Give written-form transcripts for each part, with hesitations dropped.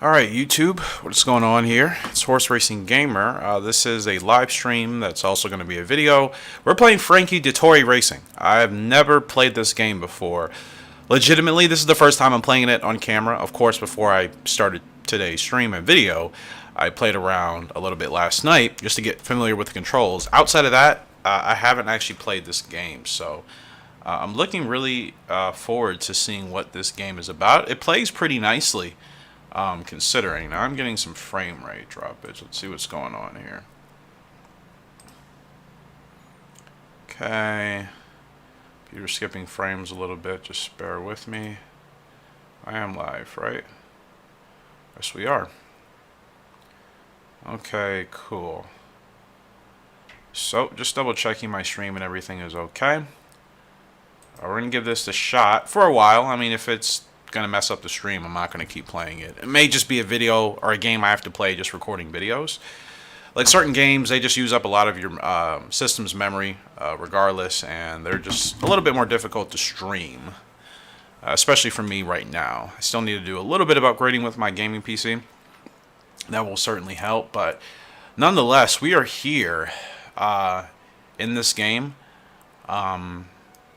Alright YouTube, what's going on here? It's Horse Racing Gamer. This is a live stream that's also going to be a video. We're playing Frankie Dettori Racing. I have never played this game before. Legitimately, this is the first time I'm playing it on camera. Of course, before I started today's stream and video, I played around a little bit last night just to get familiar with the controls. Outside of that, I haven't actually played this game, so I'm looking really forward to seeing what this game is about. It plays pretty nicely. Considering. Now I'm getting some frame rate droppage. Let's see what's going on here. Okay. Computer skipping frames a little bit. Just bear with me. I am live, right? Yes, we are. Okay, cool. So, just double checking my stream and everything is okay. We're going to give this a shot for a while. I mean, if it's gonna mess up the stream, I'm not gonna keep playing it. It may just be a video or a game I have to play just recording videos. Like certain games, they just use up a lot of your system's memory regardless, and they're just a little bit more difficult to stream, especially for me right now. I still need to do a little bit of upgrading with my gaming PC. That will certainly help, but nonetheless, we are here in this game.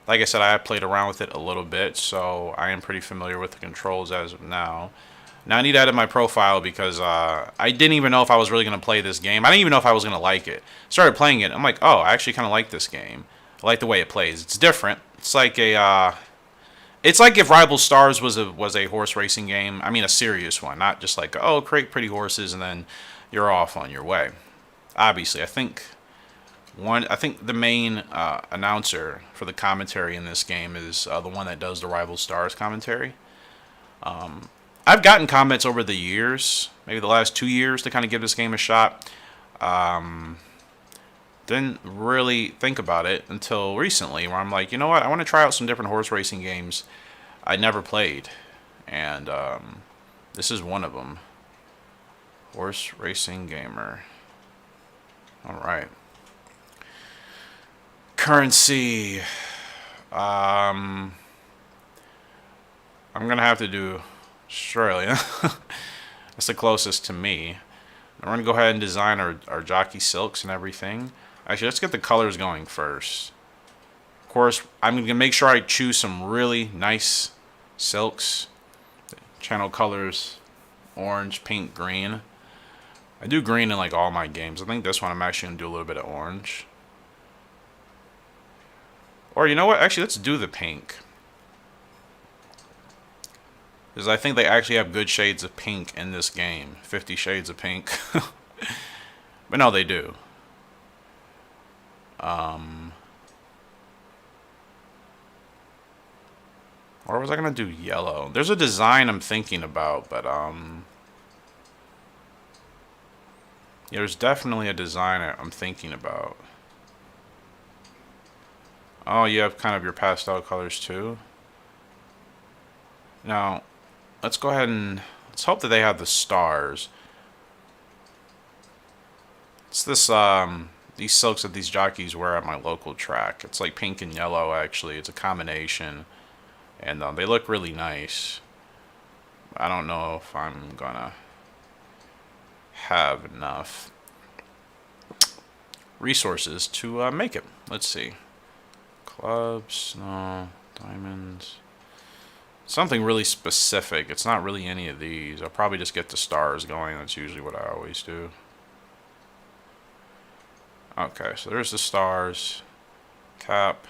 Like I said, I have played around with it a little bit, so I am pretty familiar with the controls as of now. Now I need to edit my profile because I didn't even know if I was really going to play this game. I didn't even know if I was going to like it. Started playing it, I'm like, oh, I actually kind of like this game. I like the way it plays. It's different. It's like a, it's like if Rival Stars was a horse racing game. I mean, a serious one, not just like, oh, create pretty horses and then you're off on your way. Obviously, I think the main announcer for the commentary in this game is the one that does the Rival Stars commentary. I've gotten comments over the years, maybe the last 2 years, to kind of give this game a shot. Didn't really think about it until recently, where I'm like, you know what, I want to try out some different horse racing games I never played, and this is one of them. Horse Racing Gamer. All right. Currency. I'm gonna have to do Australia. That's the closest to me. I'm gonna go ahead and design our jockey silks and everything. Actually, let's get the colors going first. Of course, I'm gonna make sure I choose some really nice silks. Channel colors: orange, pink, green. I do green in like all my games. I think this one I'm actually gonna do a little bit of orange. Or you know what? Actually, let's do the pink. Because I think they actually have good shades of pink in this game. 50 shades of pink. But no, they do. Or was I going to do yellow? There's a design I'm thinking about, but yeah, there's definitely a design I'm thinking about. Oh, you have kind of your pastel colors too. Now, let's go ahead and let's hope that they have the stars. It's this these silks that these jockeys wear at my local track. It's like pink and yellow actually. It's a combination, and they look really nice. I don't know if I'm gonna have enough resources to make it. Let's see. Clubs, no, diamonds. Something really specific. It's not really any of these. I'll probably just get the stars going. That's usually what I always do. Okay, so there's the stars. Cap.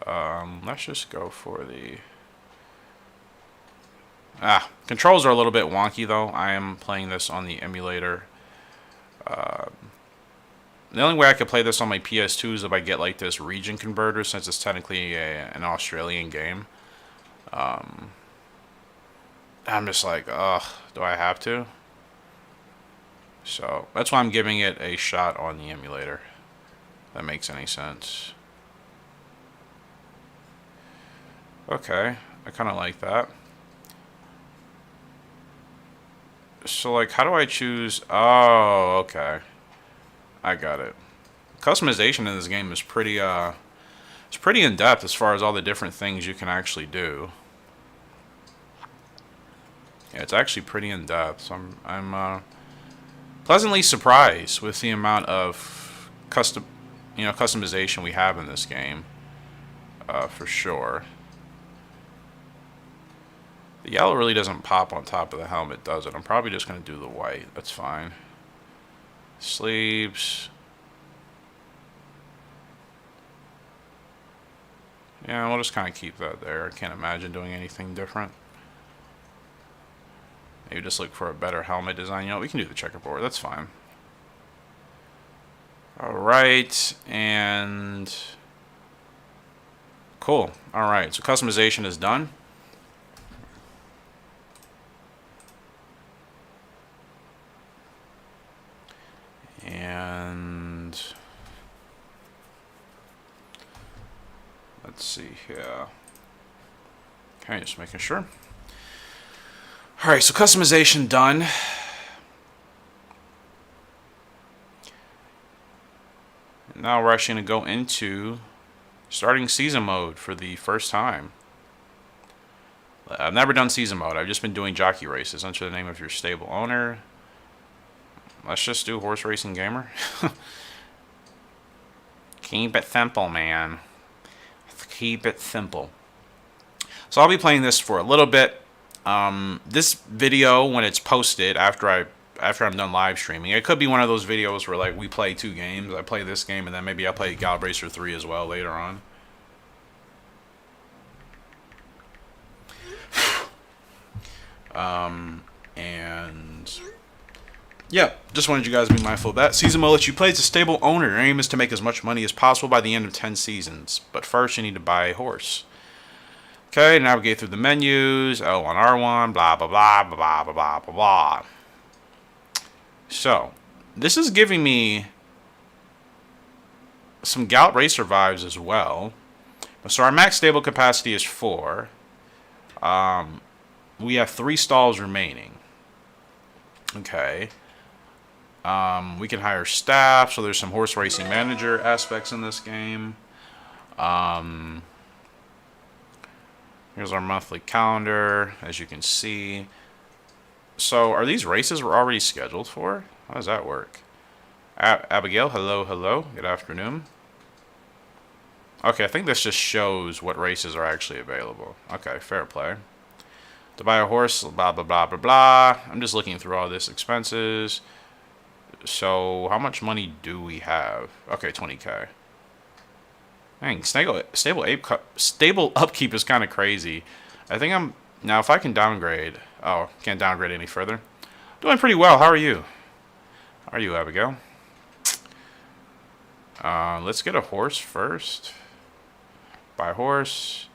Let's just go for the... controls are a little bit wonky though. I am playing this on the emulator. The only way I could play this on my PS2 is if I get like this region converter, since it's technically an Australian game. I'm just like, ugh, do I have to? So that's why I'm giving it a shot on the emulator. If that makes any sense. Okay, I kind of like that. So like, how do I choose? Oh, okay. I got it. Customization in this game is pretty it's pretty in depth as far as all the different things you can actually do. Yeah, it's actually pretty in depth. So I'm pleasantly surprised with the amount of customization we have in this game, for sure. The yellow really doesn't pop on top of the helmet, does it? I'm probably just going to do the white. That's fine. Sleeves. Yeah, we'll just kind of keep that there. I can't imagine doing anything different. Maybe just look for a better helmet design. You know, we can do the checkerboard. That's fine. Alright, and... Cool. Alright, so customization is done. And... Let's see here. Okay, just making sure. Alright, so customization done. Now we're actually going to go into starting season mode for the first time. I've never done season mode. I've just been doing jockey races. Enter the name of your stable owner. Let's just do horse racing gamer. Keep it simple, man. Keep it simple. So I'll be playing this for a little bit. This video, when it's posted after I'm done live streaming, it could be one of those videos where like we play 2 games. I play this game and then maybe I'll play Gallop Racer 3 as well later on. And yeah, just wanted you guys to be mindful of that. Season mode lets you play as a stable owner. Your aim is to make as much money as possible by the end of 10 seasons. But first you need to buy a horse. Okay, navigate through the menus, L1, R1, blah, blah, blah, blah, blah, blah, blah, blah. So, this is giving me some Gallop Racer vibes as well. So our max stable capacity is 4. We have 3 stalls remaining. Okay. We can hire staff, so there's some horse racing manager aspects in this game. Here's our monthly calendar, as you can see. So, are these races we're already scheduled for? How does that work? Abigail, hello, hello. Good afternoon. Okay, I think this just shows what races are actually available. Okay, fair play. To buy a horse, blah, blah, blah, blah, blah. I'm just looking through all this expenses. So, how much money do we have? Okay, 20K. Dang, stable upkeep is kind of crazy. I think now if I can downgrade. Oh, can't downgrade any further. Doing pretty well. How are you? How are you, Abigail? Let's get a horse first. Buy a horse.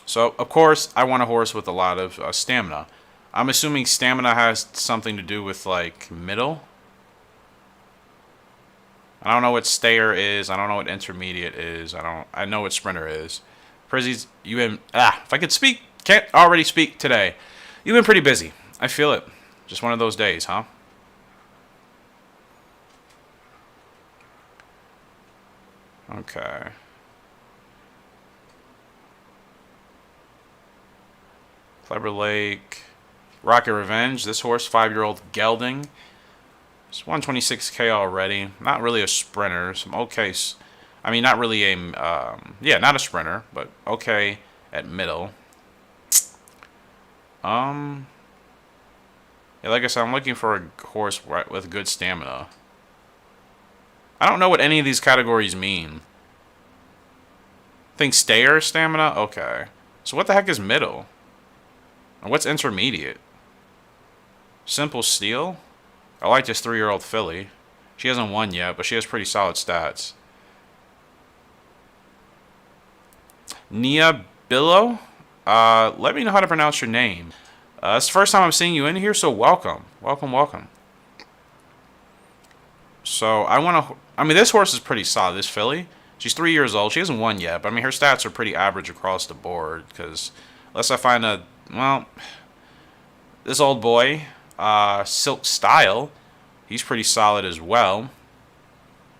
So, of course, I want a horse with a lot of stamina. I'm assuming stamina has something to do with, like, middle. I don't know what stayer is. I don't know what intermediate is. I know what sprinter is. Prizzy's, if I could speak, can't already speak today. You've been pretty busy. I feel it. Just one of those days, huh? Okay. Clever Lake. Rocket Revenge. This horse, 5-year-old gelding. It's 126K already. Not really a sprinter. Some okay. I mean, not really a. Yeah, not a sprinter, but okay at middle. Yeah, like I said, I'm looking for a horse with good stamina. I don't know what any of these categories mean. Think stayer stamina? Okay. So what the heck is middle? And what's intermediate? Simple steel? I like this 3-year-old filly. She hasn't won yet, but she has pretty solid stats. Nia Billo? Let me know how to pronounce your name. It's the first time I'm seeing you in here, so welcome. Welcome, welcome. So, I mean, this horse is pretty solid, this filly. She's 3 years old. She hasn't won yet, but I mean, her stats are pretty average across the board, because unless I find this old boy, Silk Style, he's pretty solid as well.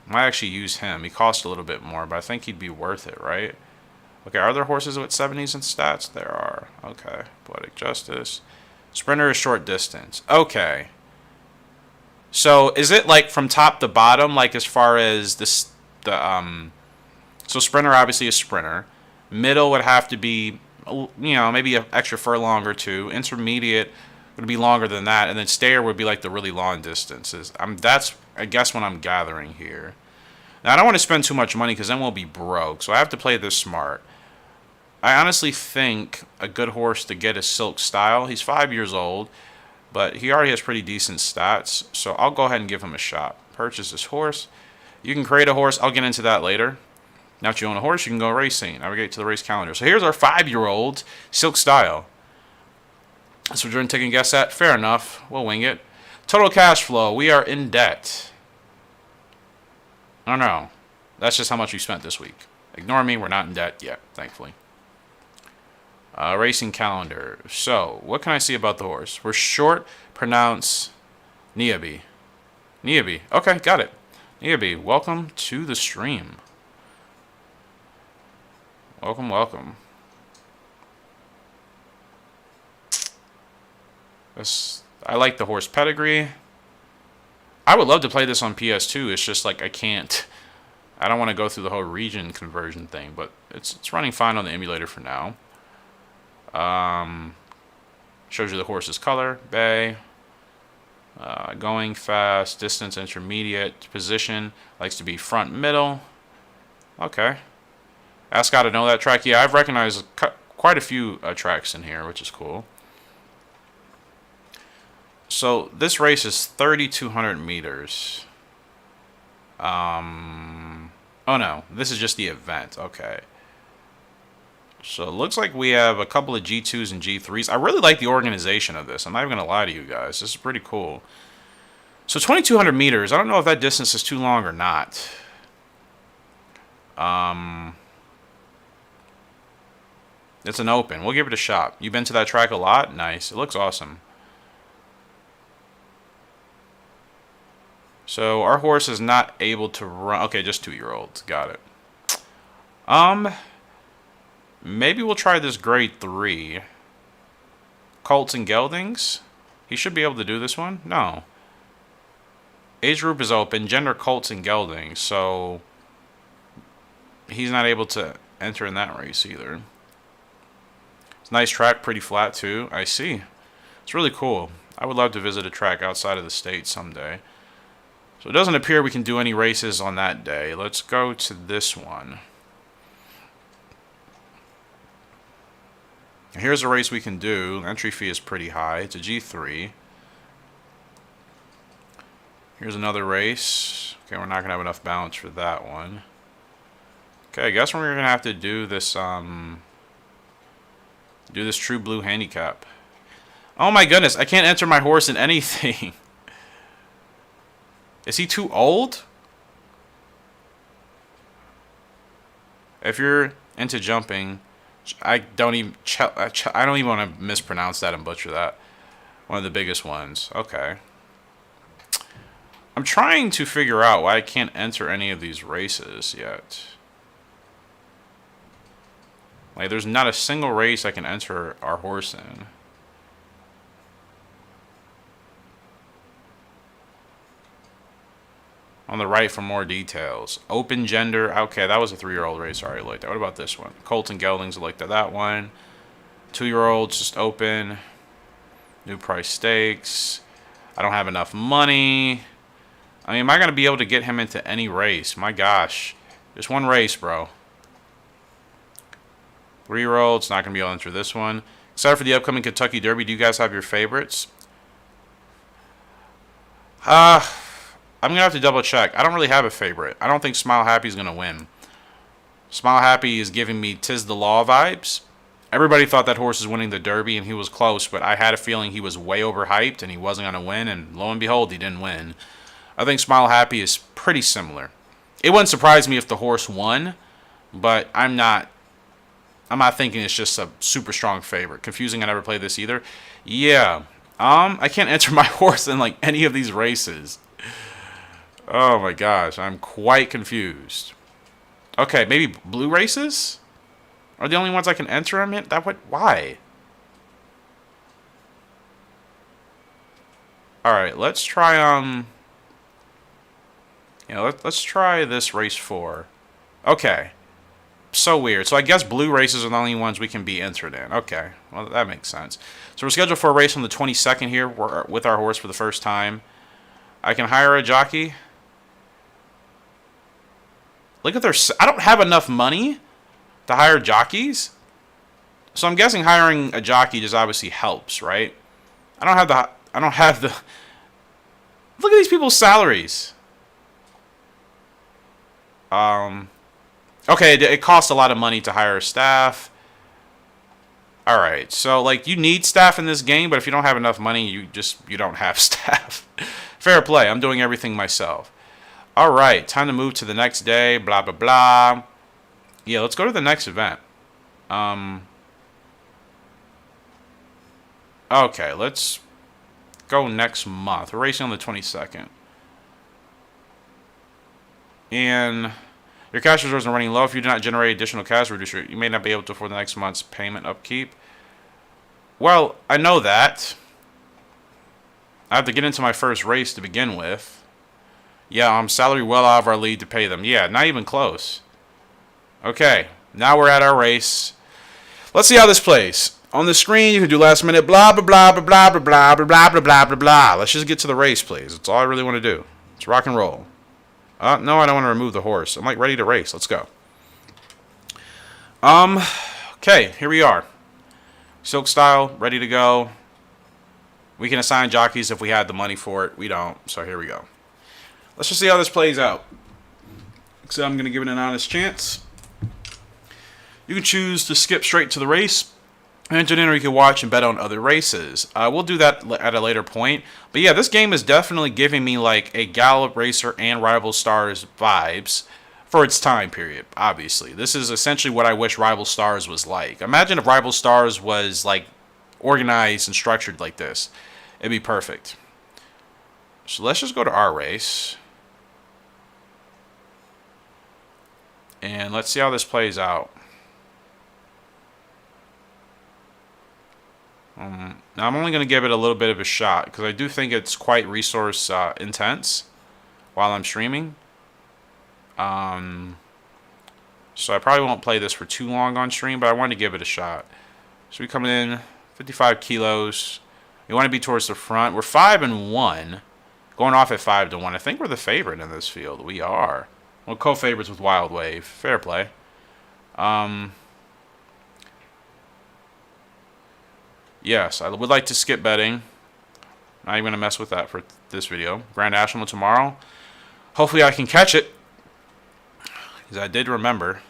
Might actually use him. He costs a little bit more, but I think he'd be worth it, right? Okay, are there horses with 70s in stats? There are. Okay, Poetic Justice. Sprinter is short distance. Okay. So is it like from top to bottom, like as far as this, so sprinter obviously is sprinter. Middle would have to be, you know, maybe an extra furlong or two. Intermediate would be longer than that, and then stayer would be like the really long distances. That's, I guess, what I'm gathering here. Now, I don't want to spend too much money because then we'll be broke, so I have to play this smart. I honestly think a good horse to get is Silk Style. He's 5 years old, but he already has pretty decent stats, so I'll go ahead and give him a shot. Purchase this horse. You can create a horse. I'll get into that later. Now that you own a horse, you can go racing. Navigate to the race calendar. So here's our 5-year-old Silk Style. That's what you're taking a guess at? Fair enough. We'll wing it. Total cash flow. We are in debt. I don't know. That's just how much we spent this week. Ignore me. We're not in debt yet, thankfully. Racing calendar. So, what can I see about the horse? We're short. Pronounce Niabi. Niabi. Okay, got it. Niabi, welcome to the stream. Welcome, welcome. I like the horse pedigree. I would love to play this on PS2. It's just like I can't. I don't want to go through the whole region conversion thing, but it's running fine on the emulator for now. Shows you the horse's color, bay, going fast, distance intermediate, position, likes to be front middle. Okay. Ask how to know that track. Yeah, I've recognized quite a few tracks in here, which is cool. So this race is 3,200 meters. Oh no, this is just the event. Okay. So it looks like we have a couple of G2s and G3s. I really like the organization of this. I'm not even going to lie to you guys. This is pretty cool. So 2,200 meters. I don't know if that distance is too long or not. It's an open. We'll give it a shot. You've been to that track a lot? Nice. It looks awesome. So our horse is not able to run. Okay, just 2-year-olds. Got it. Maybe we'll try this grade 3. Colts and Geldings. He should be able to do this one. No. Age group is open. Gender Colts and Geldings. So he's not able to enter in that race either. It's a nice track. Pretty flat too. I see. It's really cool. I would love to visit a track outside of the state someday. So it doesn't appear we can do any races on that day. Let's go to this one. Here's a race we can do. The entry fee is pretty high. It's a G3. Here's another race. Okay, we're not going to have enough balance for that one. Okay, I guess we're going to have to do this, True Blue handicap. Oh my goodness, I can't enter my horse in anything. Is he too old? If you're into jumping, I don't even want to mispronounce that and butcher that. One of the biggest ones. Okay. I'm trying to figure out why I can't enter any of these races yet. Like, there's not a single race I can enter our horse in. On the right for more details. Open gender. Okay, that was a 3-year-old race. I already liked that. What about this one? Colts and Geldings. I liked that one. 2-year-olds just open. New price stakes. I don't have enough money. I mean, am I going to be able to get him into any race? My gosh. Just one race, bro. 3-year-olds. Not going to be able to enter this one. Except for the upcoming Kentucky Derby. Do you guys have your favorites? I'm going to have to double check. I don't really have a favorite. I don't think Smile Happy is going to win. Smile Happy is giving me Tis the Law vibes. Everybody thought that horse was winning the Derby, and he was close, but I had a feeling he was way overhyped, and he wasn't going to win, and lo and behold, he didn't win. I think Smile Happy is pretty similar. It wouldn't surprise me if the horse won, but I'm not thinking it's just a super strong favorite. Confusing, I never played this either. Yeah. I can't enter my horse in, like, any of these races. Oh my gosh, I'm quite confused. Okay, maybe blue races? Are the only ones I can enter them in? That would... Why? Alright, let's try, let's try this race 4. Okay. So weird. So I guess blue races are the only ones we can be entered in. Okay. Well, that makes sense. So we're scheduled for a race on the 22nd here with our horse for the first time. I can hire a jockey. Look at their... I don't have enough money to hire jockeys. So I'm guessing hiring a jockey just obviously helps, right? I don't have the... Look at these people's salaries. Okay, it costs a lot of money to hire staff. Alright, so, like, you need staff in this game, but if you don't have enough money, you don't have staff. Fair play, I'm doing everything myself. Alright, time to move to the next day, blah, blah, blah. Yeah, let's go to the next event. Okay, let's go next month. We're racing on the 22nd. And your cash reserves are running low. If you do not generate additional cash, you may not be able to afford the next month's payment upkeep. Well, I know that. I have to get into my first race to begin with. Yeah, I'm salary well out of our lead to pay them. Yeah, not even close. Okay, now we're at our race. Let's see how this plays. On the screen, you can do last minute blah, blah, blah, blah, blah, blah, blah, blah, blah, blah, blah, blah, blah. Let's just get to the race, please. That's all I really want to do. Let's rock and roll. No, I don't want to remove the horse. I'm like ready to race. Let's go. Okay, here we are. Silk style, ready to go. We can assign jockeys if we had the money for it. We don't, so here we go. Let's just see how this plays out. So I'm going to give it an honest chance. You can choose to skip straight to the race. Enter in, or you can watch and bet on other races. We'll do that at a later point. But yeah, this game is definitely giving me like a Gallop Racer and Rival Stars vibes for its time period, obviously. This is essentially what I wish Rival Stars was like. Imagine if Rival Stars was like organized and structured like this. It'd be perfect. So let's just go to our race. And let's see how this plays out. Now I'm only going to give it a little bit of a shot because I do think it's quite resource intense while I'm streaming. So I probably won't play this for too long on stream, but I want to give it a shot. So we come in 55 kilos. We want to be towards the front. We're 5-1, going off at 5-1. I think we're the favorite in this field. We are. Well, co-favorites with Wild Wave. Fair play. Yes, I would like to skip betting. Not even going to mess with that for this video. Grand National tomorrow. Hopefully I can catch it. Because I did remember.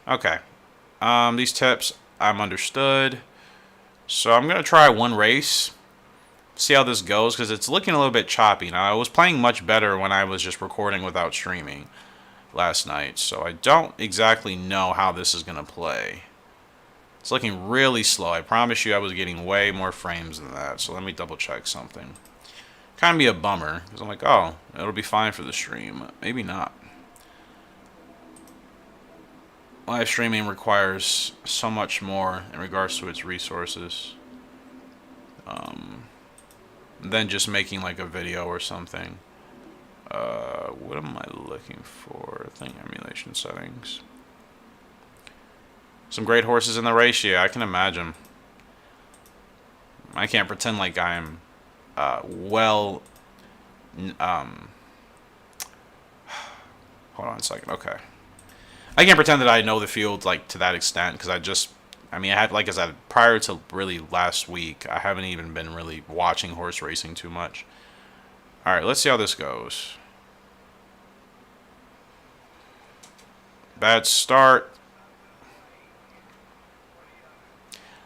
Okay. These tips, I'm understood. So I'm going to try one race. See how this goes. Because it's looking a little bit choppy. Now, I was playing much better when I was just recording without streaming last night. So I don't exactly know how this is going to play. It's looking really slow. I promise you I was getting way more frames than that. So let me double check something. Kind of be a bummer. Because I'm like, oh, it'll be fine for the stream. Maybe not. Live streaming requires so much more in regards to its resources. Than just making like a video or something. What am I looking for? I think emulation settings. Some great horses in the race, yeah, I can imagine. I can't pretend like I'm hold on a second, okay. I can't pretend that I know the field like to that extent because I had, like I said, prior to really last week, I haven't even been really watching horse racing too much. Alright, let's see how this goes. Bad start.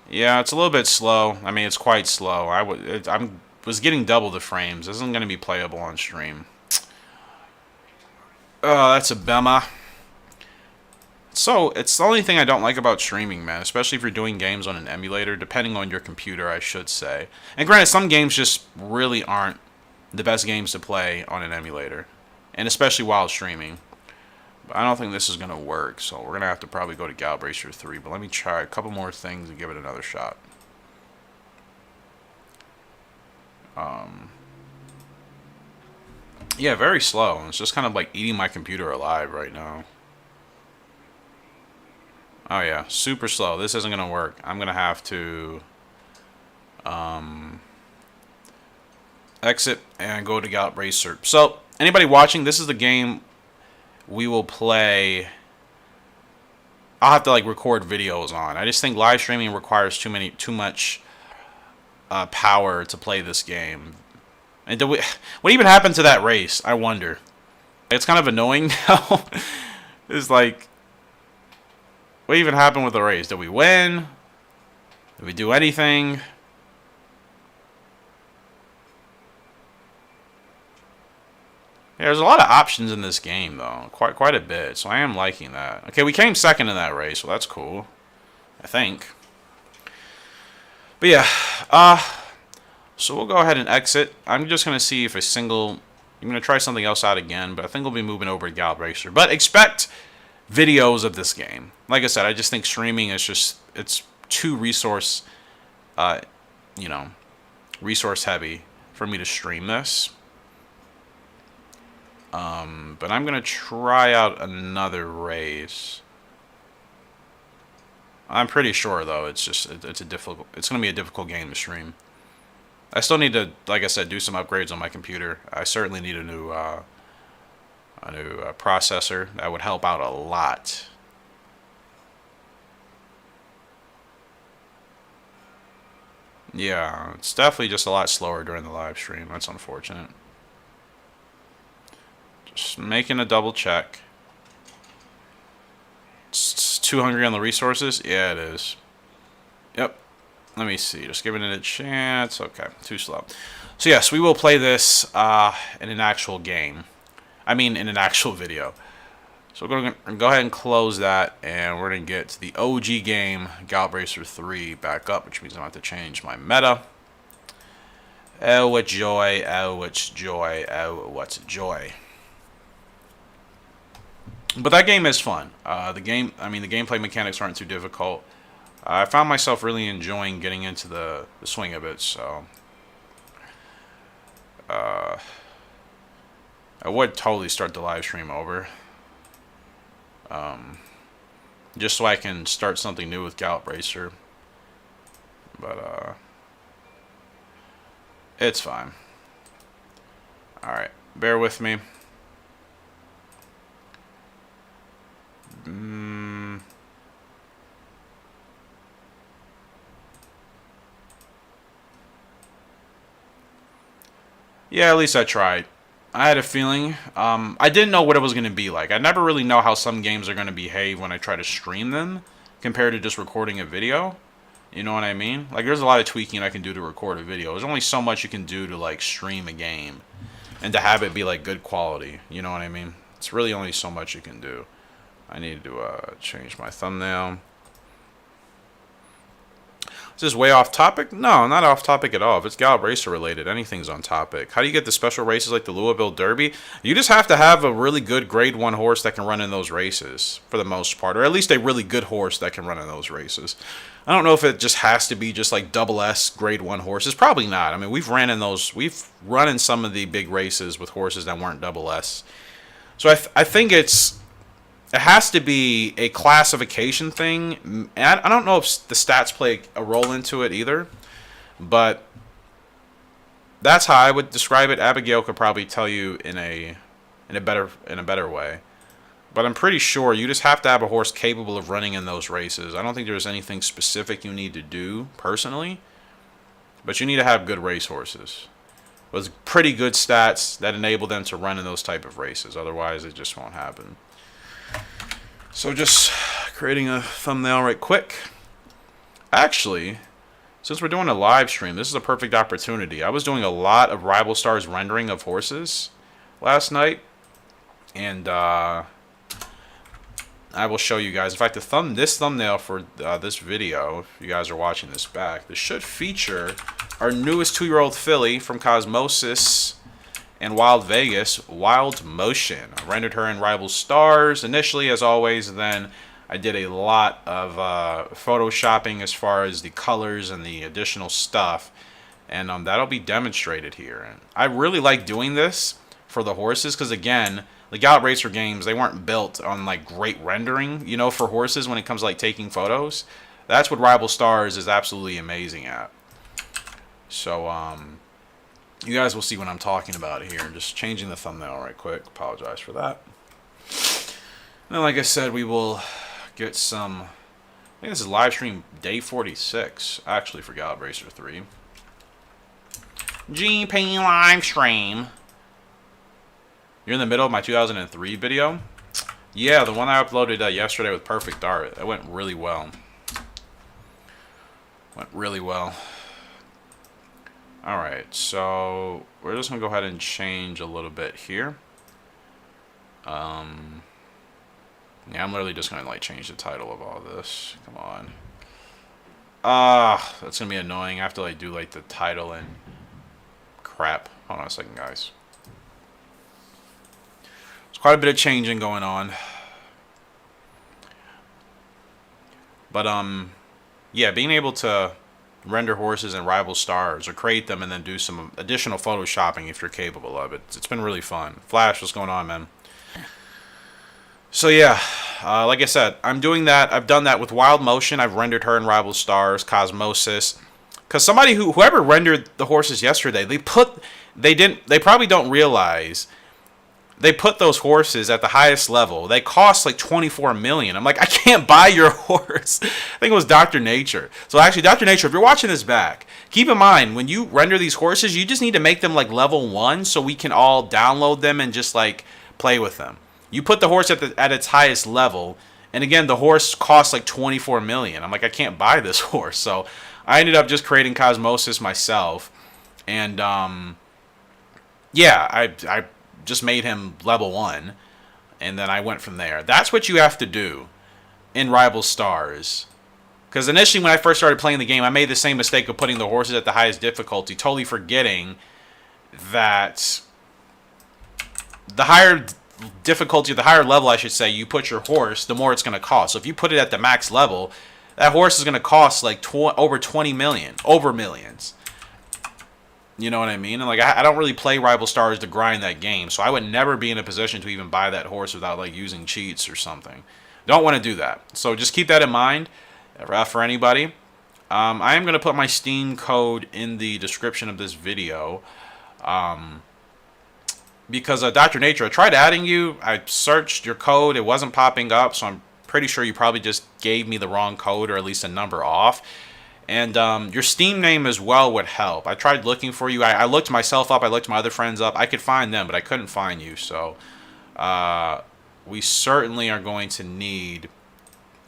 Yeah, it's a little bit slow. I mean, it's quite slow. I was getting double the frames. This isn't going to be playable on stream. Oh, that's a bummer. So, it's the only thing I don't like about streaming, man. Especially if you're doing games on an emulator. Depending on your computer, I should say. And granted, some games just really aren't the best games to play on an emulator. And especially while streaming. But I don't think this is going to work, so we're going to have to probably go to Gallop Racer 3. But let me try a couple more things and give it another shot. Yeah, very slow. It's just kind of like eating my computer alive right now. Oh yeah, super slow. This isn't going to work. I'm going to have to exit and go to Gallop Racer. So, anybody watching, this is the game we will play. I'll have to like record videos on. I just think live streaming requires too much power to play this game. And what even happened to that race? I wonder. It's kind of annoying now. It's like, what even happened with the race? Did we win? Did we do anything? Yeah, there's a lot of options in this game, though. Quite a bit. So I am liking that. Okay, we came second in that race, so that's cool. I think. But yeah, so we'll go ahead and exit. I'm just going to see if I'm going to try something else out again, but I think we'll be moving over to Gallop Racer. But expect videos of this game. Like I said, I just think streaming is it's too resource heavy for me to stream this. But I'm going to try out another race. I'm pretty sure, though, it's going to be a difficult game to stream. I still need to, like I said, do some upgrades on my computer. I certainly need a new processor. That would help out a lot. Yeah, it's definitely just a lot slower during the live stream. That's unfortunate. Just making a double check. It's too hungry on the resources? Yeah, it is. Yep. Let me see. Just giving it a chance. Okay, too slow. So yes, we will play this in an actual game. I mean, in an actual video. So we're going to go ahead and close that, and we're going to get to the OG game, Gallop Racer 3, back up, which means I'm going to have to change my meta. Oh, what joy. Oh, what's joy. Oh, what's joy. But that game is fun. The gameplay mechanics aren't too difficult. I found myself really enjoying getting into the swing of it, so I would totally start the live stream over, just so I can start something new with Gallop Racer. But it's fine. All right, bear with me. Yeah, at least I tried. I had a feeling. I didn't know what it was going to be like. I never really know how some games are going to behave when I try to stream them compared to just recording a video. You know what I mean? Like, there's a lot of tweaking I can do to record a video. There's only so much you can do to, like, stream a game and to have it be, like, good quality. You know what I mean? It's really only so much you can do. I need to change my thumbnail. Is this way off topic? No, not off topic at all. If it's Gallop Racer related, anything's on topic. How do you get the special races like the Louisville Derby? You just have to have a really good grade 1 horse that can run in those races, for the most part. Or at least a really good horse that can run in those races. I don't know if it just has to be just like double S grade 1 horses. Probably not. I mean, we've run in some of the big races with horses that weren't double S. So I think it has to be a classification thing. And I don't know if the stats play a role into it either, but that's how I would describe it. Abigail could probably tell you in a better way. But I'm pretty sure you just have to have a horse capable of running in those races. I don't think there's anything specific you need to do personally, but you need to have good race horses with pretty good stats that enable them to run in those type of races. Otherwise, it just won't happen. So just creating a thumbnail right quick. Actually, since we're doing a live stream, this is a perfect opportunity. I was doing a lot of Rival Stars rendering of horses last night, and I will show you guys. In fact, this thumbnail for this video, if you guys are watching this back, this should feature our newest 2-year-old filly from Cosmosis and Wild Vegas, Wild Motion. I rendered her in Rival Stars initially, as always, and then I did a lot of photoshopping as far as the colors and the additional stuff, and that'll be demonstrated here. And I really like doing this for the horses because, again, the Gallop Racer games, they weren't built on like great rendering, you know, for horses when it comes to like taking photos. That's what Rival Stars is absolutely amazing at. So, you guys will see what I'm talking about here. Just changing the thumbnail right quick. Apologize for that. And then, like I said, we will get some... I think this is live stream day 46, actually, for Gallop Racer 3. GP live stream. You're in the middle of my 2003 video? Yeah, the one I uploaded yesterday with Perfect Art. That went really well. Went really well. Alright, so we're just going to go ahead and change a little bit here. Yeah, I'm literally just going to like change the title of all this. Come on. That's going to be annoying. I have to like do like the title and crap. Hold on a second, guys. There's quite a bit of changing going on. But, yeah, being able to render horses in Rival Stars or create them and then do some additional photoshopping if you're capable of it. It's been really fun. Flash, what's going on, man? So yeah, like I said, I'm doing that. I've done that with Wild Motion. I've rendered her in Rival Stars, Cosmosis. Because whoever rendered the horses yesterday, they probably don't realize they put those horses at the highest level. They cost like 24 million. I'm like, I can't buy your horse. I think it was Dr. Nature. So actually, Dr. Nature, if you're watching this back, keep in mind, when you render these horses, you just need to make them like level 1 so we can all download them and just like play with them. You put the horse at its highest level, and again, the horse costs like 24 million. I'm like, I can't buy this horse. So I ended up just creating Cosmosis myself. And yeah, I just made him level 1, and then I went from there. That's what you have to do in Rival Stars. Because initially when I first started playing the game, I made the same mistake of putting the horses at the highest difficulty, totally forgetting that the higher difficulty, the higher level I should say, you put your horse, the more it's going to cost. So if you put it at the max level, that horse is going to cost like over 20 million, over millions. You know what I mean? And like, I don't really play Rival Stars to grind that game, so I would never be in a position to even buy that horse without like using cheats or something. Don't want to do that. So just keep that in mind for anybody. I am going to put my Steam code in the description of this video. Because Dr. Nature, I tried adding you. I searched your code. It wasn't popping up, so I'm pretty sure you probably just gave me the wrong code or at least a number off. And your Steam name as well would help. I tried looking for you. I looked myself up. I looked my other friends up. I could find them, but I couldn't find you. So we certainly are going to need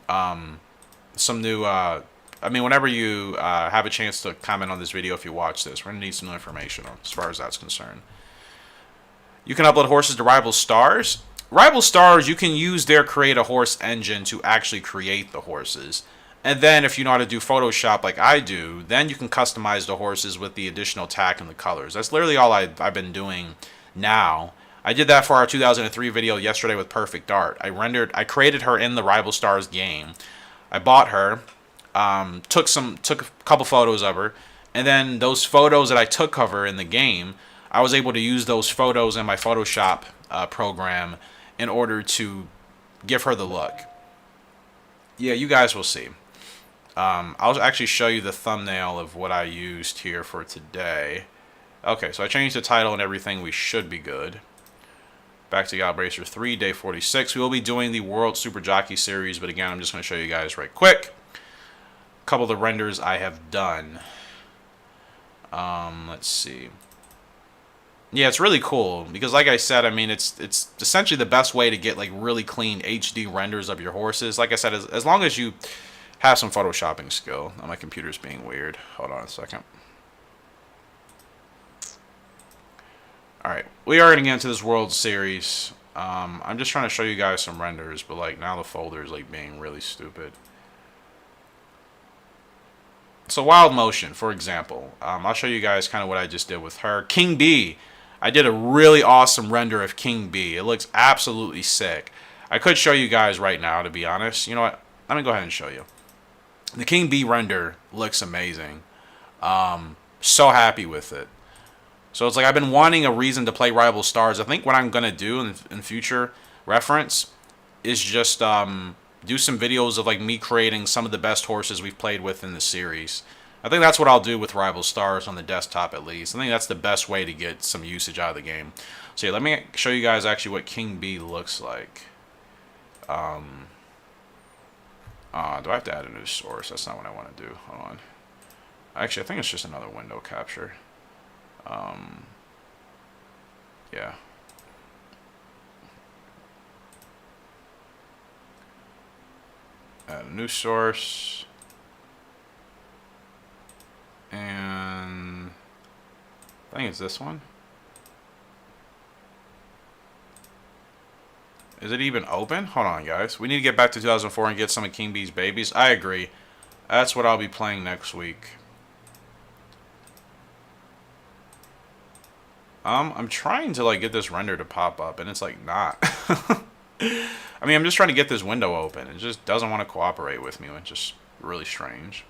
some new... I mean, whenever you have a chance to comment on this video if you watch this, we're going to need some new information as far as that's concerned. You can upload horses to Rival Stars. Rival Stars, you can use their Create a Horse engine to actually create the horses. And then if you know how to do Photoshop like I do, then you can customize the horses with the additional tack and the colors. That's literally all I've been doing now. I did that for our 2003 video yesterday with Perfect Art. I created her in the Rival Stars game. I bought her, took a couple photos of her, and then those photos that I took of her in the game, I was able to use those photos in my Photoshop program in order to give her the look. Yeah, you guys will see. I'll actually show you the thumbnail of what I used here for today. Okay, so I changed the title and everything. We should be good. Back to Gallop Racer 3, day 46. We will be doing the World Super Jockey Series, but again, I'm just going to show you guys right quick a couple of the renders I have done. Let's see. Yeah, it's really cool because, like I said, I mean, it's essentially the best way to get like really clean HD renders of your horses. Like I said, as long as you have some photoshopping skill. Oh, my computer's being weird. Hold on a second. Alright, we are going to get into this World Series. I'm just trying to show you guys some renders, but like now the folder is like being really stupid. So Wild Motion, for example. I'll show you guys kind of what I just did with her. King B. I did a really awesome render of King B. It looks absolutely sick. I could show you guys right now, to be honest. You know what? Let me go ahead and show you. The King B render looks amazing. So happy with it. So it's like I've been wanting a reason to play Rival Stars. I think what I'm going to do in future reference is just do some videos of like me creating some of the best horses we've played with in the series. I think that's what I'll do with Rival Stars on the desktop at least. I think that's the best way to get some usage out of the game. So yeah, let me show you guys actually what King B looks like. Do I have to add a new source? That's not what I want to do. Hold on. Actually, I think it's just another window capture. Yeah. Add a new source. And I think it's this one. Is it even open? Hold on, guys. We need to get back to 2004 and get some of King B's babies. I agree. That's what I'll be playing next week. I'm trying to like get this render to pop up, and it's like not. I mean, I'm just trying to get this window open. It just doesn't want to cooperate with me, which is really strange.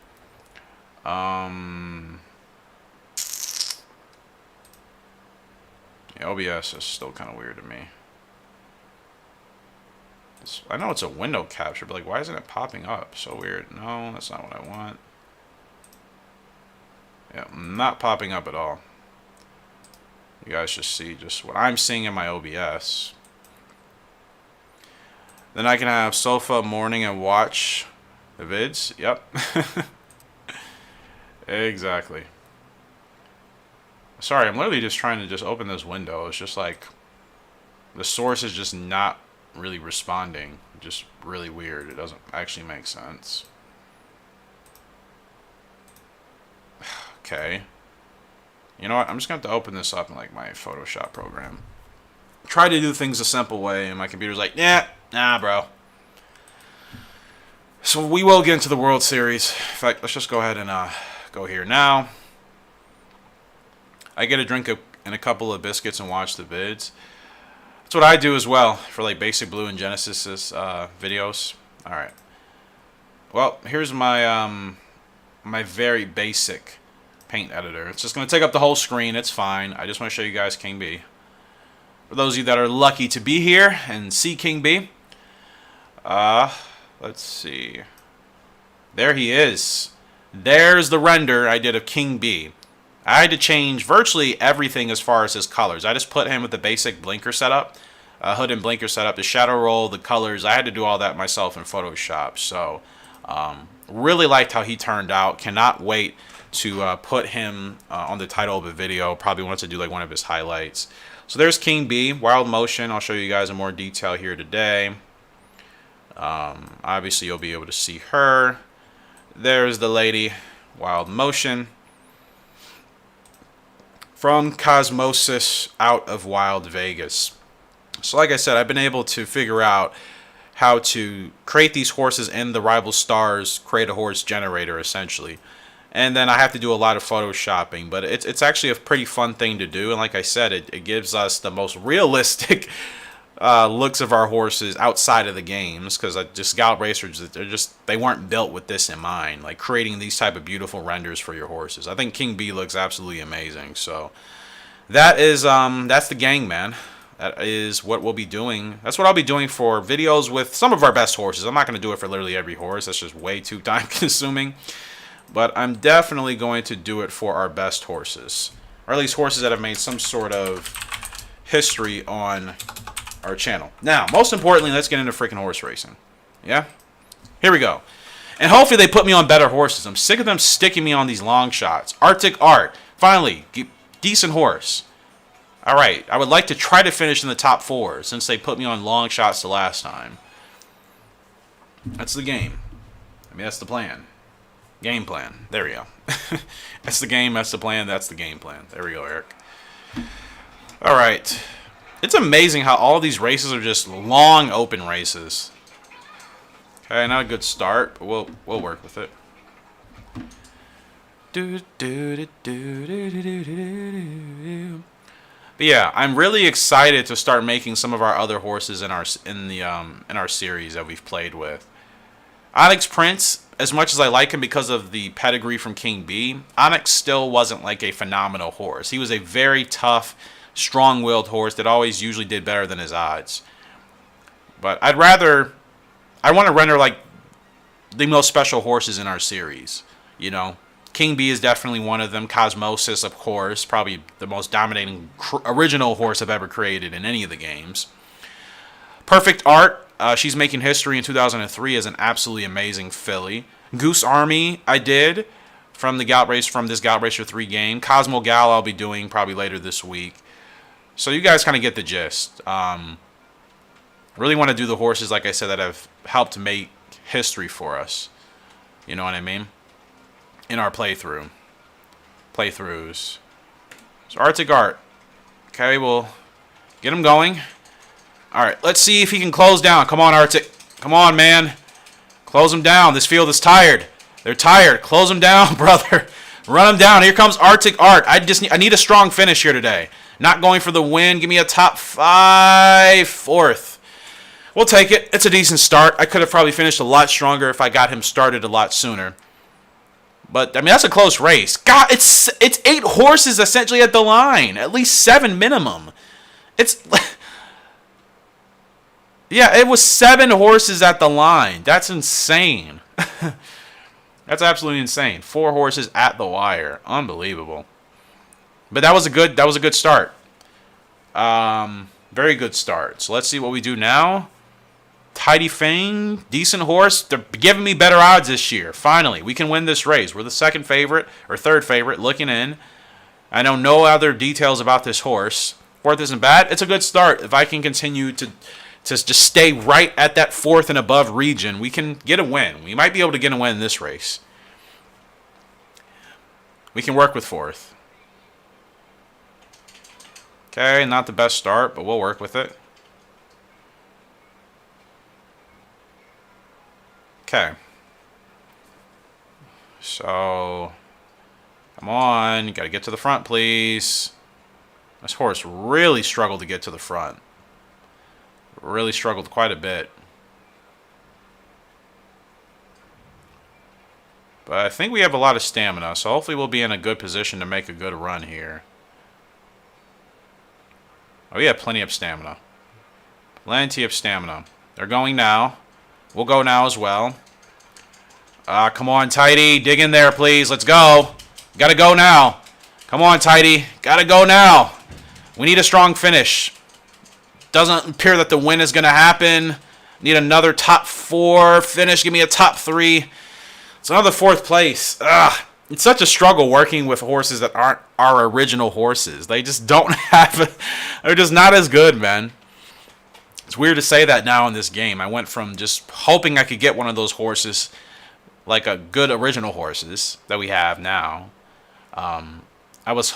Yeah, OBS is still kind of weird to me. I know it's a window capture, but like, why isn't it popping up? So weird. No, that's not what I want. Yeah, not popping up at all. You guys just see just what I'm seeing in my OBS. Then I can have sofa morning and watch the vids. Yep. Exactly. Sorry, I'm literally just trying to just open this window. It's just like the source is just not really responding. Just really weird. It doesn't actually make sense. Okay. You know what? I'm just going to have to open this up in like my Photoshop program. Try to do things a simple way, and my computer's like, yeah, nah, bro. So we will get into the World Series. In fact, let's just go ahead and go here now. I get a drink and a couple of biscuits and watch the vids. That's what I do as well for like Basic Blue and Genesis videos. All right. Well, here's my my very basic paint editor. It's just going to take up the whole screen. It's fine. I just want to show you guys King B. For those of you that are lucky to be here and see King B. Let's see. There he is. There's the render I did of King B. I had to change virtually everything as far as his colors. I just put him with the basic blinker setup, hood and blinker setup, the shadow roll, the colors. I had to do all that myself in Photoshop. So, really liked how he turned out. Cannot wait to put him on the title of a video. Probably wants to do like one of his highlights. So there's King B, Wild Motion. I'll show you guys in more detail here today. Obviously, you'll be able to see her. There's the lady, Wild Motion. From Cosmosis out of Wild Vegas. So like I said, I've been able to figure out how to create these horses in the Rival Stars create a horse generator, essentially. And then I have to do a lot of photoshopping, but it's actually a pretty fun thing to do. And like I said, it gives us the most realistic looks of our horses outside of the games, because just Gallop Racers, they weren't built with this in mind, like creating these type of beautiful renders for your horses. I think King B looks absolutely amazing. So that is that's the gang, man. That is what we'll be doing. That's what I'll be doing for videos with some of our best horses. I'm not going to do it for literally every horse. That's just way too time consuming. But I'm definitely going to do it for our best horses, or at least horses that have made some sort of history on our channel. Now, most importantly, let's get into freaking horse racing. Yeah? Here we go. And hopefully they put me on better horses. I'm sick of them sticking me on these long shots. Arctic Art. Finally, decent horse. All right. I would like to try to finish in the top 4 since they put me on long shots the last time. That's the game. I mean, that's the plan. Game plan. There we go. That's the game. That's the plan. That's the game plan. There we go, Eric. All right. It's amazing how all these races are just long open races. Okay, not a good start, but we'll work with it. But yeah, I'm really excited to start making some of our other horses in our series that we've played with. Onyx Prince, as much as I like him because of the pedigree from King B, Onyx still wasn't like a phenomenal horse. He was a very tough, strong-willed horse that always usually did better than his odds. But I want to render like the most special horses in our series, you know. King B is definitely one of them. Cosmosis, of course, probably the most dominating original horse I've ever created in any of the games. Perfect Art, she's making history in 2003 as an absolutely amazing filly. Goose Army, I did from this Gallop Racer 3 game. Cosmo Gal, I'll be doing probably later this week. So you guys kind of get the gist. Really want to do the horses, like I said, that have helped make history for us. You know what I mean? In our playthroughs. So Arctic Art. Okay, we'll get him going. Alright, let's see if he can close down. Come on, Arctic. Come on, man. Close him down. This field is tired. They're tired. Close him down, brother. Run him down. Here comes Arctic Art. I need a strong finish here today. Not going for the win. Give me a top 5, 4th. We'll take it. It's a decent start. I could have probably finished a lot stronger if I got him started a lot sooner. But, I mean, that's a close race. God, it's 8 horses essentially at the line. At least 7 minimum. Yeah, it was 7 horses at the line. That's insane. That's absolutely insane. 4 horses at the wire. Unbelievable. But that was a good start. Very good start. So let's see what we do now. Tidy Fang, decent horse. They're giving me better odds this year. Finally, we can win this race. We're the second favorite or third favorite looking in. I know no other details about this horse. 4th isn't bad. It's a good start. If I can continue to just stay right at that 4th and above region, we can get a win. We might be able to get a win in this race. We can work with 4th. Okay, not the best start, but we'll work with it. Okay. So, come on. You got to get to the front, please. This horse really struggled to get to the front. Really struggled quite a bit. But I think we have a lot of stamina, so hopefully we'll be in a good position to make a good run here. Oh, we have plenty of stamina. Plenty of stamina. They're going now. We'll go now as well. Come on, Tidy. Dig in there, please. Let's go. Gotta go now. Come on, Tidy. Gotta go now. We need a strong finish. Doesn't appear that the win is going to happen. Need another top 4 finish. Give me a top 3. It's another 4th place. It's such a struggle working with horses that aren't our original horses. They just don't have it. They're just not as good, man. It's weird to say that now in this game. I went from just hoping I could get one of those horses, like a good original horses that we have now. I was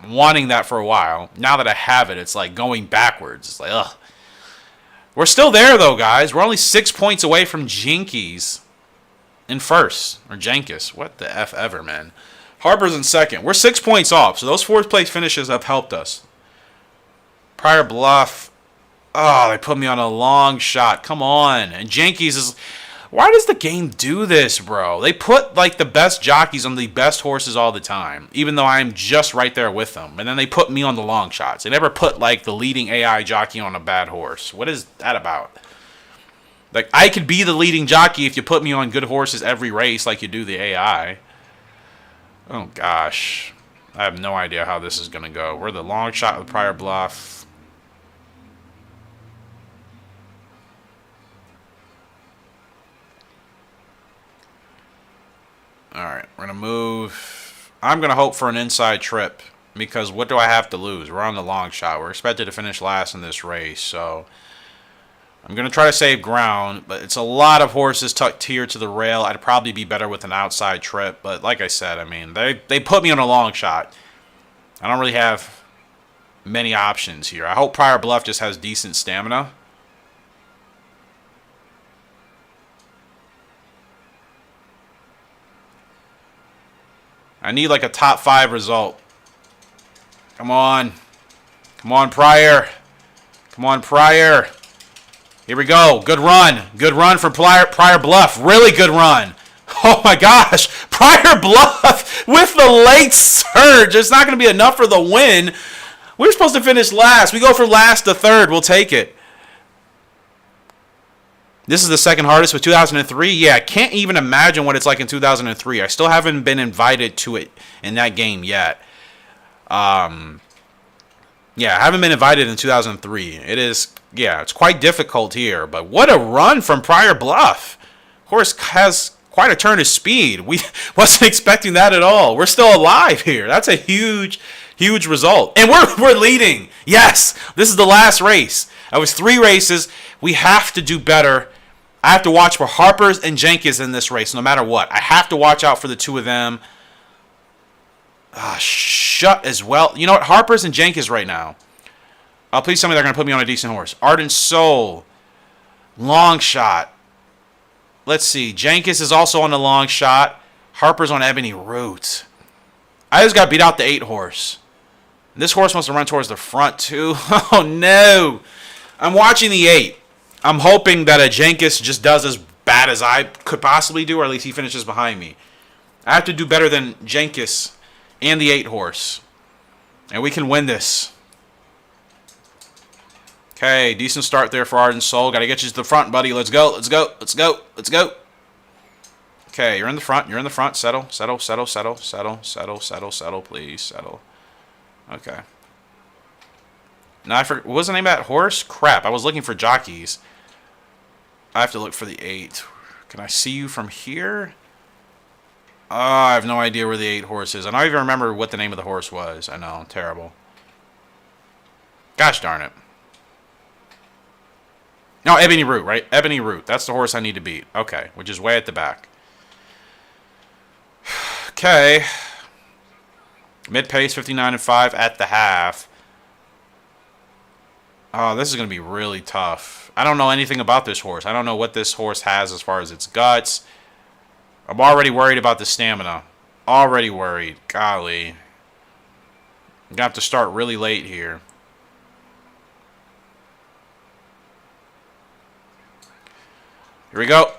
wanting that for a while. Now that I have it, it's like going backwards. It's like, ugh. We're still there, though, guys. We're only 6 points away from Jinkies in 1st. Or Jenkis. What the F ever, man. Harper's in 2nd. We're 6 points off, so those 4th place finishes have helped us. Prior Bluff. Oh, they put me on a long shot. Come on. And Jenkins is... Why does the game do this, bro? They put, like, the best jockeys on the best horses all the time, even though I'm just right there with them. And then they put me on the long shots. They never put, like, the leading AI jockey on a bad horse. What is that about? Like, I could be the leading jockey if you put me on good horses every race like you do the AI. Oh, gosh. I have no idea how this is going to go. We're the long shot with Prior Bluff. Alright, we're going to move. I'm going to hope for an inside trip, because what do I have to lose? We're on the long shot. We're expected to finish last in this race, so I'm going to try to save ground, but it's a lot of horses tucked here to the rail. I'd probably be better with an outside trip, but like I said, I mean, they put me on a long shot. I don't really have many options here. I hope Prior Bluff just has decent stamina. I need like a top 5 result. Come on. Come on, Pryor. Come on, Pryor. Here we go. Good run. Good run for Pryor Bluff. Really good run. Oh, my gosh. Pryor Bluff with the late surge. It's not going to be enough for the win. We're supposed to finish last. We go from last to third. We'll take it. This is the second hardest with 2003. Yeah, I can't even imagine what it's like in 2003. I still haven't been invited to it in that game yet. Yeah, I haven't been invited in 2003. It is, yeah, it's quite difficult here. But what a run from Pryor Bluff. Horse has quite a turn of speed. We wasn't expecting that at all. We're still alive here. That's a huge, huge result. And we're leading. Yes, this is the last race. That was 3 races. We have to do better. I have to watch for Harpers and Jenkins in this race, no matter what. I have to watch out for the 2 of them. Shut as well. You know what? Harpers and Jenkins right now. Please tell me they're going to put me on a decent horse. Ardent Soul. Long shot. Let's see. Jenkins is also on the long shot. Harper's on Ebony Root. I just got beat out the 8 horse. This horse wants to run towards the front too. Oh no. I'm watching the 8. I'm hoping that a Jenkins just does as bad as I could possibly do, or at least he finishes behind me. I have to do better than Jenkins and the 8 horse. And we can win this. Okay, decent start there for Ardent Soul. Got to get you to the front, buddy. Let's go, let's go, let's go, let's go. Okay, you're in the front. You're in the front. Settle, settle, settle, settle, settle, settle, settle, settle, please, settle. Okay. Now, I forget, what was the name of that horse? Crap, I was looking for jockeys. I have to look for the 8. Can I see you from here? Oh, I have no idea where the 8 horse is. I don't even remember what the name of the horse was. I know, terrible. Gosh darn it. No, Ebony Root, right? Ebony Root. That's the horse I need to beat. Okay, which is way at the back. Okay. Mid-pace, 59-5 at the half. Oh, this is going to be really tough. I don't know anything about this horse. I don't know what this horse has as far as its guts. I'm already worried about the stamina. Already worried. Golly. I'm going to have to start really late here. Here we go.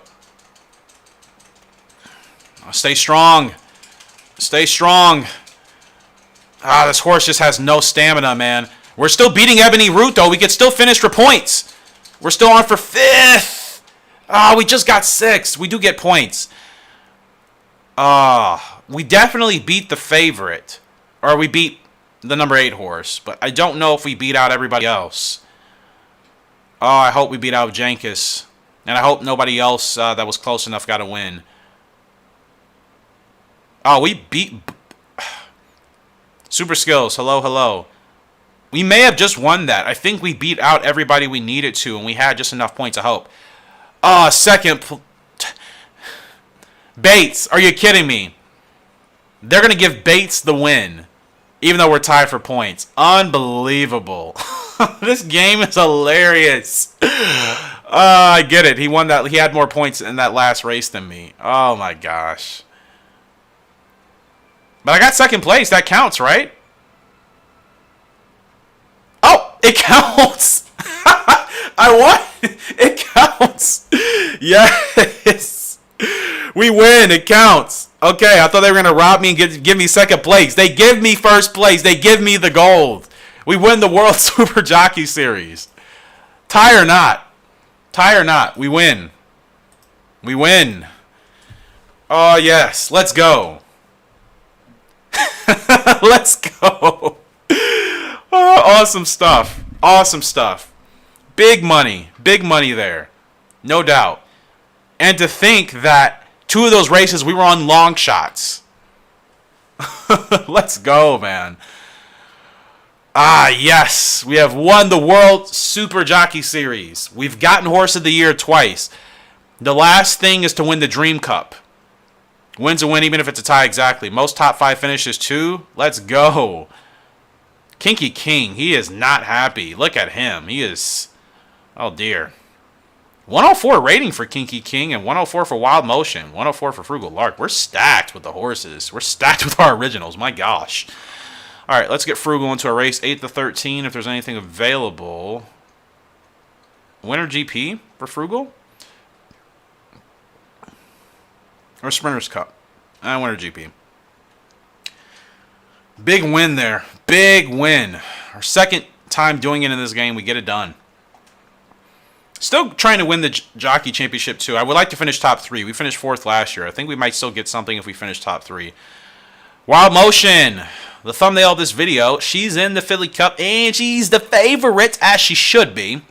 Stay strong. Stay strong. Ah, this horse just has no stamina, man. We're still beating Ebony Root, though. We could still finish for points. We're still on for 5th. Ah, we just got 6th. We do get points. We definitely beat the favorite. Or we beat the number 8 horse. But I don't know if we beat out everybody else. Oh, I hope we beat out Jenkins. And I hope nobody else that was close enough got a win. Oh, we beat... Super Skills, hello, hello. We may have just won that. I think we beat out everybody we needed to, and we had just enough points to hope. Oh, second... Bates, are you kidding me? They're going to give Bates the win, even though we're tied for points. Unbelievable. This game is hilarious. I get it. He won that. He had more points in that last race than me. Oh my gosh. But I got second place. That counts, right? Oh, it counts. I won. It counts. Yes. We win. It counts. Okay, I thought they were going to rob me and give me second place. They give me first place. They give me the gold. We win the World Super Jockey Series. Tie or not. Tie or not. We win. We win. Oh, yes. Let's go. Let's go. Oh, awesome stuff. Awesome stuff. Big money. Big money there. No doubt. And to think that 2 of those races we were on long shots. Let's go, man. Ah, yes. We have won the World Super Jockey Series. We've gotten Horse of the Year twice. The last thing is to win the Dream Cup. Win's a win, even if it's a tie exactly. Most top 5 finishes, 2. Let's go. Kinky King, he is not happy. Look at him. He is... Oh, dear. 104 rating for Kinky King and 104 for Wild Motion. 104 for Frugal Lark. We're stacked with the horses. We're stacked with our originals. My gosh. All right, let's get frugal into a race 8 to 13 if there's anything available. Winter GP for frugal? Or Sprinters Cup? Winter GP. Big win there. Big win. Our second time doing it in this game. We get it done. Still trying to win the Jockey Championship, too. I would like to finish top 3. We finished 4th last year. I think we might still get something if we finish top 3. Wild Motion. The thumbnail of this video. She's in the Philly Cup, and she's the favorite, as she should be.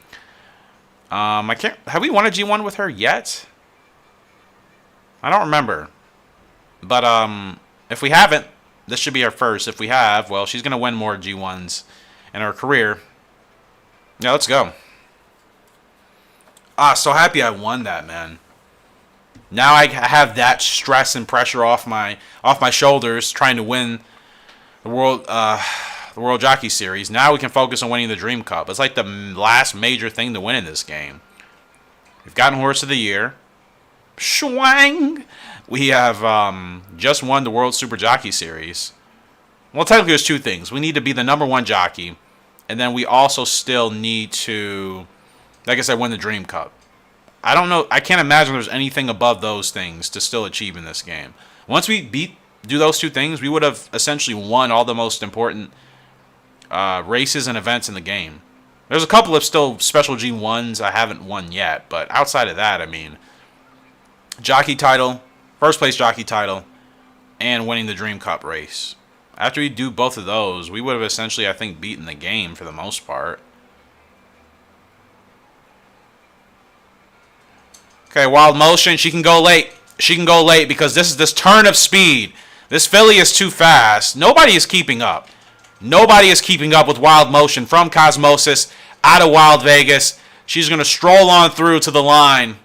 I can't... Have we won a G1 with her yet? I don't remember. But, if we haven't, this should be our first. If we have, well, she's going to win more G1s in her career. Yeah, let's go. So happy I won that, man. Now I have that stress and pressure off my shoulders trying to win the World Jockey Series. Now we can focus on winning the Dream Cup. It's like the last major thing to win in this game. We've gotten Horse of the Year. Schwang! We have just won the World Super Jockey Series. Well, technically there's 2 things. We need to be the #1 jockey, and then we also still need to, like I said, win the Dream Cup. I don't know. I can't imagine there's anything above those things to still achieve in this game. Once we do those 2 things, we would have essentially won all the most important races and events in the game. There's a couple of still special G1s I haven't won yet, but outside of that, I mean, jockey title, first place jockey title, and winning the Dream Cup race. After we do both of those, we would have essentially, I think, beaten the game for the most part. Okay, Wild Motion, she can go late. She can go late because this turn of speed. This filly is too fast. Nobody is keeping up. Nobody is keeping up with Wild Motion from Cosmosis out of Wild Vegas. She's going to stroll on through to the line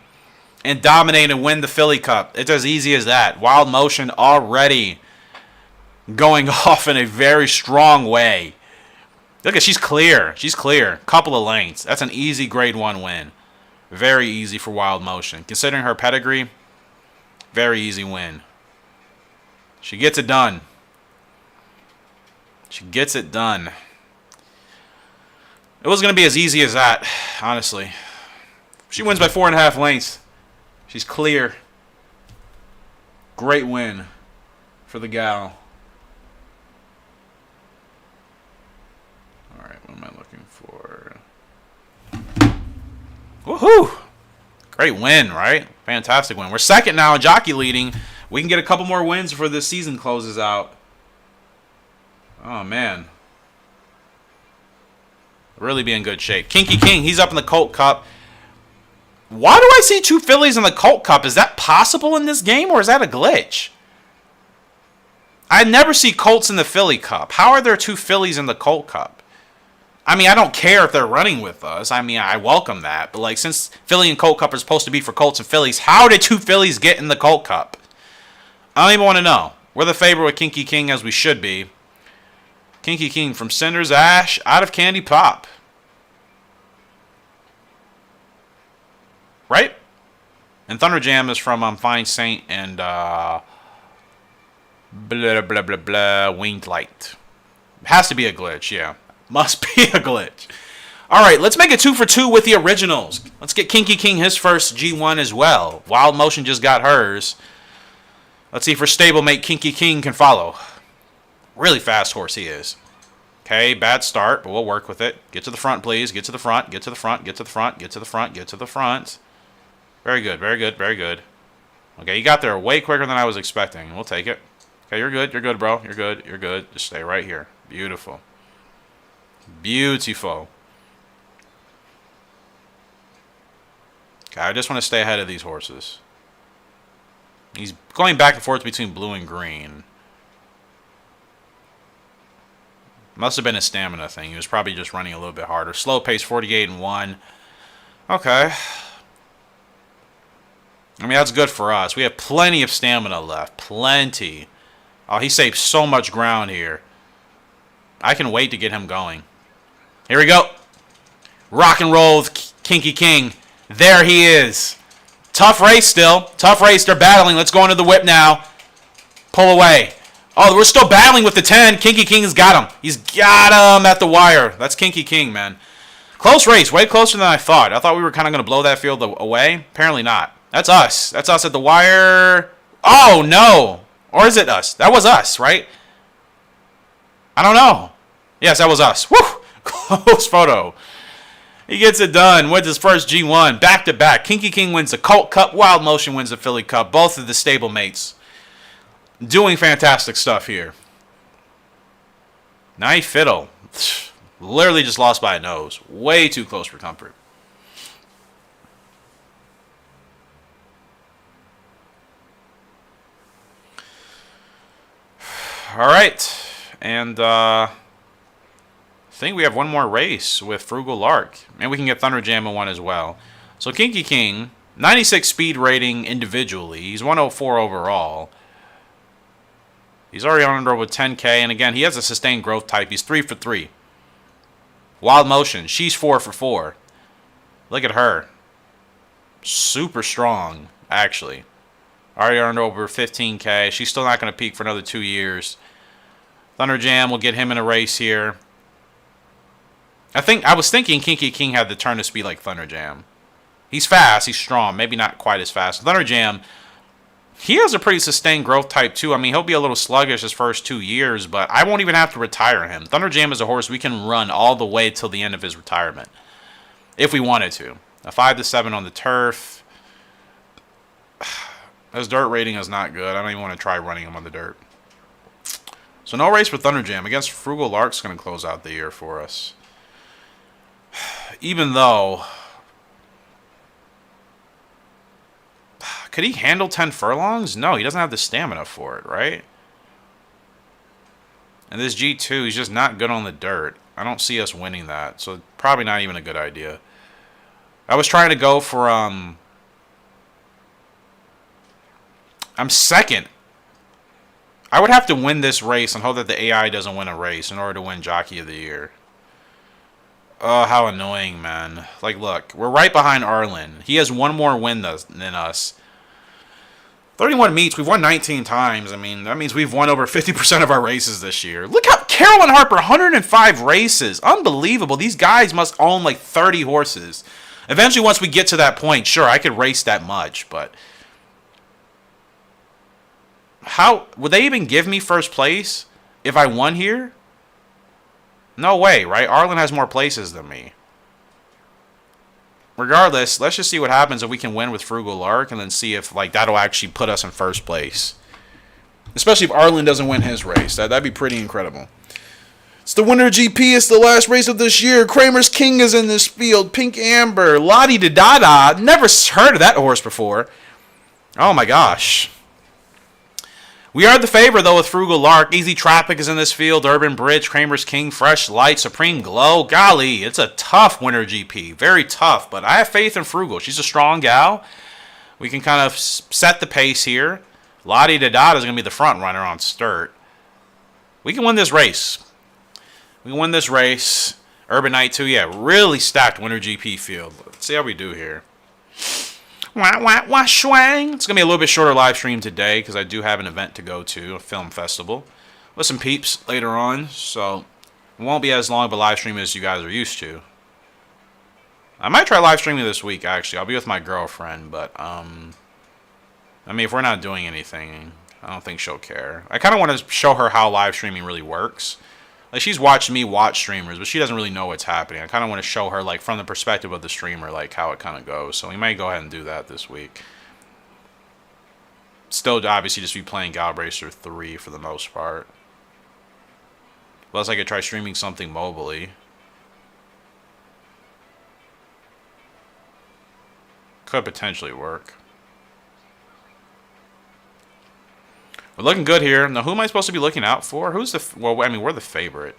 and dominate and win the Philly Cup. It's as easy as that. Wild Motion already going off in a very strong way. Look at, she's clear. She's clear. Couple of lengths. That's an easy grade 1 win. Very easy for Wild Motion. Considering her pedigree, very easy win. She gets it done. She gets it done. It was going to be as easy as that, honestly. She wins by 4.5 lengths. She's clear. Great win for the gal. All right, what am I looking for? Woohoo! Great win, right? Fantastic win. We're second now in jockey leading. We can get a couple more wins before the season closes out. Oh, man. Really be in good shape. Kinky King, he's up in the Colt Cup. Why do I see 2 fillies in the Colt Cup? Is that possible in this game, or is that a glitch? I never see Colts in the Philly Cup. How are there 2 fillies in the Colt Cup? I mean, I don't care if they're running with us. I mean, I welcome that. But, like, since Philly and Colt Cup are supposed to be for Colts and fillies, how did 2 fillies get in the Colt Cup? I don't even want to know. We're the favorite with Kinky King, as we should be. Kinky King from Cinder's Ash out of Candy Pop. Right? And Thunder Jam is from Fine Saint and blah, blah, blah, blah, Winged Light. Has to be a glitch, yeah. Must be a glitch. All right, let's make it 2 for 2 with the originals. Let's get Kinky King his first G1 as well. Wild Motion just got hers. Let's see if her stablemate Kinky King can follow. Really fast horse he is. Okay, bad start, but we'll work with it. Get to the front, please. Get to the front. Get to the front. Get to the front. Get to the front. Get to the front. Very good. Very good. Very good. Okay, you got there way quicker than I was expecting. We'll take it. Okay, you're good. You're good, bro. You're good. You're good. Just stay right here. Beautiful. Beautiful. Okay, I just want to stay ahead of these horses. He's going back and forth between blue and green. Must have been a stamina thing. He was probably just running a little bit harder. Slow pace, 48 and 1. Okay. I mean, that's good for us. We have plenty of stamina left. Plenty. Oh, he saved so much ground here. I can wait to get him going. Here we go. Rock and roll with Kinky King. There he is. Tough race still. Tough race. They're battling. Let's go into the whip now. Pull away. Oh, we're still battling with the 10. Kinky King has got him. He's got him at the wire. That's Kinky King, man. Close race. Way closer than I thought. I thought we were kind of going to blow that field away. Apparently not. That's us. That's us at the wire. Oh, no. Or is it us? That was us, right? I don't know. Yes, that was us. Woo! Close photo. He gets it done with his first G1. Back-to-back. Kinky King wins the Colt Cup. Wild Motion wins the Philly Cup. Both of the stablemates doing fantastic stuff here. Nice fiddle. Literally just lost by a nose. Way too close for comfort. All right. And I think we have one more race with Frugal Lark. And we can get Thunder Jam in one as well. So Kinky King, 96 speed rating individually. He's 104 overall. He's already on under with 10K. And again, he has a sustained growth type. He's 3 for 3. Wild Motion. She's 4 for 4. Look at her. Super strong, actually. Already earned over 15K. She's still not going to peak for another 2 years. Thunder Jam will get him in a race here. I was thinking Kinky King had the turn to speed like Thunder Jam. He's fast. He's strong. Maybe not quite as fast. Thunder Jam, he has a pretty sustained growth type too. I mean, he'll be a little sluggish his first 2 years, but I won't even have to retire him. Thunder Jam is a horse we can run all the way till the end of his retirement, if we wanted to. A 5-7 on the turf. His dirt rating is not good. I don't even want to try running him on the dirt. So no race for Thunder Jam. Against Frugal Lark's going to close out the year for us. Even though... Could he handle 10 furlongs? No, he doesn't have the stamina for it, right? And this G2, he's just not good on the dirt. I don't see us winning that, so probably not even a good idea. I was trying to go for, I'm second. I would have to win this race and hope that the AI doesn't win a race in order to win Jockey of the Year. Oh, how annoying, man. Like, look, we're right behind Arlen. He has one more win than us. 31 meets. We've won 19 times. I mean, that means we've won over 50% of our races this year. Look how Carolyn Harper, 105 races. Unbelievable. These guys must own like 30 horses. Eventually, once we get to that point, sure, I could race that much, but... How would they even give me first place if I won here? No way, right? Arlen has more places than me. Regardless, let's just see what happens if we can win with Frugal Lark and then see if like that'll actually put us in first place. Especially if Arlen doesn't win his race. That'd be pretty incredible. It's the Winter GP. It's the last race of this year. Kramer's King is in this field. Pink Amber. Lottie da da da. Never heard of that horse before. Oh my gosh. We are the favorite, though, with Frugal Lark. Easy Traffic is in this field. Urban Bridge, Kramer's King, Fresh Light, Supreme Glow. Golly, it's a tough Winter GP. Very tough, but I have faith in Frugal. She's a strong gal. We can kind of set the pace here. Lottie da da is going to be the front runner on Sturt. We can win this race. We can win this race. Urban Knight, too. Yeah, really stacked Winter GP field. Let's see how we do here. Swang. It's going to be a little bit shorter live stream today because I do have an event to go to, a film festival, with some peeps later on. So it won't be as long of a live stream as you guys are used to. I might try live streaming this week, actually. I'll be with my girlfriend, but, I mean, if we're not doing anything, I don't think she'll care. I kind of want to show her how live streaming really works. Like, she's watched me watch streamers, but she doesn't really know what's happening. I kind of want to show her, like, from the perspective of the streamer, like, how it kind of goes. So we might go ahead and do that this week. Still, obviously, just be playing Gallop Racer 3 for the most part. Plus, I could try streaming something mobily. Could potentially work. We're looking good here. Now, who am I supposed to be looking out for? Who's the... Well, I mean, we're the favorite.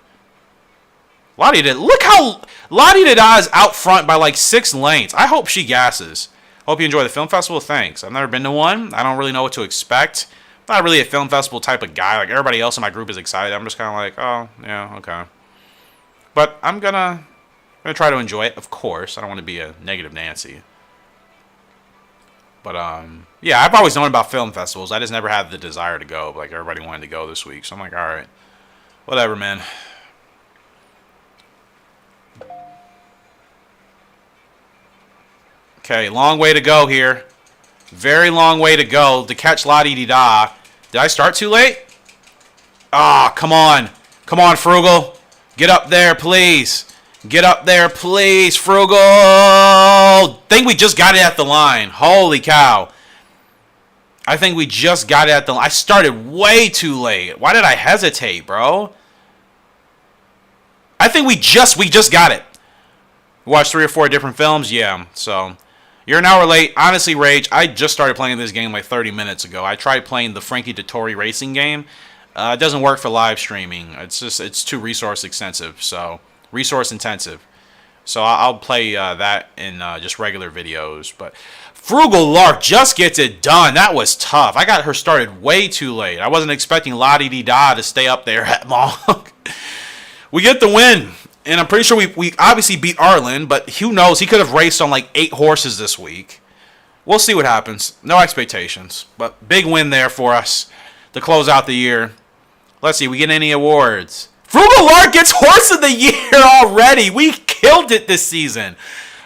Lottie da... Look how Lottie da is out front by like 6 lengths. I hope she gasses. Hope you enjoy the film festival. Thanks. I've never been to one. I don't really know what to expect. I'm not really a film festival type of guy. Like, everybody else in my group is excited. I'm just kind of like, oh, yeah, okay. But I'm gonna try to enjoy it, of course. I don't want to be a negative Nancy. But, yeah, I've always known about film festivals. I just never had the desire to go. Like, everybody wanted to go this week. So I'm like, all right. Whatever, man. Okay, long way to go here. Very long way to go to catch La-Di-Di-Da. Did I start too late? Ah, come on. Come on, Frugal. Get up there, please. Get up there, please, Frugal. Think we just got it at the line. Holy cow. I think we just got it at the line. I started way too late. Why did I hesitate, bro? I think we just got it. Watched 3 or 4 different films? Yeah, so... You're an hour late. Honestly, Rage, I just started playing this game like 30 minutes ago. I tried playing the Frankie Dettori racing game. It doesn't work for live streaming. It's too resource intensive. So I'll play that in just regular videos. But Frugal Lark just gets it done. That was tough. I got her started way too late. I wasn't expecting La-Di-Di-Da to stay up there at long. We get the win. And I'm pretty sure we obviously beat Arlen, but who knows? He could have raced on like 8 horses this week. We'll see what happens. No expectations. But big win there for us to close out the year. Let's see, we get any awards. Frugal Lark gets Horse of the Year already. We killed it this season.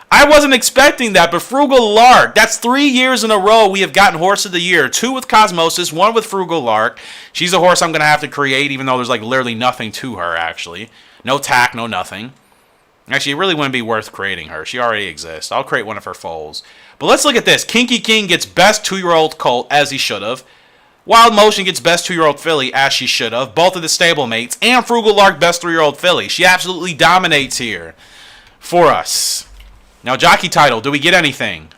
I wasn't expecting that, but Frugal Lark, that's 3 years in a row we have gotten Horse of the Year. 2 with Cosmosis, 1 with Frugal Lark. She's a horse I'm going to have to create, even though there's like literally nothing to her, actually. No tack, no nothing. Actually, it really wouldn't be worth creating her. She already exists. I'll create one of her foals. But let's look at this. Kinky King gets best 2-year-old colt, as he should have. Wild Motion gets best 2-year-old filly, as she should have. Both of the stablemates. And Frugal Lark best 3-year-old filly. She absolutely dominates here for us. Now, jockey title. Do we get anything?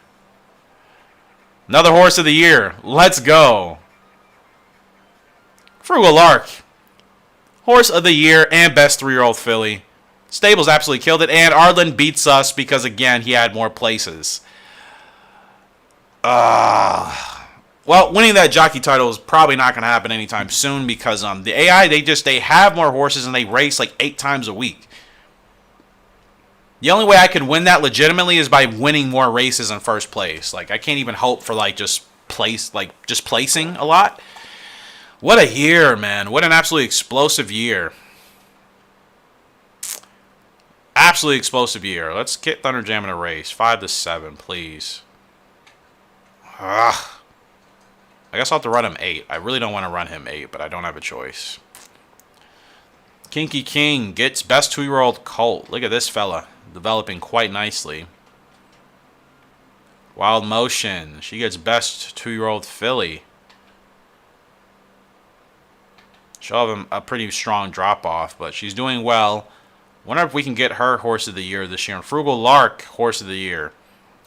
Another Horse of the Year. Let's go. Frugal Lark. Horse of the Year and best 3-year-old filly. Stables absolutely killed it. And Arlen beats us because, again, he had more places. Well, winning that jockey title is probably not going to happen anytime soon because the AI, they have more horses and they race like 8 times a week. The only way I could win that legitimately is by winning more races in first place. Like, I can't even hope for like just placing a lot. What a year, man. What an absolutely explosive year. Absolutely explosive year. Let's get Thunderjam in a race. 5-7, please. I guess I'll have to run him 8. I really don't want to run him 8, but I don't have a choice. Kinky King gets best 2-year-old colt. Look at this fella. Developing quite nicely. Wild Motion. She gets best 2-year-old filly. She'll have a pretty strong drop-off, but she's doing well. Wonder if we can get her Horse of the Year this year. And Frugal Lark, Horse of the Year.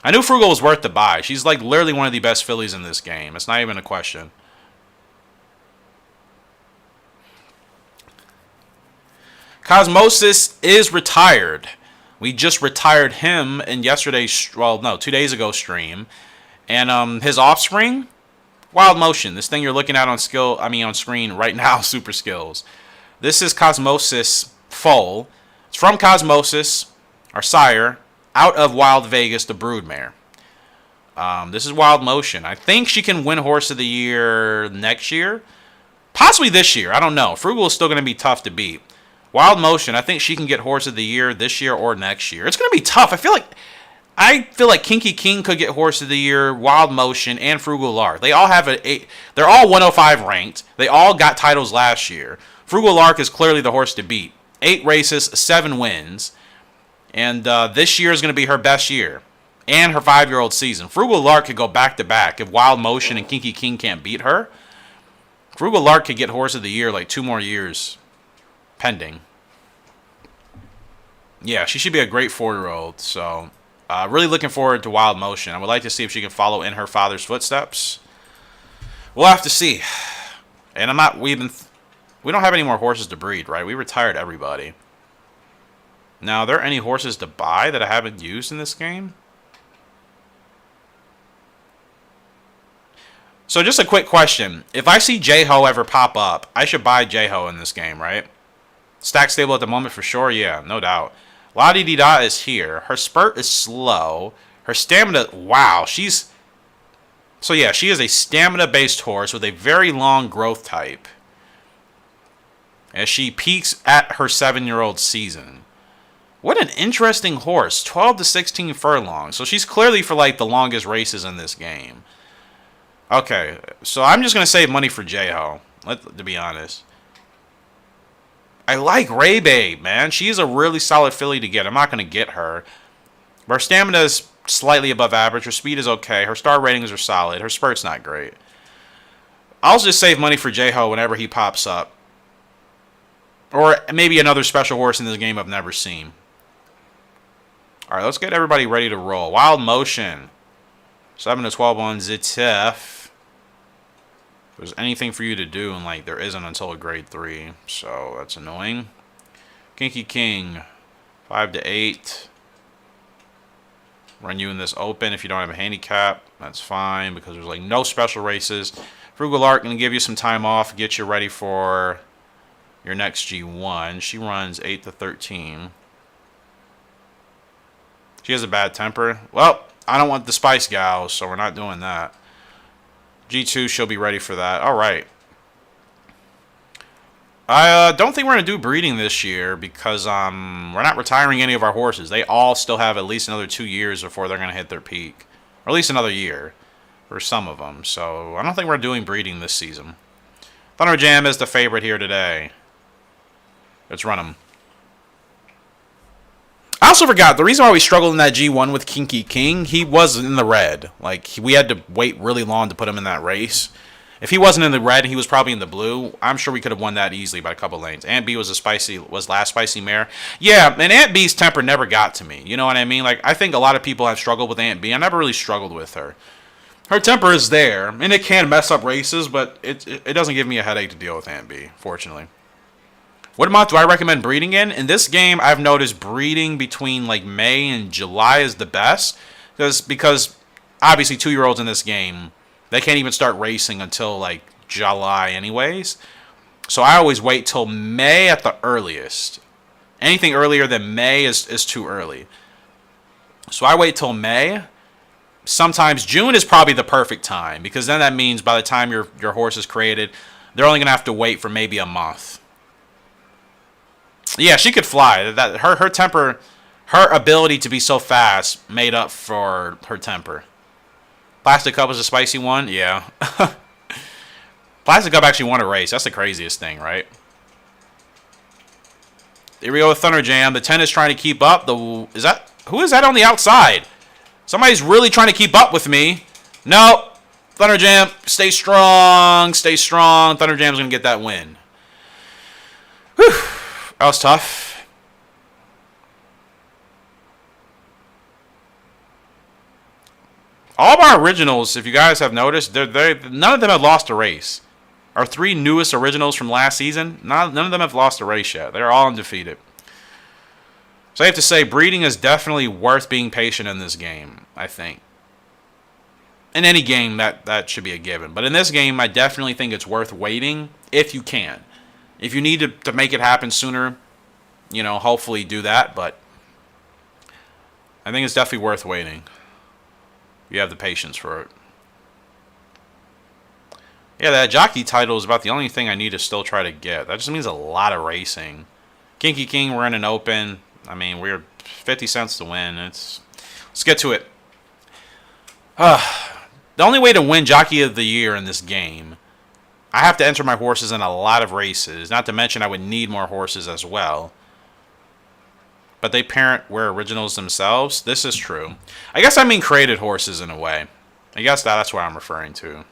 I knew Frugal was worth the buy. She's like literally one of the best fillies in this game. It's not even a question. Cosmosis is retired. We just retired him in yesterday's, well, no, 2 days ago stream. And his offspring... Wild Motion. This thing you're looking at on screen right now, Super Skills. This is Cosmosis foal. It's from Cosmosis, our sire, out of Wild Vegas, the broodmare. This is Wild Motion. I think she can win Horse of the Year next year. Possibly this year. I don't know. Frugal is still going to be tough to beat. Wild Motion, I think she can get Horse of the Year this year or next year. It's going to be tough. I feel like Kinky King could get Horse of the Year, Wild Motion, and Frugal Lark. They all have they're all 105 ranked. They all got titles last year. Frugal Lark is clearly the horse to beat. 8 races, 7 wins. And this year is going to be her best year. And her 5-year-old season. Frugal Lark could go back-to-back if Wild Motion and Kinky King can't beat her. Frugal Lark could get Horse of the Year like 2 more years pending. Yeah, she should be a great 4-year-old, so... really looking forward to Wild Motion. I would like to see if she can follow in her father's footsteps. We'll have to see. And we don't have any more horses to breed, right? We retired everybody. Now, are there any horses to buy that I haven't used in this game? So just a quick question. If I see J-Ho ever pop up, I should buy J-Ho in this game, right? Stack stable at the moment for sure? Yeah, no doubt. La-Di-Di-Da is here. Her spurt is slow. Her stamina... Wow, she's... So yeah, she is a stamina-based horse with a very long growth type. As she peaks at her 7-year-old season. What an interesting horse. 12 to 16 furlongs. So she's clearly for like the longest races in this game. Okay, so I'm just going to save money for J-Ho, to be honest. I like Ray Babe, man. She's a really solid filly to get. I'm not going to get her. Her stamina is slightly above average. Her speed is okay. Her star ratings are solid. Her spurt's not great. I'll just save money for J-Ho whenever he pops up. Or maybe another special horse in this game I've never seen. Alright, let's get everybody ready to roll. Wild Motion. 7 to 12 on ZTF. If there's anything for you to do, and like there isn't until a grade 3. So that's annoying. Kinky King. 5 to 8. Run you in this open if you don't have a handicap. That's fine because there's like no special races. Frugal Art going to give you some time off. Get you ready for your next G1. She runs 8 to 13. She has a bad temper. Well, I don't want the Spice Gals, so we're not doing that. G2, she'll be ready for that. All right. I don't think we're going to do breeding this year because we're not retiring any of our horses. They all still have at least another 2 years before they're going to hit their peak. Or at least another year for some of them. So I don't think we're doing breeding this season. Thunder Jam is the favorite here today. Let's run him. I also forgot, the reason why we struggled in that G1 with Kinky King, he was in the red. Like, we had to wait really long to put him in that race. If he wasn't in the red and he was probably in the blue, I'm sure we could have won that easily by a couple lanes. Aunt B was last spicy mare. Yeah, and Aunt B's temper never got to me. You know what I mean? Like, I think a lot of people have struggled with Aunt B. I never really struggled with her. Her temper is there, and it can mess up races, but it doesn't give me a headache to deal with Aunt B, fortunately. What month do I recommend breeding in? In this game, I've noticed breeding between like May and July is the best. Because obviously 2-year-olds in this game, they can't even start racing until like July anyways. So I always wait till May at the earliest. Anything earlier than May is too early. So I wait till May. Sometimes June is probably the perfect time. Because then that means by the time your horse is created, they're only going to have to wait for maybe a month. Yeah, she could fly. Her temper, her ability to be so fast made up for her temper. Plastic Cup was a spicy one? Yeah. Plastic Cup actually won a race. That's the craziest thing, right? Here we go with Thunder Jam. The 10 is trying to keep up. Who is that on the outside? Somebody's really trying to keep up with me. No. Thunder Jam, stay strong. Stay strong. Thunder Jam's going to get that win. Whew. That was tough. All of our originals, if you guys have noticed, none of them have lost a race. Our 3 newest originals from last season, none of them have lost a race yet. They're all undefeated. So I have to say, breeding is definitely worth being patient in this game, I think. In any game, that should be a given. But in this game, I definitely think it's worth waiting if you can. If you need to make it happen sooner, you know, hopefully do that. But I think it's definitely worth waiting. You have the patience for it. Yeah, that jockey title is about the only thing I need to still try to get. That just means a lot of racing. Kinky King, we're in an open. I mean, we're 50 cents to win. Let's get to it. The only way to win Jockey of the Year in this game, I have to enter my horses in a lot of races. Not to mention I would need more horses as well. But they parent where originals themselves. This is true. I guess I mean created horses in a way. I guess that's what I'm referring to.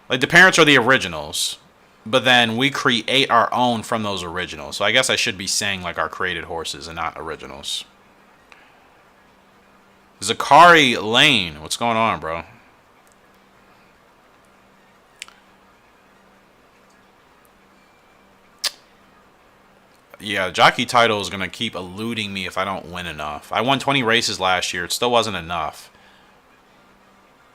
Like the parents are the originals. But then we create our own from those originals. So I guess I should be saying like our created horses and not originals. Zakari Lane. What's going on, bro? Yeah, jockey title is going to keep eluding me if I don't win enough. I won 20 races last year. It still wasn't enough.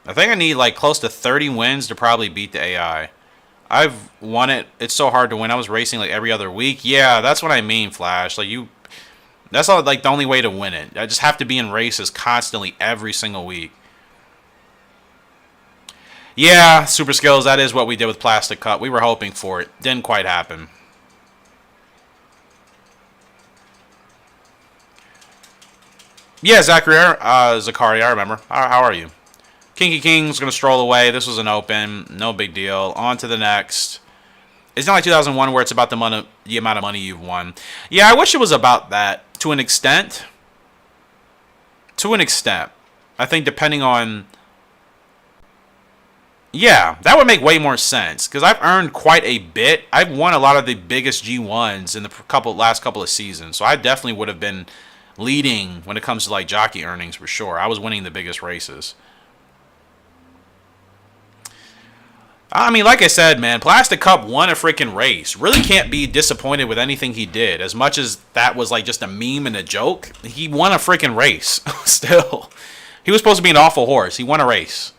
I think I need like close to 30 wins to probably beat the AI. I've won it. It's so hard to win. I was racing like every other week. Yeah, that's what I mean, Flash. Like that's all, like the only way to win it. I just have to be in races constantly every single week. Yeah, super skills, that is what we did with Plastic Cup. We were hoping for it. Didn't quite happen. Yeah, Zachary, I remember. How are you? Kinky King's going to stroll away. This was an open. No big deal. On to the next. It's not like 2001 where it's about the amount of money you've won. Yeah, I wish it was about that to an extent. To an extent. I think depending on... Yeah, that would make way more sense. Because I've earned quite a bit. I've won a lot of the biggest G1s in the last couple of seasons. So I definitely would have been leading when it comes to like jockey earnings for sure. I was winning the biggest races. I mean, like I said, man, Plastic Cup won a freaking race. Really can't be disappointed with anything he did. As much as that was like just a meme and a joke, he won a freaking race. Still. He was supposed to be an awful horse. He won a race.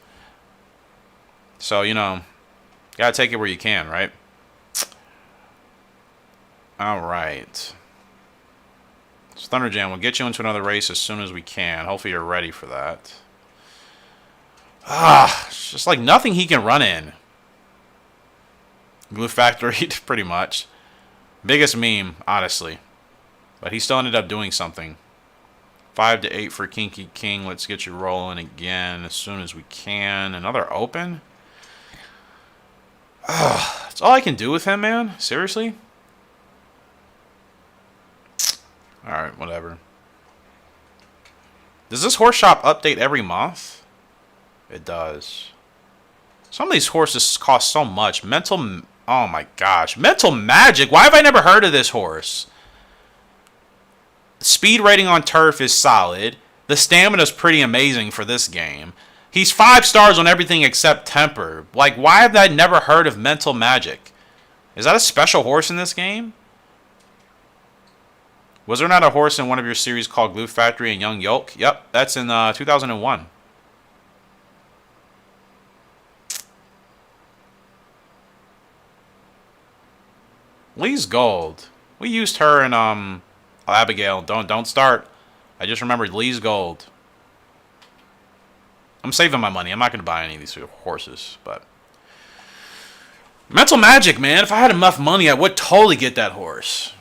So, you know, gotta take it where you can, right? Alright. So Thunder Jam, we'll get you into another race as soon as we can. Hopefully you're ready for that. It's just like nothing he can run in. Glue Factory, pretty much. Biggest meme, honestly. But he still ended up doing something. 5 to 8 for Kinky King. Let's get you rolling again as soon as we can. Another open? That's all I can do with him, man. Seriously? Alright, whatever. Does this horse shop update every month? It does. Some of these horses cost so much. Oh my gosh. Mental Magic? Why have I never heard of this horse? Speed rating on turf is solid. The stamina is pretty amazing for this game. He's 5 stars on everything except temper. Like, why have I never heard of Mental Magic? Is that a special horse in this game? Was there not a horse in one of your series called Glue Factory and Young Yolk? Yep, that's in 2001. Lee's Gold. We used her in Abigail. Don't start. I just remembered Lee's Gold. I'm saving my money. I'm not going to buy any of these horses, but Mental Magic, man. If I had enough money, I would totally get that horse.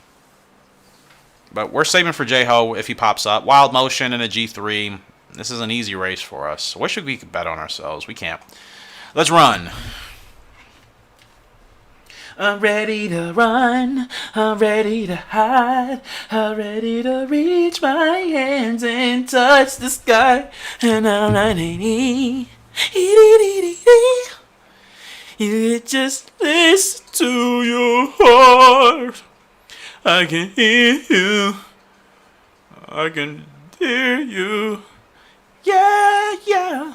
But we're saving for J-Ho if he pops up. Wild Motion and a G3. This is an easy race for us. I wish we could bet on ourselves. We can't. Let's run. I'm ready to run, I'm ready to hide, I'm ready to reach my hands and touch the sky, and I'm running. You just listen to your heart. I can hear you, I can hear you, yeah, yeah.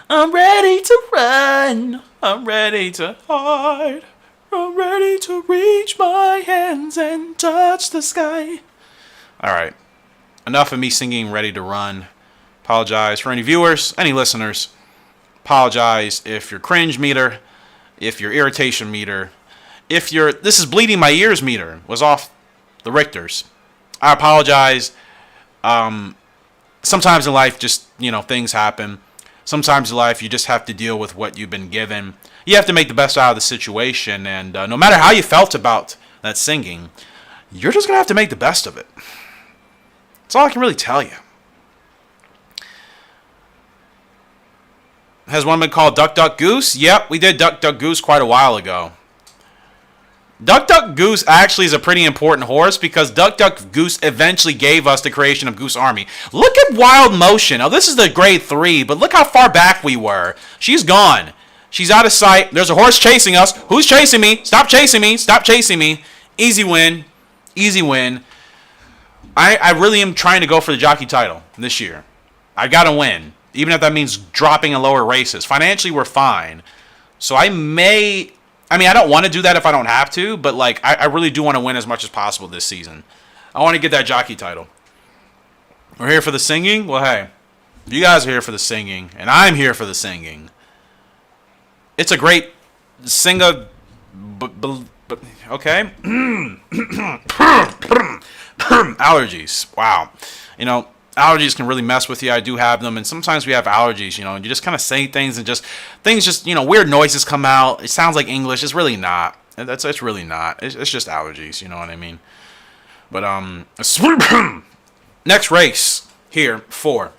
I'm ready to run, I'm ready to hide, I'm ready to reach my hands and touch the sky. Alright, enough of me singing Ready to Run. Apologize for any viewers, any listeners. Apologize if your cringe meter, if your irritation meter, if your this is bleeding my ears meter was off the Richters. I apologize. Sometimes in life, just, you know, things happen. Sometimes in life, you just have to deal with what you've been given. You have to make the best out of the situation. And no matter how you felt about that singing, you're just going to have to make the best of it. That's all I can really tell you. Has one been called Duck Duck Goose? Yep, we did Duck Duck Goose quite a while ago. Duck Duck Goose actually is a pretty important horse because Duck Duck Goose eventually gave us the creation of Goose Army. Look at Wild Motion. Now, this is the grade 3, but look how far back we were. She's gone. She's out of sight. There's a horse chasing us. Who's chasing me? Stop chasing me. Stop chasing me. Easy win. Easy win. I really am trying to go for the jockey title this year. I got to win, even if that means dropping in lower races. Financially, we're fine. So I mean, I don't want to do that if I don't have to, but like I really do want to win as much as possible this season. I want to get that jockey title. We're here for the singing? Well, hey, you guys are here for the singing, and I'm here for the singing. It's a great singer, okay? Allergies. Wow. You know, allergies can really mess with you. I do have them, and sometimes we have allergies, you know, and you just kind of say things and things just, you know, weird noises come out. It sounds like English. It's really not. It's really not. It's just allergies, you know what I mean? But next race here for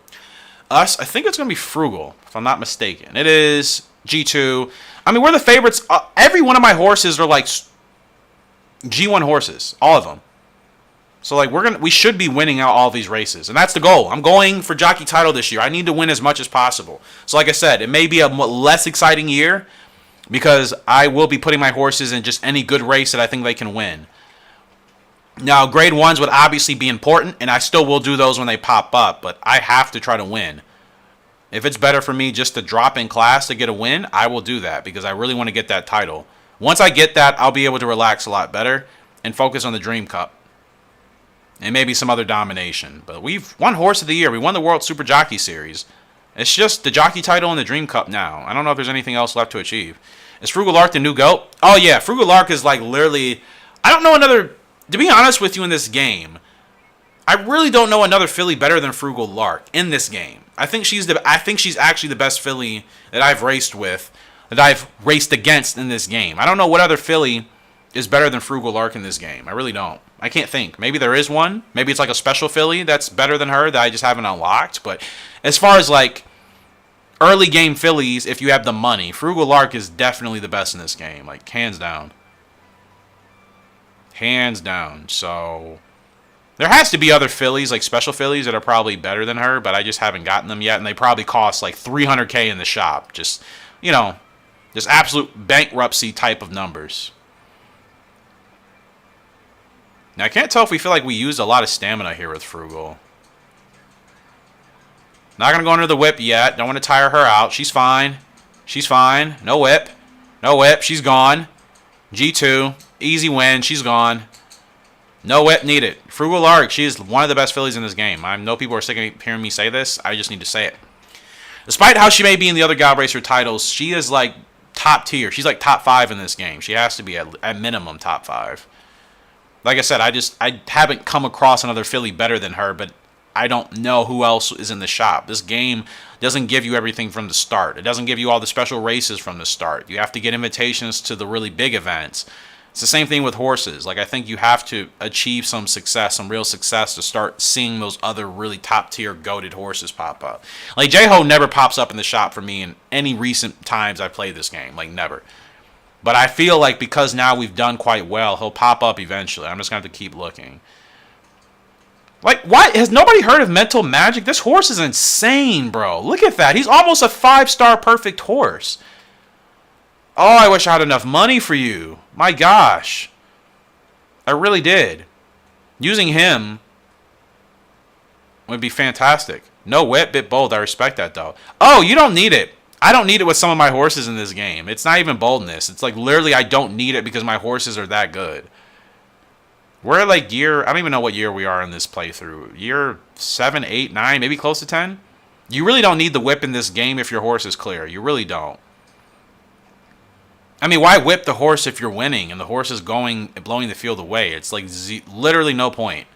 us, I think it's gonna be Frugal, if I'm not mistaken. It is G2. I mean, we're the favorites. Every one of my horses are like G1 horses, all of them. So like we should be winning out all these races, and that's the goal. I'm going for jockey title this year. I need to win as much as possible. So like I said, it may be a less exciting year because I will be putting my horses in just any good race that I think they can win. Now, grade ones would obviously be important, and I still will do those when they pop up, but I have to try to win. If it's better for me just to drop in class to get a win, I will do that because I really want to get that title. Once I get that, I'll be able to relax a lot better and focus on the Dream Cup. And maybe some other domination. But we've won Horse of the Year. We won the World Super Jockey Series. It's just the jockey title and the Dream Cup now. I don't know if there's anything else left to achieve. Is Frugal Lark the new GOAT? Oh, yeah. Frugal Lark is like literally... I don't know another... To be honest with you in this game, I really don't know another filly better than Frugal Lark in this game. I think she's actually the best filly that I've raced with, that I've raced against in this game. I don't know what other filly is better than Frugal Lark in this game. I really don't. I can't think. Maybe there is one. Maybe it's like a special filly that's better than her that I just haven't unlocked. But as far as like early game fillies, if you have the money, Frugal Lark is definitely the best in this game. Like hands down. Hands down. So there has to be other fillies, like special fillies, that are probably better than her, but I just haven't gotten them yet, and they probably cost like $300K in the shop. Just, you know, just absolute bankruptcy type of numbers. Now, I can't tell if we feel like we used a lot of stamina here with Frugal. Not going to go under the whip yet. Don't want to tire her out. She's fine. She's fine. No whip. No whip. She's gone. G2. Easy win. She's gone. No whip needed. Frugal Lark, she is one of the best fillies in this game. I know people are sick of hearing me say this. I just need to say it. Despite how she may be in the other Gallop Racer titles, she is like top tier. She's like top 5 in this game. She has to be at minimum top 5. Like I said, I haven't come across another filly better than her, but I don't know who else is in the shop. This game doesn't give you everything from the start. It doesn't give you all the special races from the start. You have to get invitations to the really big events. It's the same thing with horses. Like, I think you have to achieve some success, some real success, to start seeing those other really top-tier goated horses pop up. Like, J-Ho never pops up in the shop for me in any recent times I've played this game. Like, never. But I feel like because now we've done quite well, he'll pop up eventually. I'm just going to have to keep looking. Like, why? Has nobody heard of Mental Magic? This horse is insane, bro. Look at that. He's almost a 5-star perfect horse. Oh, I wish I had enough money for you. My gosh. I really did. Using him would be fantastic. No whip, bit bold. I respect that, though. Oh, you don't need it. I don't need it with some of my horses in this game. It's not even boldness. It's like literally I don't need it because my horses are that good. We're like year... I don't even know what year we are in this playthrough. Year 7, 8, 9, maybe close to 10? You really don't need the whip in this game if your horse is clear. You really don't. I mean, why whip the horse if you're winning and the horse is blowing the field away? It's like literally no point.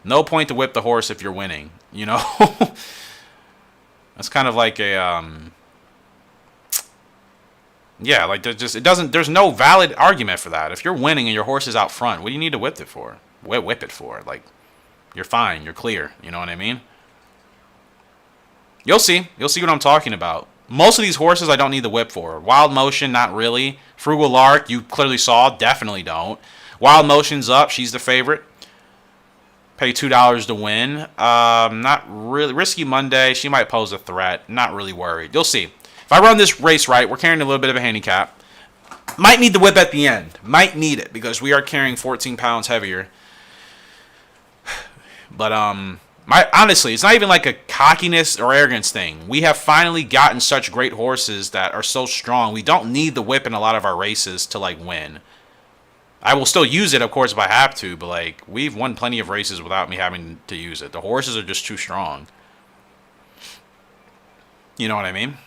No point to whip the horse if you're winning, you know? That's kind of like a yeah, like there's no valid argument for that. If you're winning and your horse is out front, what do you need to whip it for? Whip it for? Like, you're fine, you're clear, you know what I mean? You'll see what I'm talking about. Most of these horses I don't need the whip for. Wild Motion, not really. Frugal Lark, you clearly saw, definitely don't. Wild Motion's up, she's the favorite. Pay $2 to win. Not really. Risky Monday, she might pose a threat. Not really worried. You'll see. If I run this race right, we're carrying a little bit of a handicap. Might need the whip at the end. Might need it because we are carrying 14 pounds heavier. But, honestly, it's not even like a cockiness or arrogance thing. We have finally gotten such great horses that are so strong. We don't need the whip in a lot of our races to, like, win. I will still use it, of course, if I have to, but, like, we've won plenty of races without me having to use it. The horses are just too strong. You know what I mean?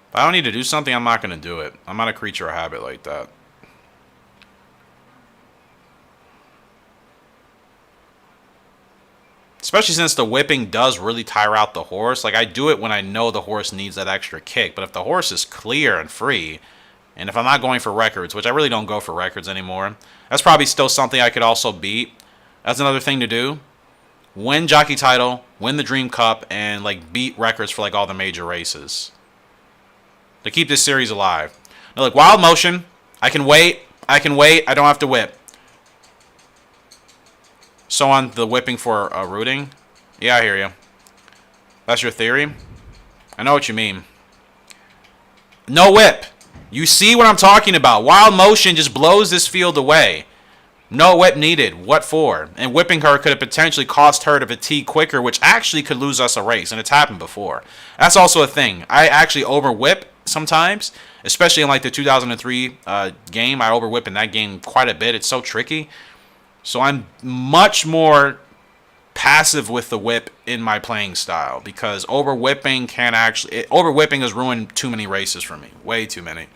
If I don't need to do something, I'm not going to do it. I'm not a creature of habit like that. Especially since the whipping does really tire out the horse. Like, I do it when I know the horse needs that extra kick. But if the horse is clear and free, and if I'm not going for records, which I really don't go for records anymore, that's probably still something I could also beat. That's another thing to do. Win jockey title, win the Dream Cup, and like beat records for like all the major races. To keep this series alive. Now look, wild motion. I can wait. I don't have to whip. So on the whipping for rooting. Yeah, I hear you. That's your theory? I know what you mean. No whip. You see what I'm talking about. Wild motion just blows this field away. No whip needed. What for? And whipping her could have potentially cost her to fatigue quicker, which actually could lose us a race. And it's happened before. That's also a thing. I actually over whip sometimes. Especially in like the 2003 game. I over whip in that game quite a bit. It's so tricky. So I'm much more passive with the whip in my playing style, because over whipping has ruined too many races for me. Way too many.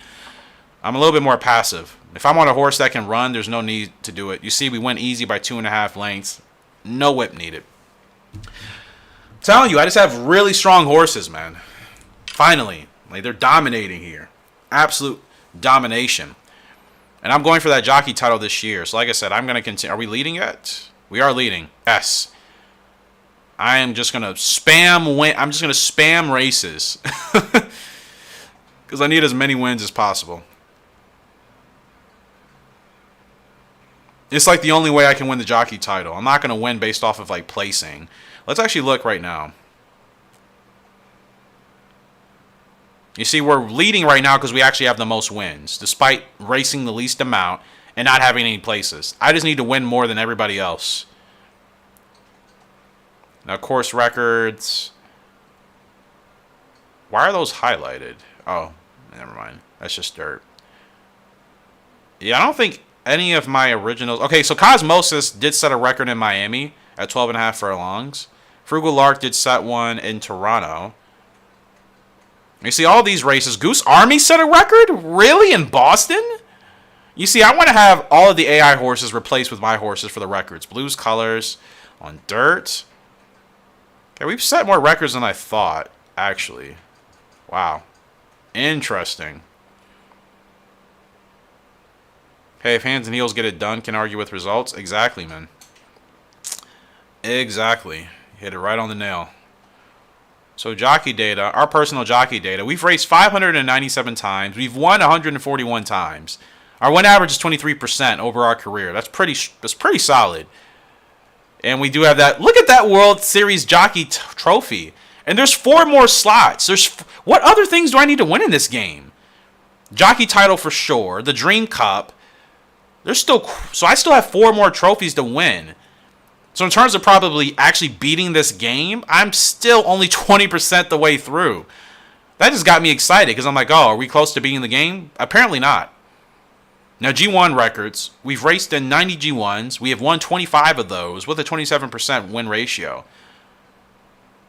I'm a little bit more passive. If I'm on a horse that can run, there's no need to do it. You see, we went easy by 2.5 lengths. No whip needed. I'm telling you, I just have really strong horses, man. Finally. Like, they're dominating here. Absolute domination. And I'm going for that jockey title this year. So like I said, I'm going to continue. Are we leading yet? We are leading. Yes. I am just going to spam win. I'm just going to spam races. Because I need as many wins as possible. It's like the only way I can win the jockey title. I'm not going to win based off of like placing. Let's actually look right now. You see, we're leading right now because we actually have the most wins, despite racing the least amount and not having any places. I just need to win more than everybody else. Now, course records. Why are those highlighted? Oh, never mind. That's just dirt. Yeah, I don't think any of my originals... Okay, so Cosmosis did set a record in Miami at 12.5 furlongs. Frugal Lark did set one in Toronto. You see, all these races. Goose Army set a record? Really? In Boston? You see, I want to have all of the AI horses replaced with my horses for the records. Blues colors on dirt. Okay, we've set more records than I thought, actually. Wow. Interesting. Hey, if hands and heels get it done, can argue with results. Exactly, man. Exactly. Hit it right on the nail. So jockey data, our personal jockey data, we've raced 597 times. We've won 141 times. Our win average is 23% over our career. That's pretty solid. And we do have that. Look at that World Series jockey trophy. And there's 4 more slots. What other things do I need to win in this game? Jockey title for sure. The Dream Cup. So I still have 4 more trophies to win. So in terms of probably actually beating this game, I'm still only 20% the way through. That just got me excited because I'm like, oh, are we close to beating the game? Apparently not. Now, G1 records. We've raced in 90 G1s. We have won 25 of those with a 27% win ratio.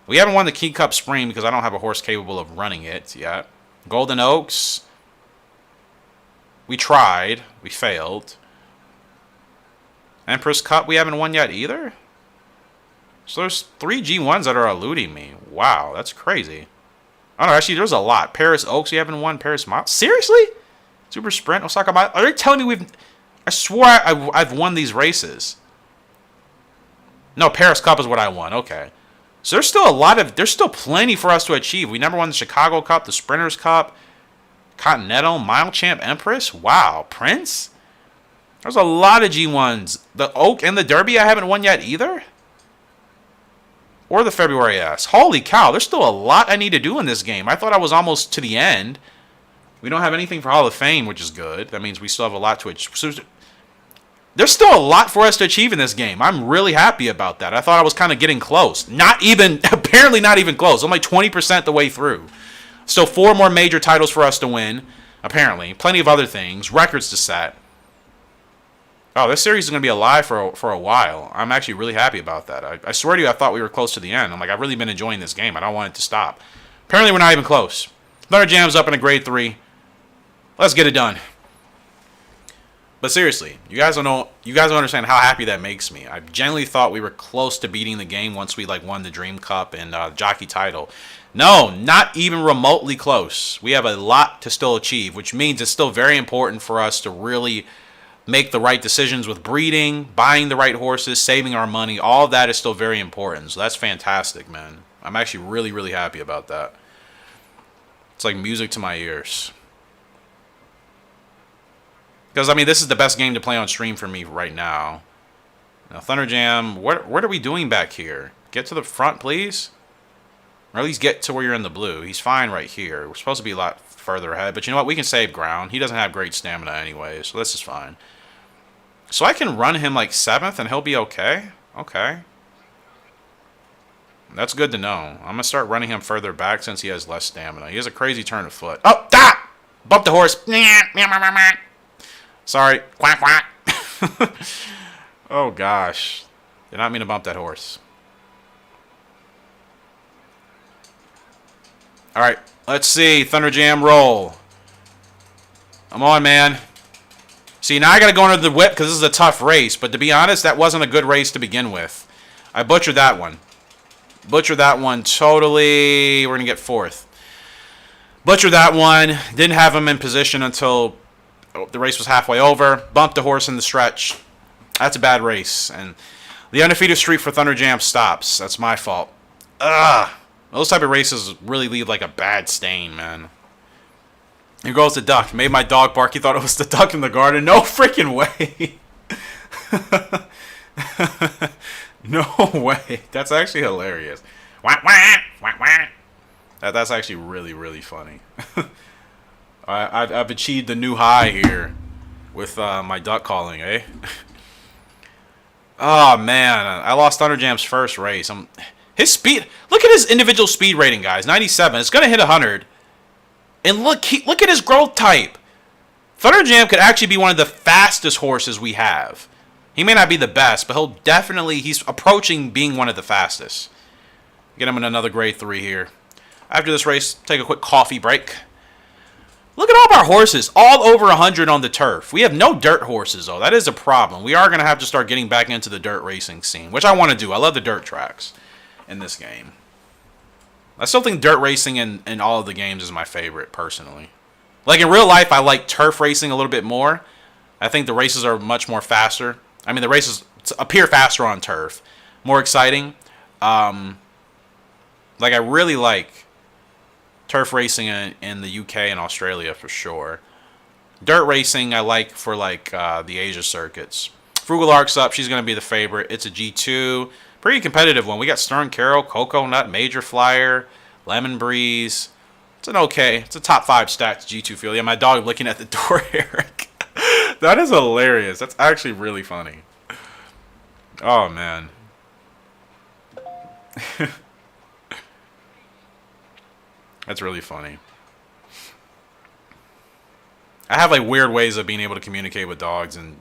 We haven't won the King Cup Spring because I don't have a horse capable of running it yet. Golden Oaks. We tried. We failed. Empress Cup, we haven't won yet either? So there's 3 G1s that are eluding me. Wow, that's crazy. Oh no, actually there's a lot. Paris Oaks, we haven't won. Paris Mile. Seriously? Super Sprint, Osaka Mile. Are they telling me I swore I've won these races. No, Paris Cup is what I won. Okay. So there's still plenty for us to achieve. We never won the Chicago Cup, the Sprinters Cup, Continental, Mile Champ, Empress. Wow, Prince? There's a lot of G1s. The Oak and the Derby I haven't won yet either? Or the February S. Holy cow, there's still a lot I need to do in this game. I thought I was almost to the end. We don't have anything for Hall of Fame, which is good. That means we still have a lot to achieve. So there's still a lot for us to achieve in this game. I'm really happy about that. I thought I was kind of getting close. Apparently not even close. I'm like 20% the way through. Still 4 more major titles for us to win. Apparently. Plenty of other things. Records to set. Oh, this series is going to be alive for a while. I'm actually really happy about that. I swear to you, I thought we were close to the end. I'm like, I've really been enjoying this game. I don't want it to stop. Apparently, we're not even close. Thunder Jam's up in a grade 3. Let's get it done. But seriously, you guys don't know. You guys don't understand how happy that makes me. I genuinely thought we were close to beating the game once we like won the Dream Cup and jockey title. No, not even remotely close. We have a lot to still achieve, which means it's still very important for us to really make the right decisions with breeding, buying the right horses, saving our money. All of that is still very important. So that's fantastic, man. I'm actually really, really happy about that. It's like music to my ears. Because, I mean, this is the best game to play on stream for me right now. Now, Thunder Jam, what are we doing back here? Get to the front, please? Or at least get to where you're in the blue. He's fine right here. We're supposed to be a lot further ahead. But you know what? We can save ground. He doesn't have great stamina anyway, so this is fine. So I can run him like 7th and he'll be okay? Okay. That's good to know. I'm going to start running him further back since he has less stamina. He has a crazy turn of foot. Oh, ah! Bump the horse. Sorry. Quack, quack. Oh, gosh. Did not mean to bump that horse. All right. Let's see. Thunder Jam roll. Come on, man. See, now I got to go under the whip because this is a tough race. But to be honest, that wasn't a good race to begin with. I butchered that one. Butchered that one totally. We're going to get 4th. Butchered that one. Didn't have him in position until the race was halfway over. Bumped the horse in the stretch. That's a bad race. And the undefeated streak for Thunder Jam stops. That's my fault. Ugh. Those type of races really leave like a bad stain, man. Here goes the duck. Made my dog bark. He thought it was the duck in the garden. No freaking way. No way. That's actually hilarious. Wah, wah, wah, wah. That's actually really, really funny. I've achieved the new high here with my duck calling, eh? Oh, man. I lost Thunder Jam's first race. His speed... Look at his individual speed rating, guys. 97. It's going to hit 100. And look at his growth type. Thunder Jam could actually be one of the fastest horses we have. He may not be the best, but he's approaching being one of the fastest. Get him in another grade 3 here. After this race, take a quick coffee break. Look at all of our horses, all over 100 on the turf. We have no dirt horses, though. That is a problem. We are going to have to start getting back into the dirt racing scene, which I want to do. I love the dirt tracks in this game. I still think dirt racing in all of the games is my favorite, personally. Like, in real life, I like turf racing a little bit more. I think the races are much more faster. I mean, the races appear faster on turf. More exciting. Like, I really like turf racing in the UK and Australia for sure. Dirt racing I like for, like, the Asia circuits. Frugal Ark's up. She's going to be the favorite. It's a G2. Pretty competitive one. We got Stern Carroll, Cocoa Nut, Major Flyer, Lemon Breeze. It's an okay. It's a top 5 stats G2 field. Yeah, my dog looking at the door, Eric. That is hilarious. That's actually really funny. Oh, man. That's really funny. I have like weird ways of being able to communicate with dogs in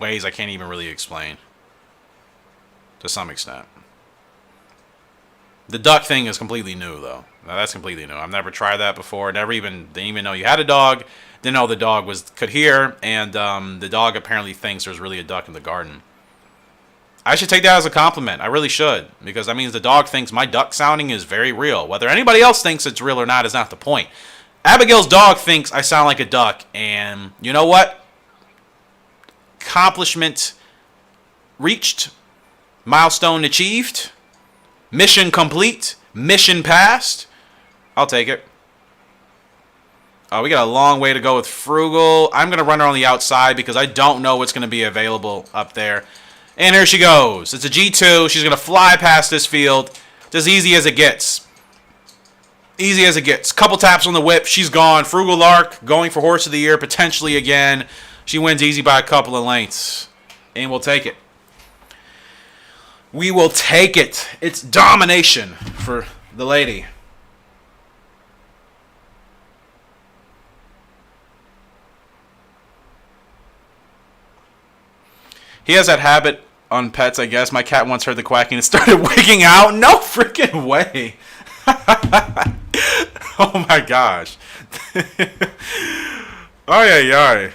ways I can't even really explain. To some extent. The duck thing is completely new, though. Now, that's completely new. I've never tried that before. Didn't even know you had a dog. Didn't know the dog could hear. And the dog apparently thinks there's really a duck in the garden. I should take that as a compliment. I really should. Because that means the dog thinks my duck sounding is very real. Whether anybody else thinks it's real or not is not the point. Abigail's dog thinks I sound like a duck. And you know what? Accomplishment reached. Milestone achieved. Mission complete. Mission passed. I'll take it. We got a long way to go with Frugal. I'm going to run her on the outside because I don't know what's going to be available up there. And here she goes. It's a G2. She's going to fly past this field. It's as easy as it gets. Easy as it gets. Couple taps on the whip. She's gone. Frugal Lark going for Horse of the Year potentially again. She wins easy by a couple of lengths. And we'll take it. We will take it. It's domination for the lady. He has that habit on pets, I guess. My cat once heard the quacking and started wigging out. No freaking way. Oh my gosh. Oh yeah, yeah.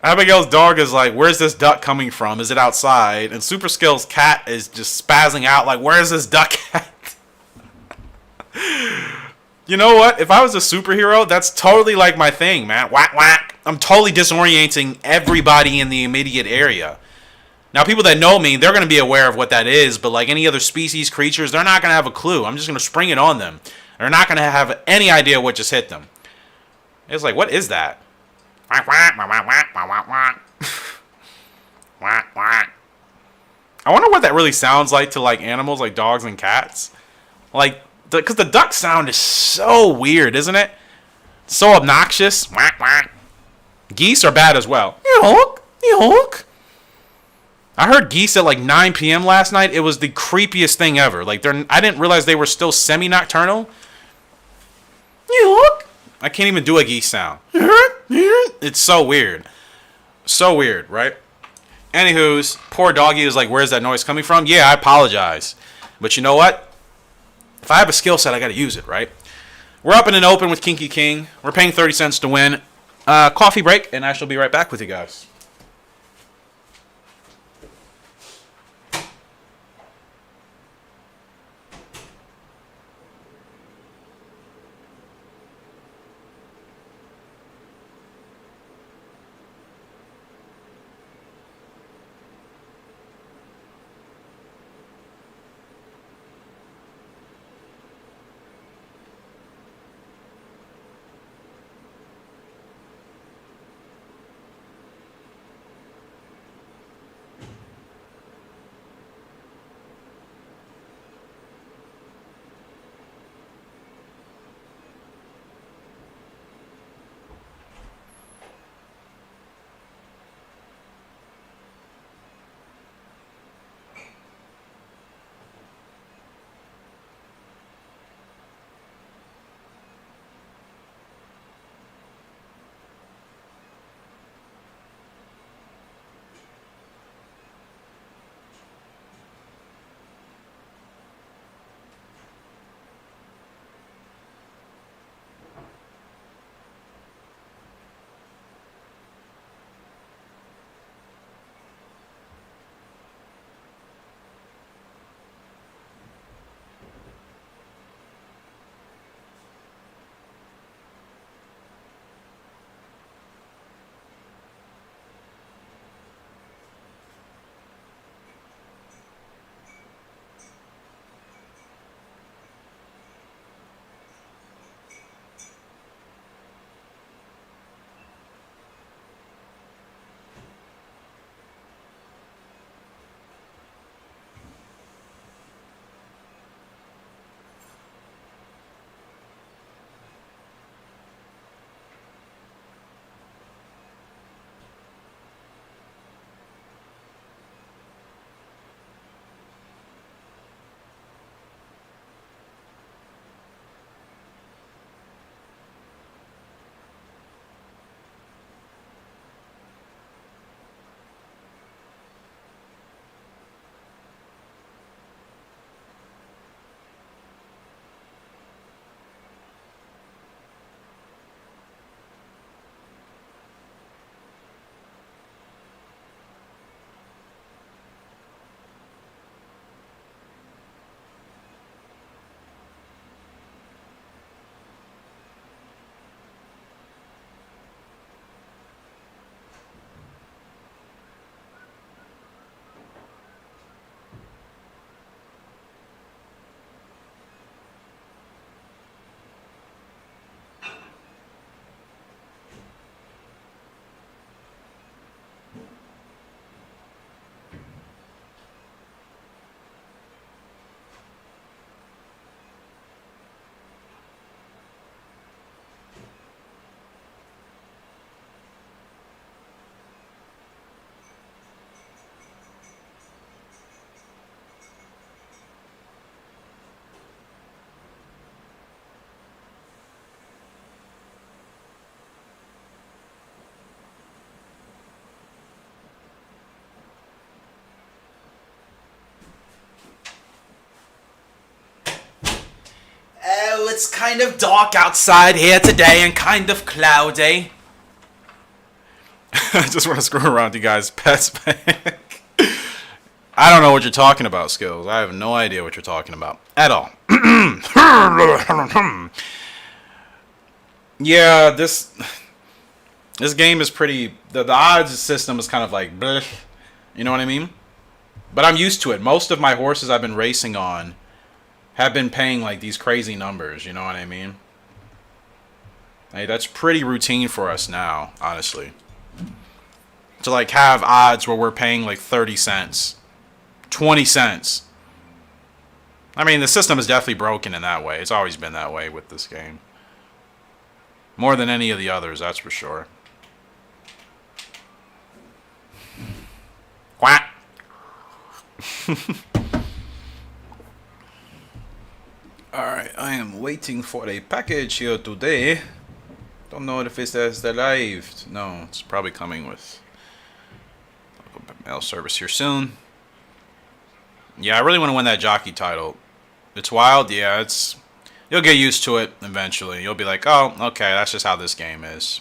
Abigail's dog is like, where's this duck coming from? Is it outside? And Super Skill's cat is just spazzing out like, where's this duck at? You know what? If I was a superhero, that's totally like my thing, man. Whack, whack. I'm totally disorienting everybody in the immediate area. Now, people that know me, they're going to be aware of what that is, but like any other species, creatures, they're not going to have a clue. I'm just going to spring it on them. They're not going to have any idea what just hit them. It's like, what is that? I wonder what that really sounds like to like animals like dogs and cats. Like, because the duck sound is so weird, isn't it? So obnoxious. Geese are bad as well. Yonk, yonk. I heard geese at like 9 p.m. last night. It was the creepiest thing ever. Like, I didn't realize they were still semi-nocturnal. Yonk. I can't even do a geese sound. It's so weird. So weird, right? Anywho's, poor doggy is like, where's that noise coming from? Yeah, I apologize. But you know what? If I have a skill set, I got to use it, right? We're up in an open with Kinky King. We're paying 30 cents to win. Coffee break, and I shall be right back with you guys. It's kind of dark outside here today and kind of cloudy. I just want to screw around you guys. Pets back. I don't know what you're talking about, Skills. I have no idea what you're talking about at all. Yeah, this game is pretty. The odds system is kind of like, bleh, you know what I mean? But I'm used to it. Most of my horses I've been racing on have been paying like these crazy numbers. You know what I mean? Hey, that's pretty routine for us now, honestly. To like have odds where we're paying like 30 cents, 20 cents. I mean, the system is definitely broken in that way. It's always been that way with this game. More than any of the others, that's for sure. Quack. Alright, I am waiting for a package here today. Don't know if it says arrived. No, it's probably coming with mail service here soon. Yeah, I really want to win that jockey title. It's wild, yeah, it's... You'll get used to it eventually. You'll be like, oh, okay, that's just how this game is.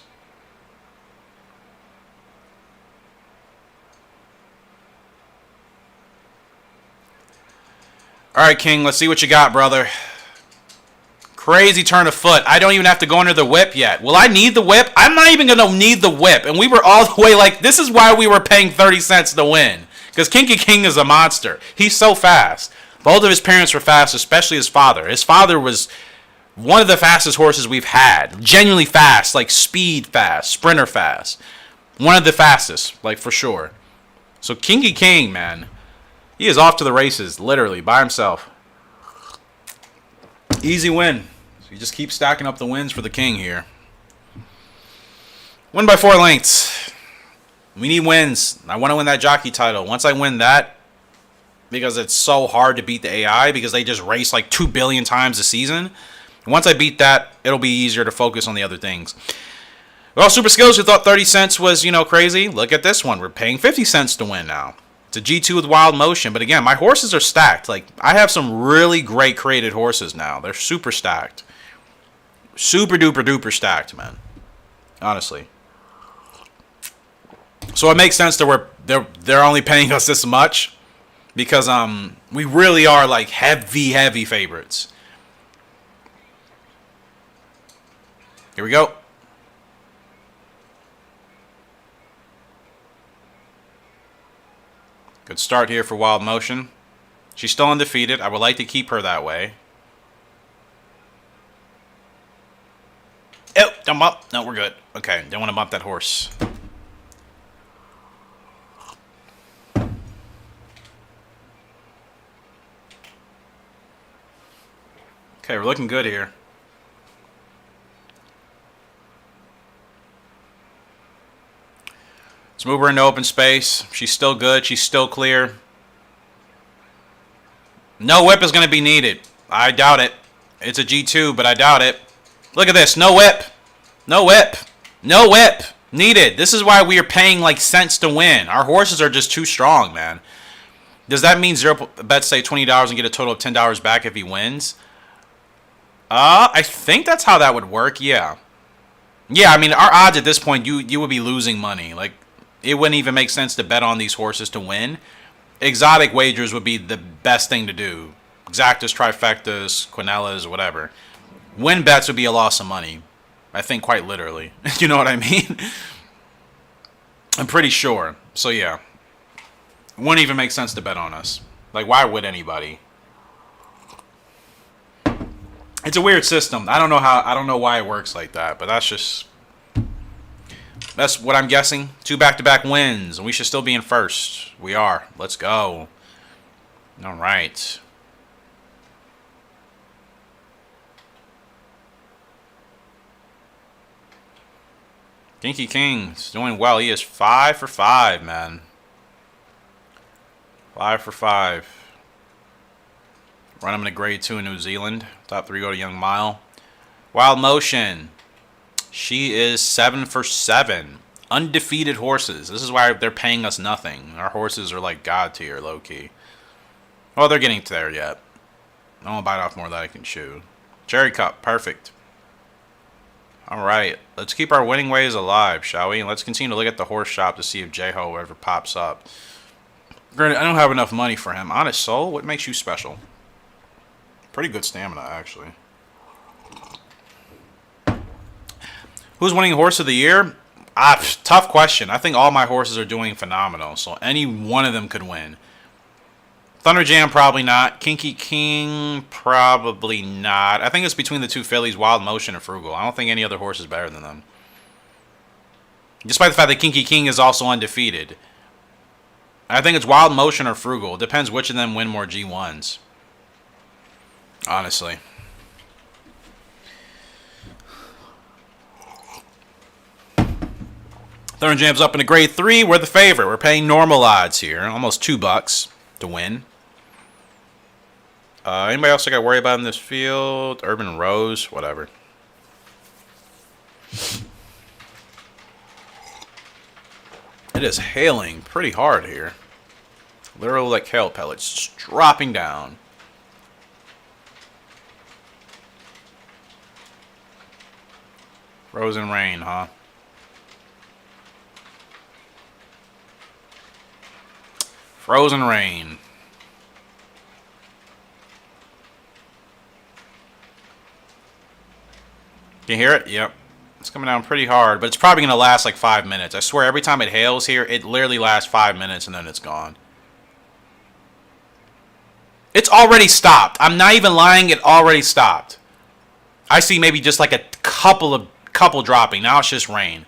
Alright, King, let's see what you got, brother. Crazy turn of foot. I don't even have to go under the whip yet. Will I need the whip? I'm not even going to need the whip. And we were all the way like, this is why we were paying 30 cents to win. Because Kinky King is a monster. He's so fast. Both of his parents were fast, especially his father. His father was one of the fastest horses we've had. Genuinely fast, like speed fast, sprinter fast. One of the fastest, like for sure. So Kinky King, man, he is off to the races, literally, by himself. Easy win. So you just keep stacking up the wins for the King here. Win by 4 lengths. We need wins. I want to win that jockey title. Once I win that, because it's so hard to beat the AI, because they just race like 2 billion times a season. Once I beat that, it'll be easier to focus on the other things. Well, Super Skills, who thought 30 cents was, crazy, look at this one. We're paying 50 cents to win now. It's a G2 with wild motion. But again, my horses are stacked. Like, I have some really great created horses now. They're super stacked. Super duper duper stacked, man. Honestly. So it makes sense that they're only paying us this much. Because we really are like heavy favorites. Here we go. Good start here for Wild Motion. She's still undefeated. I would like to keep her that way. Oh, don't bump. No, we're good. Okay, don't want to bump that horse. Okay, we're looking good here. Let's move her into open space. She's still good. She's still clear. No whip is going to be needed. I doubt it. It's a G2, but I doubt it. Look at this. No whip. No whip. No whip. Needed. This is why we are paying like cents to win. Our horses are just too strong, man. Does that mean zero bets say $20 and get a total of $10 back if he wins? I think that's how that would work. Yeah. Yeah, I mean, our odds at this point, you would be losing money. Like, it wouldn't even make sense to bet on these horses to win. Exotic wagers would be the best thing to do. Exactas, trifectas, quinellas, whatever. Win bets would be a loss of money. I think quite literally. You know what I mean? I'm pretty sure. So, yeah. It wouldn't even make sense to bet on us. Like, why would anybody? It's a weird system. I don't know why it works like that, but that's what I'm guessing. 2 back-to-back wins, and we should still be in first. We are. Let's go. All right. Kinky King's doing well. He is 5 for 5, man. 5 for 5. Run him in a grade 2 in New Zealand. Top 3 go to Young Mile. Wild Motion. She is 7 for 7. Undefeated horses. This is why they're paying us nothing. Our horses are like God tier, low key. Well, they're getting to there yet. I won't bite off more than I can chew. Cherry Cup. Perfect. All right, let's keep our winning ways alive, shall we? And let's continue to look at the horse shop to see if J-Ho ever pops up. Granted, I don't have enough money for him. Honest Soul, what makes you special? Pretty good stamina, actually. Who's winning horse of the year? Tough question. I think all my horses are doing phenomenal, so any one of them could win. Thunder Jam, probably not. Kinky King, probably not. I think it's between the two fillies, Wild Motion and Frugal. I don't think any other horse is better than them. Despite the fact that Kinky King is also undefeated. I think it's Wild Motion or Frugal. It depends which of them win more G1s. Honestly. Thunder Jam's up in a grade 3. We're the favorite. We're paying normal odds here. Almost $2 to win. Anybody else I got to worry about in this field? Urban Rose, whatever. It is hailing pretty hard here. Literally like hail pellets just dropping down. Frozen rain, huh? Frozen rain. Can you hear it? Yep. It's coming down pretty hard, but it's probably going to last like 5 minutes. I swear, every time it hails here, it literally lasts 5 minutes and then it's gone. It's already stopped. I'm not even lying. It already stopped. I see maybe just like a couple dropping. Now it's just rain.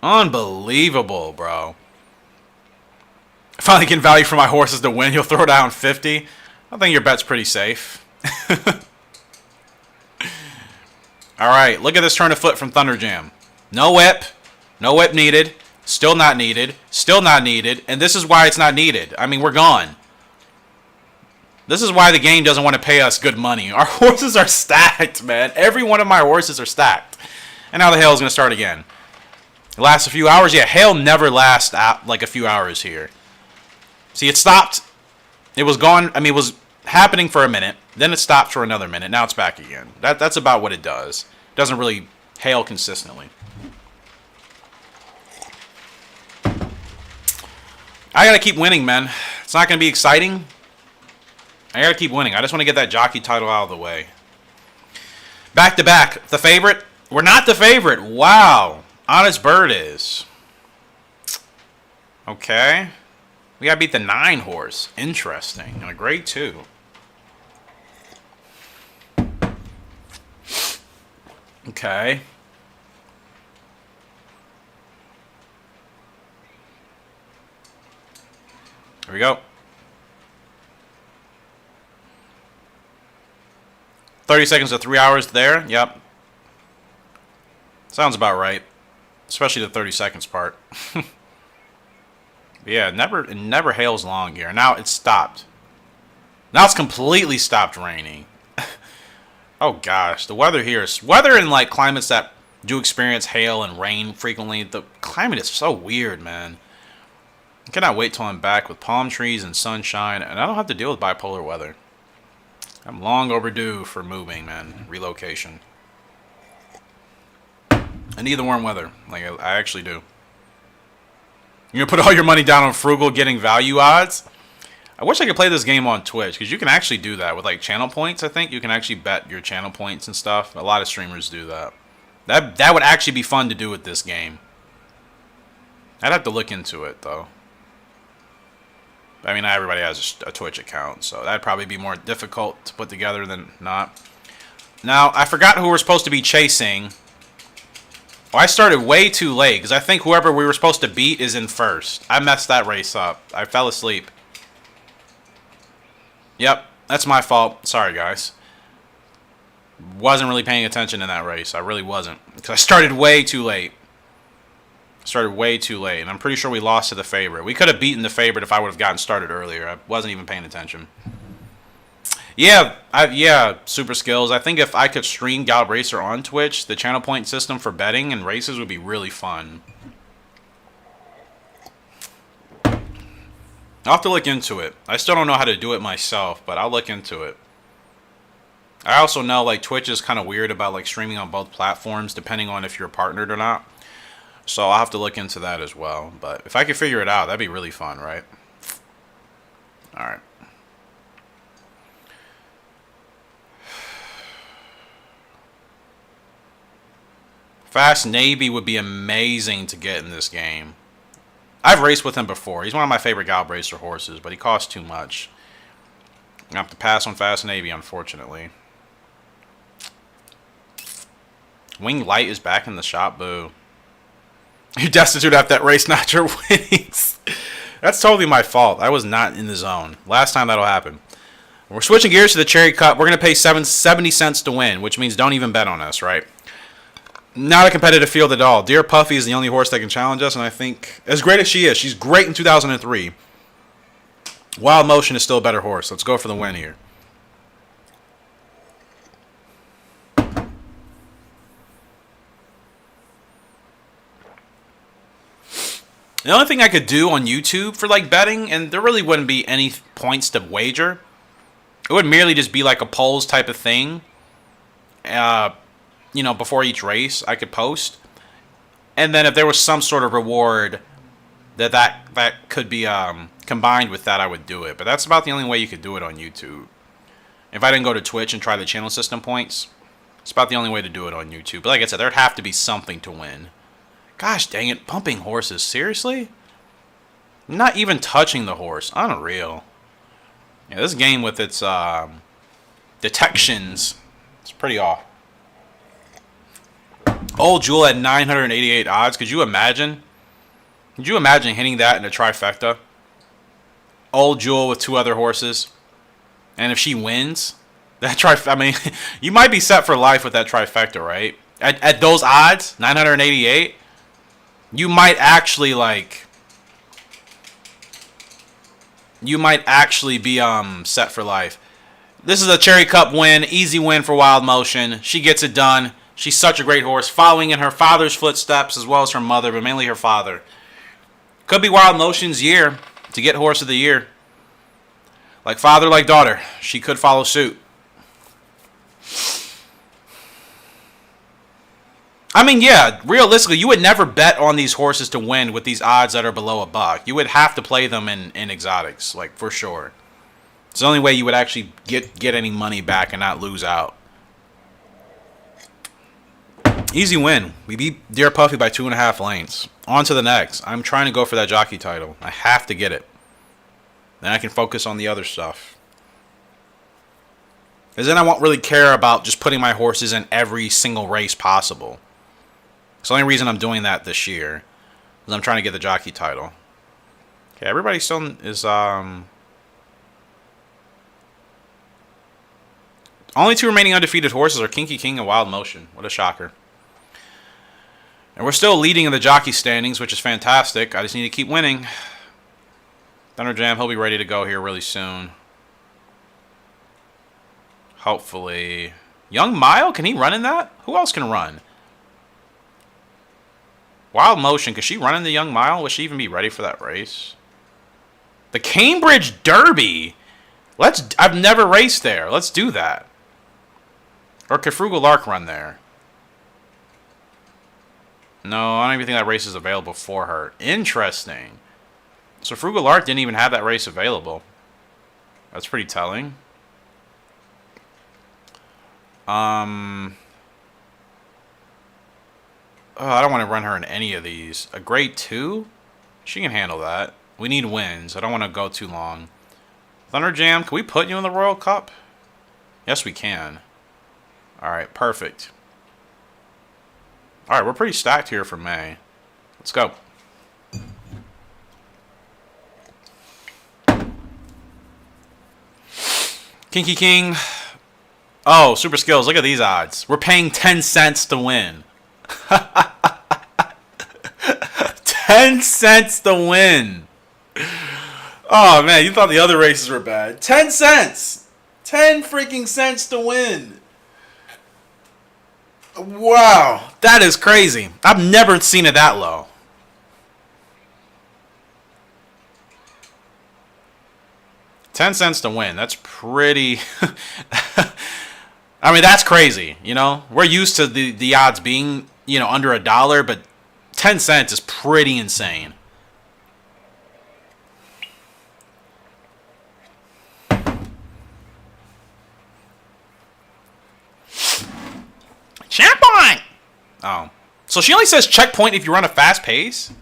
Unbelievable, bro. Finally getting value for my horses to win. You'll throw down 50. I think your bet's pretty safe. All right, look at this turn of foot from Thunder Jam. No whip. No whip needed. Still not needed. Still not needed. And this is why it's not needed. I mean, we're gone. This is why the game doesn't want to pay us good money. Our horses are stacked, man. Every one of my horses are stacked. And now the hail is going to start again. It lasts a few hours. Yeah, hail never lasts like a few hours here. See, it stopped. It was gone. I mean, it was happening for a minute. Then it stopped for another minute. Now it's back again. That's about what it does. It doesn't really hail consistently. I got to keep winning, man. It's not going to be exciting. I got to keep winning. I just want to get that jockey title out of the way. Back to back. The favorite? We're not the favorite. Wow. Honest Bird is. Okay. We got to beat the 9 horse. Interesting. On a grade 2. Okay. Here we go. 30 seconds to 3 hours there. Yep. Sounds about right. Especially the 30 seconds part. Yeah, it never hails long here. Now it's stopped. Now it's completely stopped raining. Oh gosh, the weather here is weather in like climates that do experience hail and rain frequently. The climate is so weird, man. I cannot wait till I'm back with palm trees and sunshine, and I don't have to deal with bipolar weather. I'm long overdue for moving, man. Relocation. I need the warm weather. Like I actually do. You're gonna put all your money down on Frugal getting value odds? I wish I could play this game on Twitch, because you can actually do that with like channel points. I think you can actually bet your channel points and stuff. A lot of streamers do that. That would actually be fun to do with this game. I'd have to look into it though. I mean, not everybody has a Twitch account, so that'd probably be more difficult to put together than not. Now, I forgot who we're supposed to be chasing. Oh, I started way too late, because I think whoever we were supposed to beat is in first. I messed that race up. I fell asleep. Yep, that's my fault. Sorry, guys. Wasn't really paying attention in that race. I really wasn't. Because I started way too late. And I'm pretty sure we lost to the favorite. We could have beaten the favorite if I would have gotten started earlier. I wasn't even paying attention. Yeah, super skills. I think if I could stream Gallop Racer on Twitch, the channel point system for betting and races would be really fun. I'll have to look into it. I still don't know how to do it myself, but I'll look into it. I also know like Twitch is kind of weird about like streaming on both platforms depending on if you're partnered or not. So I'll have to look into that as well. But if I could figure it out, that'd be really fun, right? All right. Fast Navy would be amazing to get in this game. I've raced with him before. He's one of my favorite Gallop Racer horses, but he costs too much. I have to pass on Fast Navy, unfortunately. Wing Light is back in the shop. Boo. You destitute after that race, not your winnings. That's totally my fault. I was not in the zone. Last time that'll happen. We're switching gears to the Cherry Cup. We're going to pay 70 cents to win, which means don't even bet on us, right? Not a competitive field at all. Dear Puffy is the only horse that can challenge us, and I think, as great as she is, she's great in 2003. Wild Motion is still a better horse. Let's go for the win here. The only thing I could do on YouTube for like betting, and there really wouldn't be any points to wager. It would merely just be like a polls type of thing. You know, before each race, I could post. And then if there was some sort of reward that could be combined with that, I would do it. But that's about the only way you could do it on YouTube. If I didn't go to Twitch and try the channel system points, it's about the only way to do it on YouTube. But like I said, there'd have to be something to win. Gosh dang it, pumping horses. Seriously? Not even touching the horse. Unreal. Yeah, this game with its detections, it's pretty off. Old Jewel at 988 odds. Could you imagine? Could you imagine hitting that in a trifecta? Old Jewel with two other horses. And if she wins, I mean, you might be set for life with that trifecta, right? At those odds, 988, you might actually be set for life. This is a Cherry Cup win, easy win for Wild Motion. She gets it done. She's such a great horse, following in her father's footsteps as well as her mother, but mainly her father. Could be Wild Motion's year to get Horse of the Year. Like father, like daughter. She could follow suit. I mean, yeah, realistically, you would never bet on these horses to win with these odds that are below $1. You would have to play them in exotics, like, for sure. It's the only way you would actually get any money back and not lose out. Easy win. We beat Dear Puffy by 2.5 lengths. On to the next. I'm trying to go for that jockey title. I have to get it. Then I can focus on the other stuff. Because then I won't really care about just putting my horses in every single race possible. It's the only reason I'm doing that this year. Is I'm trying to get the jockey title. Okay, everybody still is... Only two remaining undefeated horses are Kinky King and Wild Motion. What a shocker. And we're still leading in the jockey standings, which is fantastic. I just need to keep winning. Thunder Jam, he'll be ready to go here really soon. Hopefully. Young Mile, can he run in that? Who else can run? Wild Motion, could she run in the Young Mile? Would she even be ready for that race? The Cambridge Derby. I've never raced there. Let's do that. Or could Frugal Lark run there? No, I don't even think that race is available for her. Interesting. So Frugal Lark didn't even have that race available. That's pretty telling. Oh, I don't want to run her in any of these. A grade 2? She can handle that. We need wins. I don't want to go too long. Thunder Jam, can we put you in the Royal Cup? Yes, we can. Alright, perfect. Alright, we're pretty stacked here for May. Let's go. Kinky King. Oh, super skills. Look at these odds. We're paying 10 cents to win. 10 cents to win. Oh, man, you thought the other races were bad. 10 cents. 10 freaking cents to win. Wow. That is crazy. I've never seen it that low. $0.10 to win. That's pretty... I I mean, that's crazy, you know? We're used to the odds being, you know, under $1, but 10 cents is pretty insane. Checkpoint! Oh. So she only says checkpoint if you run a fast pace?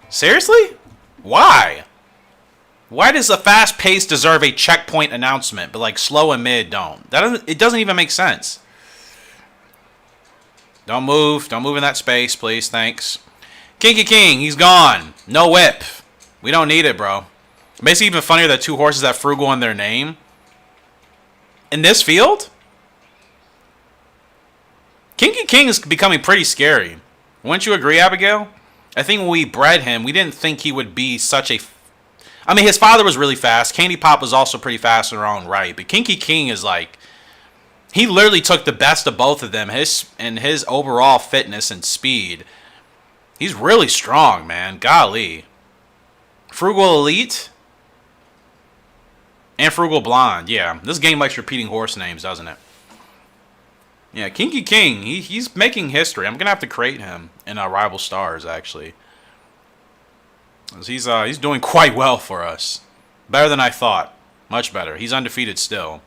Seriously? Why? Why does a fast pace deserve a checkpoint announcement, but like slow and mid don't? It doesn't even make sense. Don't move. Don't move in that space, please. Thanks. Kinky King, he's gone. No whip. We don't need it, bro. It makes it even funnier that 2 horses have Frugal in their name. In this field? Kinky King is becoming pretty scary. Wouldn't you agree, Abigail? I think when we bred him, we didn't think he would be such a... I mean, his father was really fast. Candy Pop was also pretty fast in her own right. But Kinky King is like... He literally took the best of both of them. His overall fitness and speed. He's really strong, man. Golly. Frugal Elite. And Frugal Blonde. Yeah, this game likes repeating horse names, doesn't it? Yeah, Kinky King, he's making history. I'm going to have to create him in Rival Stars, actually. He's doing quite well for us. Better than I thought. Much better. He's undefeated still.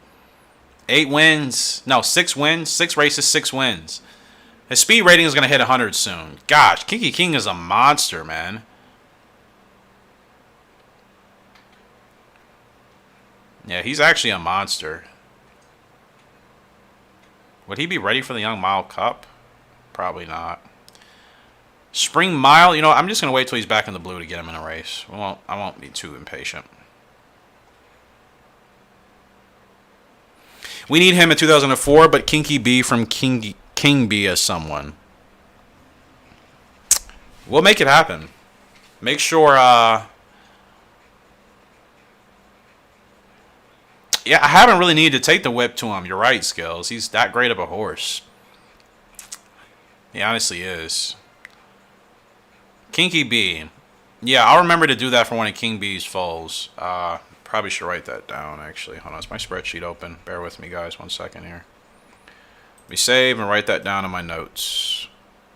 8 wins. No, 6 wins. 6 races, 6 wins. His speed rating is going to hit 100 soon. Gosh, Kinky King is a monster, man. Yeah, he's actually a monster. Would he be ready for the Young Mile Cup? Probably not. Spring Mile, you know, I'm just going to wait till he's back in the blue to get him in a race. I won't be too impatient. We need him in 2004, but Kinky B from King B as someone. We'll make it happen. Make sure, yeah, I haven't really needed to take the whip to him. You're right, Skills. He's that great of a horse. He honestly is. Kinky B. Yeah, I'll remember to do that for one of King B's foals. Probably should write that down, actually. Hold on, is my spreadsheet open? Bear with me, guys. 1 second here. Let me save and write that down in my notes.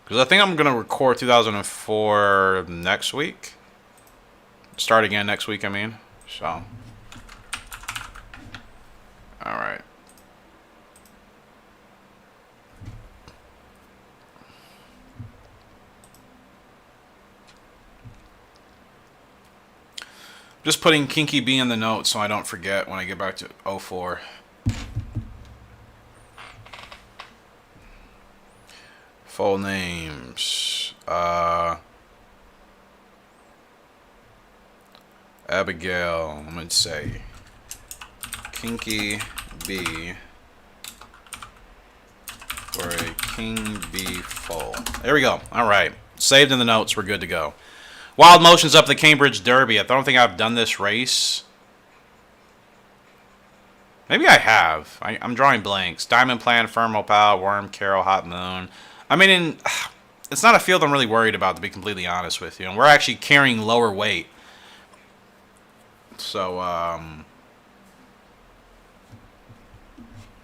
Because I think I'm going to record 2004 next week. Start again next week, I mean. So... Alright. Just putting Kinky B in the notes so I don't forget when I get back to 04. Full names. Abigail, I'm going to say Kinky B for a King B foal. There we go. All right. Saved in the notes. We're good to go. Wild Motion's up the Cambridge Derby. I don't think I've done this race. Maybe I have. I'm drawing blanks. Diamond Plan, Firm Opal, Worm, Carol, Hot Moon. I mean, it's not a field I'm really worried about, to be completely honest with you. And we're actually carrying lower weight. So,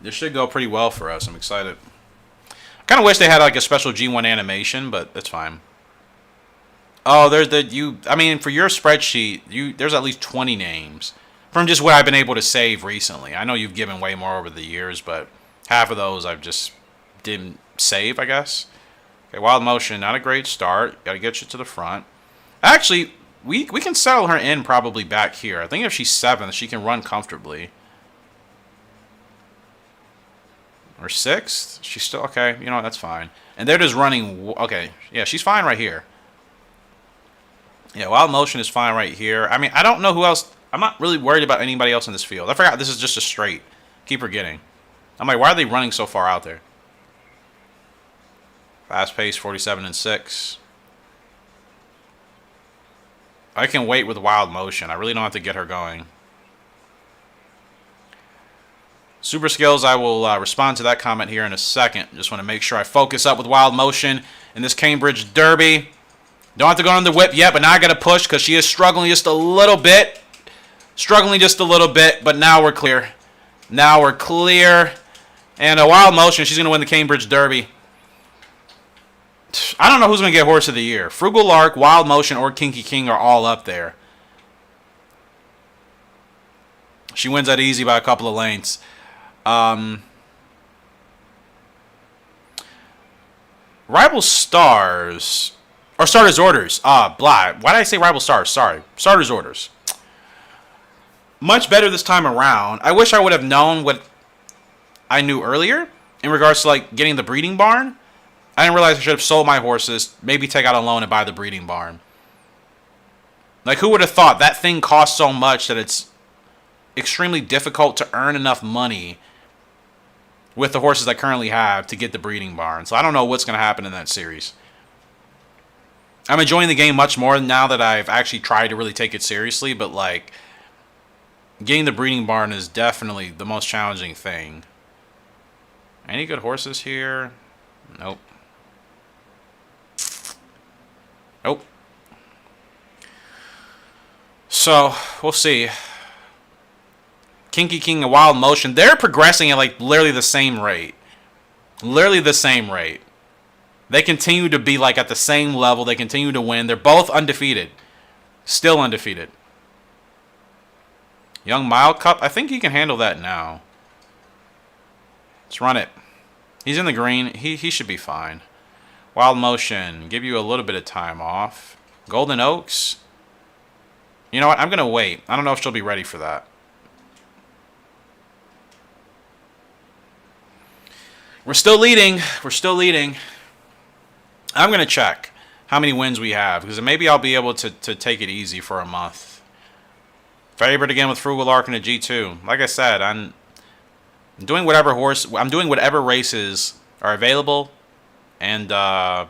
this should go pretty well for us. I'm excited. I kind of wish they had like a special G1 animation, but that's fine. Oh, there's I mean, for your spreadsheet, there's at least 20 names from just what I've been able to save recently. I know you've given way more over the years, but half of those I've just didn't save, I guess. Okay, Wild Motion, not a great start. Got to get you to the front. Actually, we can settle her in probably back here. I think if she's 7th, she can run comfortably. Or 6th? She's still... Okay, you know what? That's fine. And they're just running... Okay, yeah, she's fine right here. Yeah, Wild Motion is fine right here. I mean, I don't know who else... I'm not really worried about anybody else in this field. I forgot this is just a straight. Keep forgetting. I'm like, why are they running so far out there? Fast pace, 47 and 6. I can wait with Wild Motion. I really don't have to get her going. Super Skills, I will respond to that comment here in a second. Just want to make sure I focus up with Wild Motion in this Cambridge Derby. Don't have to go on the whip yet, but now I got to push because she is struggling just a little bit. Struggling just a little bit, but now we're clear. Now we're clear. And a Wild Motion, she's going to win the Cambridge Derby. I don't know who's going to get Horse of the Year. Frugal Lark, Wild Motion, or Kinky King are all up there. She wins that easy by a couple of lengths. Rival Stars. Or Starter's Orders. Blah. Why did I say Rival Stars? Sorry. Starter's Orders. Much better this time around. I wish I would have known what I knew earlier in regards to like getting the breeding barn. I didn't realize I should have sold my horses, maybe take out a loan and buy the breeding barn. Like, who would have thought that thing costs so much that it's extremely difficult to earn enough money with the horses I currently have to get the breeding barn. So I don't know what's going to happen in that series. I'm enjoying the game much more now that I've actually tried to really take it seriously, but like getting the breeding barn is definitely the most challenging thing. Any good horses here? Nope. Nope. So, we'll see. Kinky King and Wild Motion, they're progressing at like literally the same rate. Literally the same rate. They continue to be like at the same level. They continue to win. They're both undefeated. Still undefeated. Young Mile Cup, I think he can handle that now. Let's run it. He's in the green. He should be fine. Wild Motion, give you a little bit of time off. Golden Oaks. You know what? I'm going to wait. I don't know if she'll be ready for that. We're still leading. We're still leading. I'm going to check how many wins we have, because maybe I'll be able to take it easy for a month. Favorite again with Frugal Lark and a G2. Like I said, I'm doing whatever races are available, and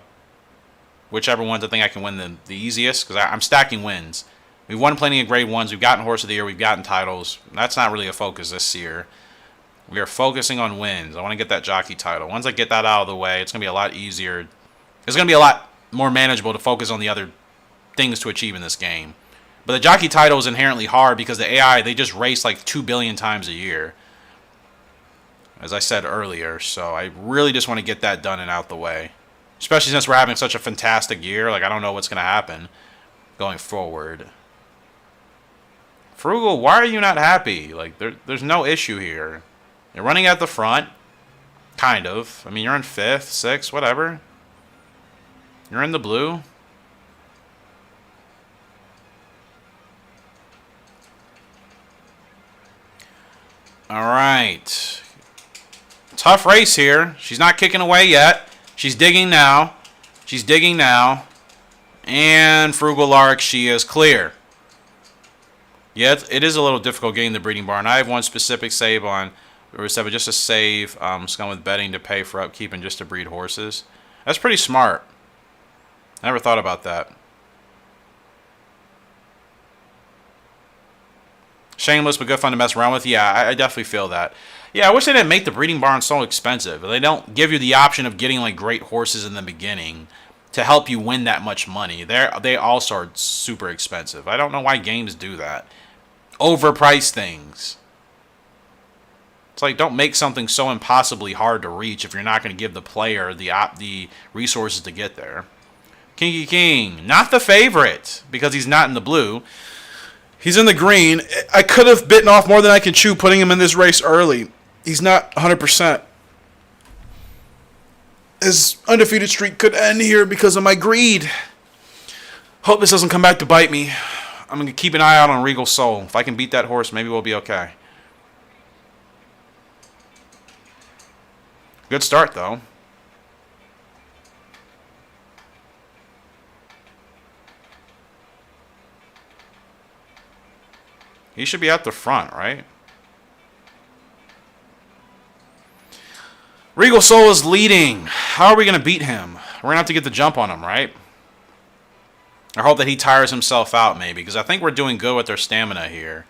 whichever ones I think I can win the easiest, because I'm stacking wins. We've won plenty of grade ones. We've gotten Horse of the Year. We've gotten titles. That's not really a focus this year. We are focusing on wins. I want to get that jockey title. Once I get that out of the way, it's going to be a lot easier. It's going to be a lot more manageable to focus on the other things to achieve in this game. But the jockey title is inherently hard because the AI, they just race like 2 billion times a year, as I said earlier. So I really just want to get that done and out the way. Especially since we're having such a fantastic year. Like, I don't know what's going to happen going forward. Frugal, why are you not happy? Like, there's no issue here. You're running at the front. Kind of. I mean, you're in 5th, 6th, whatever. You're in the blue. Alright. Tough race here. She's not kicking away yet. She's digging now. She's digging now. And Frugal Lark, she is clear. Yeah, it is a little difficult getting the breeding barn. I have one specific save on River 7 just to save scum with betting to pay for upkeep and just to breed horses. That's pretty smart. I never thought about that. Shameless but good fun to mess around with. Yeah, I definitely feel that. Yeah, I wish they didn't make the breeding barn so expensive. They don't give you the option of getting like great horses in the beginning to help you win that much money. They also are super expensive. I don't know why games do that. Overprice things. It's like, don't make something so impossibly hard to reach if you're not going to give the player the resources to get there. Kinky King, not the favorite because he's not in the blue. He's in the green. I could have bitten off more than I can chew putting him in this race early. He's not 100%. His undefeated streak could end here because of my greed. Hope this doesn't come back to bite me. I'm going to keep an eye out on Regal Soul. If I can beat that horse, maybe we'll be okay. Good start, though. He should be at the front, right? Regal Soul is leading. How are we going to beat him? We're going to have to get the jump on him, right? I hope that he tires himself out, maybe, because I think we're doing good with their stamina here.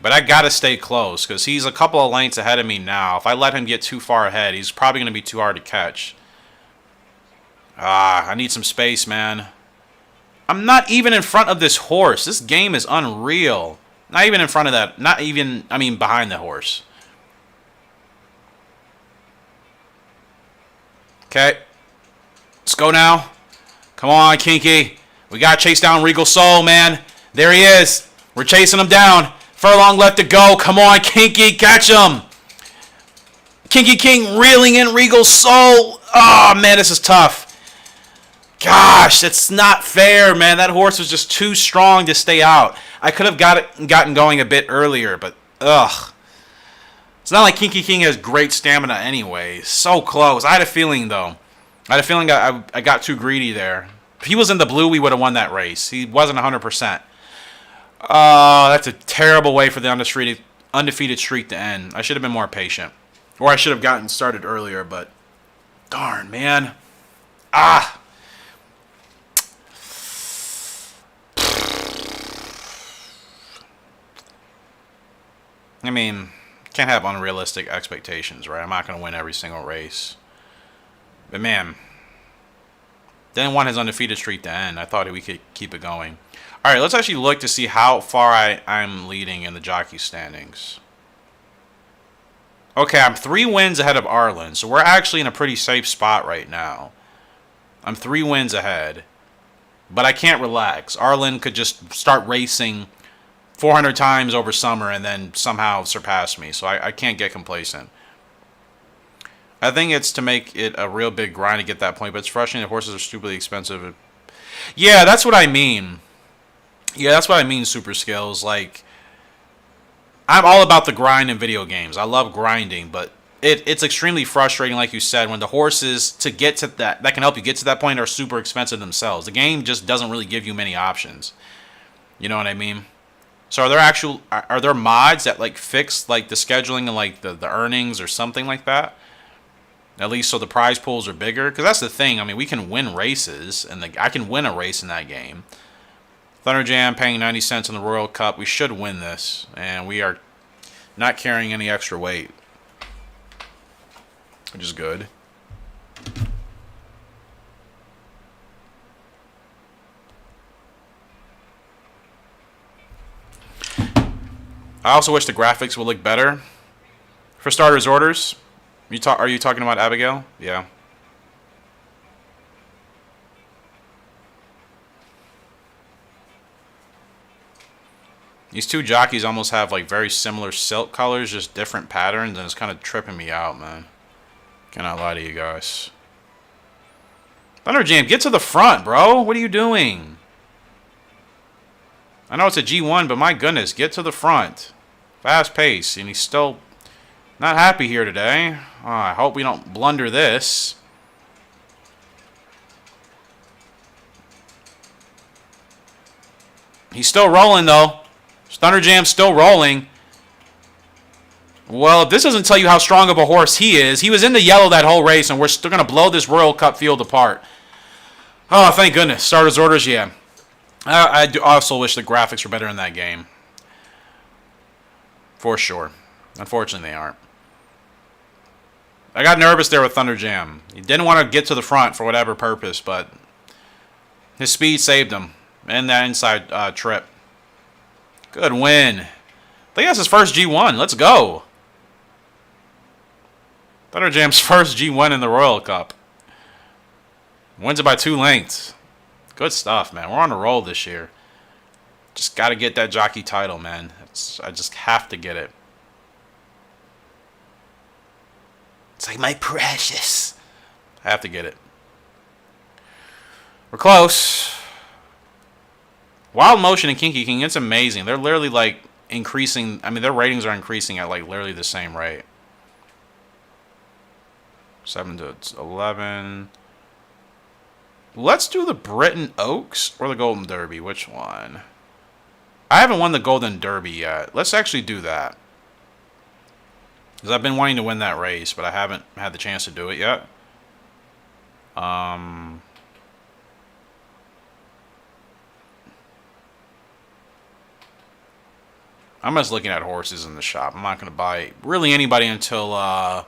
But I got to stay close, because he's a couple of lengths ahead of me now. If I let him get too far ahead, he's probably going to be too hard to catch. I need some space, man. I'm not even in front of this horse. This game is unreal. Not even in front of that. Not even, I mean, behind the horse. Okay. Let's go now. Come on, Kinky. We got to chase down Regal Soul, man. There he is. We're chasing him down. Furlong left to go. Come on, Kinky. Catch him. Kinky King reeling in Regal Soul. Oh, man, this is tough. Gosh, it's not fair, man. That horse was just too strong to stay out. I could have gotten going a bit earlier, but ugh. It's not like Kinky King has great stamina anyway. So close. I had a feeling, though. I had a feeling I got too greedy there. If he was in the blue, we would have won that race. He wasn't 100%. That's a terrible way for the undefeated streak to end. I should have been more patient. Or I should have gotten started earlier, but darn, man. Ah. I mean, can't have unrealistic expectations, right? I'm not going to win every single race. But man, didn't want his undefeated streak to end. I thought we could keep it going. All right, let's actually look to see how far I'm leading in the jockey standings. Okay, I'm 3 wins ahead of Arlen, so we're actually in a pretty safe spot right now. I'm 3 wins ahead, but I can't relax. Arlen could just start racing 400 times over summer and then somehow surpass me, so I can't get complacent. I think it's to make it a real big grind to get that point, but it's frustrating that horses are stupidly expensive. Yeah, that's what I mean. Yeah, that's what I mean, Super Skills. Like, I'm all about the grind in video games. I love grinding, but it's extremely frustrating, like you said, when the horses to get to that can help you get to that point are super expensive themselves. The game just doesn't really give you many options. You know what I mean? So are there mods that like fix like the scheduling and like the earnings or something like that? At least so the prize pools are bigger, because that's the thing. I mean, we can win races, and I can win a race in that game. Thunder Jam paying 90 cents in the Royal Cup. We should win this, and we are not carrying any extra weight, which is good. I also wish the graphics would look better. For starters orders, are you talking about Abigail? Yeah. These two jockeys almost have like very similar silk colors, just different patterns, and it's kind of tripping me out, man. Cannot lie to you guys. Thunder Jam, get to the front, bro. What are you doing? I know it's a G1, but my goodness, get to the front. Fast pace, and he's still not happy here today. Oh, I hope we don't blunder this. He's still rolling, though. Thunder Jam's still rolling. Well, if this doesn't tell you how strong of a horse he is, he was in the yellow that whole race, and we're still going to blow this Royal Cup field apart. Oh, thank goodness. Starters orders, yeah. I do also wish the graphics were better in that game. For sure. Unfortunately, they aren't. I got nervous there with Thunder Jam. He didn't want to get to the front for whatever purpose, but his speed saved him in that inside trip. Good win. I think that's his first G1. Let's go. Thunder Jam's first G1 in the Royal Cup. Wins it by 2 lengths. Good stuff, man. We're on a roll this year. Just got to get that jockey title, man. I just have to get it. It's like my precious. I have to get it. We're close. Wild Motion and Kinky King, it's amazing. They're literally like increasing. I mean, their ratings are increasing at like literally the same rate. 7 to 11. Let's do the Britain Oaks or the Golden Derby. Which one? I haven't won the Golden Derby yet. Let's actually do that. Because I've been wanting to win that race, but I haven't had the chance to do it yet. I'm just looking at horses in the shop. I'm not going to buy really anybody until I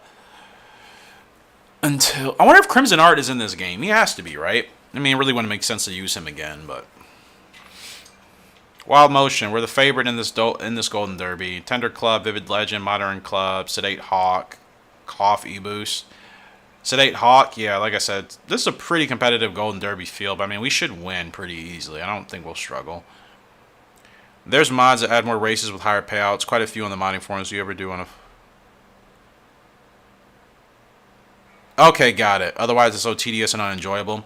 wonder if Crimson Art is in this game. He has to be, right? I mean, it really wouldn't make sense to use him again, but Wild Motion. We're the favorite in this Golden Derby. Tender Club, Vivid Legend, Modern Club, Sedate Hawk, Cough E-Boost. Sedate Hawk, yeah, like I said, this is a pretty competitive Golden Derby field. But I mean, we should win pretty easily. I don't think we'll struggle. There's mods that add more races with higher payouts. Quite a few on the modding forums. Do you ever do on a... Okay, got it. Otherwise, it's so tedious and unenjoyable.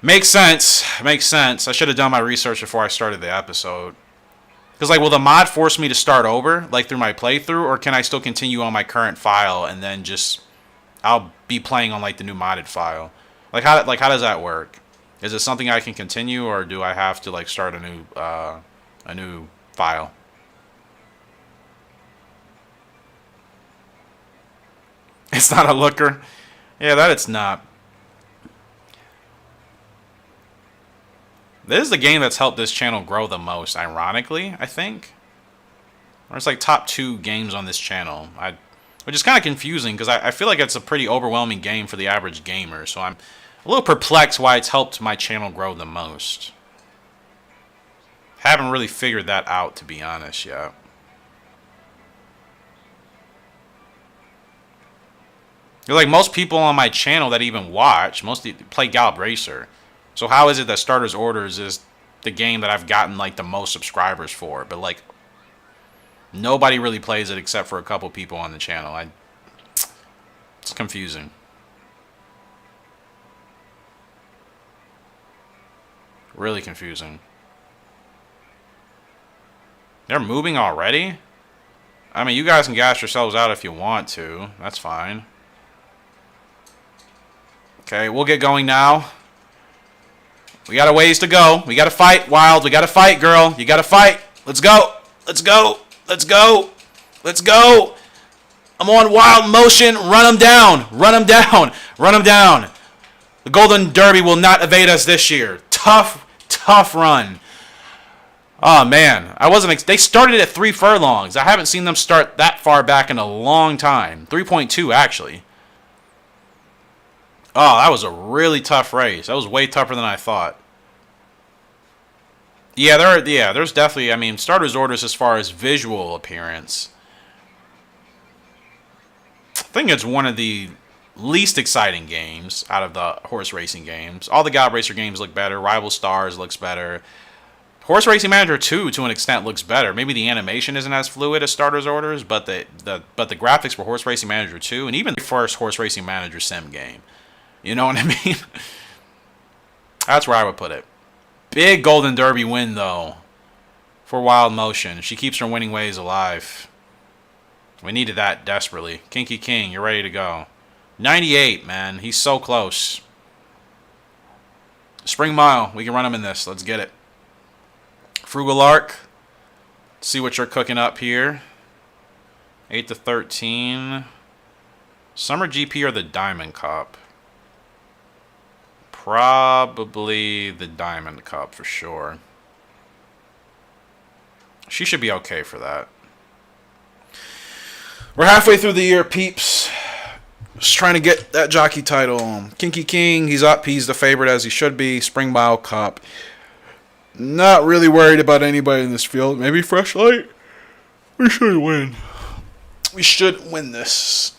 Makes sense. Makes sense. I should have done my research before I started the episode. Because, like, will the mod force me to start over, like, through my playthrough? Or can I still continue on my current file and then just... I'll be playing on, like, the new modded file? Like, how does that work? Is it something I can continue, or do I have to, like, start a new file? It's not a looker. Yeah, that it's not. This is the game that's helped this channel grow the most, ironically, I think. Or it's like top 2 games on this channel. Which is kind of confusing, because I feel like it's a pretty overwhelming game for the average gamer. So I'm a little perplexed why it's helped my channel grow the most. Haven't really figured that out, to be honest, yet. Like, most people on my channel that even watch, mostly play Gallop Racer. So how is it that Starters Orders is the game that I've gotten, like, the most subscribers for? But, like, nobody really plays it except for a couple people on the channel. It's confusing. Really confusing. They're moving already? I mean, you guys can gas yourselves out if you want to. That's fine. Okay, we'll get going now. We got a ways to go. We got to fight, Wild. We got to fight, girl. You got to fight. Let's go. Let's go. Let's go. Let's go. I'm on Wild Motion. Run them down. Run them down. Run them down. The Golden Derby will not evade us this year. Tough, tough run. Oh, man. They started at 3 furlongs. I haven't seen them start that far back in a long time. 3.2, actually. Oh, that was a really tough race. That was way tougher than I thought. Yeah, there's definitely, I mean, Starters Orders as far as visual appearance. I think it's one of the least exciting games out of the horse racing games. All the Gallop Racer games look better. Rival Stars looks better. Horse Racing Manager 2, to an extent, looks better. Maybe the animation isn't as fluid as Starters Orders, but the graphics for Horse Racing Manager 2, and even the first Horse Racing Manager sim game. You know what I mean? That's where I would put it. Big Golden Derby win, though, for Wild Motion. She keeps her winning ways alive. We needed that desperately. Kinky King, you're ready to go. 98, man. He's so close. Spring Mile. We can run him in this. Let's get it. Frugal Arc. Let's see what you're cooking up here. 8 to 13. Summer GP or the Diamond Cup? Probably the Diamond Cup for sure. She should be okay for that. We're halfway through the year, peeps. Just trying to get that jockey title. Kinky King, he's up. He's the favorite as he should be. Spring Mile Cup. Not really worried about anybody in this field. Maybe Fresh Light. We should win. We should win this.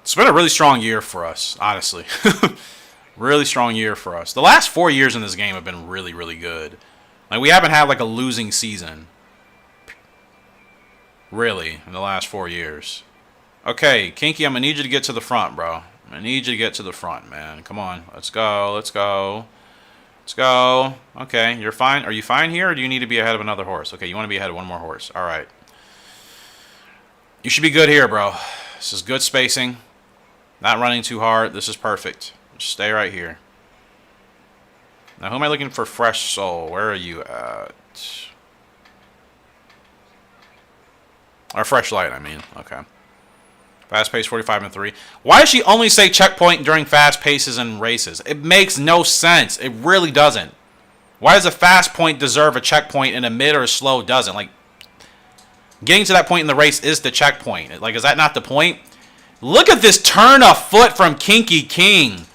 It's been a really strong year for us, honestly. Really strong year for us. The last 4 years in this game have been really, really good. Like, we haven't had, like, a losing season. Really, in the last 4 years. Okay, Kinky, I'm going to need you to get to the front, bro. I'm going to need you to get to the front, man. Come on. Let's go. Let's go. Let's go. Okay, you're fine. Are you fine here, or do you need to be ahead of another horse? Okay, you want to be ahead of one more horse. All right. You should be good here, bro. This is good spacing. Not running too hard. This is perfect. Just stay right here. Now, who am I looking for? Fresh Soul. Where are you at? Or Fresh Light, I mean. Okay. Fast pace 45 and 3. Why does she only say checkpoint during fast paces and races? It makes no sense. It really doesn't. Why does a fast point deserve a checkpoint and a mid or a slow doesn't? Like, getting to that point in the race is the checkpoint. Like, is that not the point? Look at this turn of foot from Kinky King.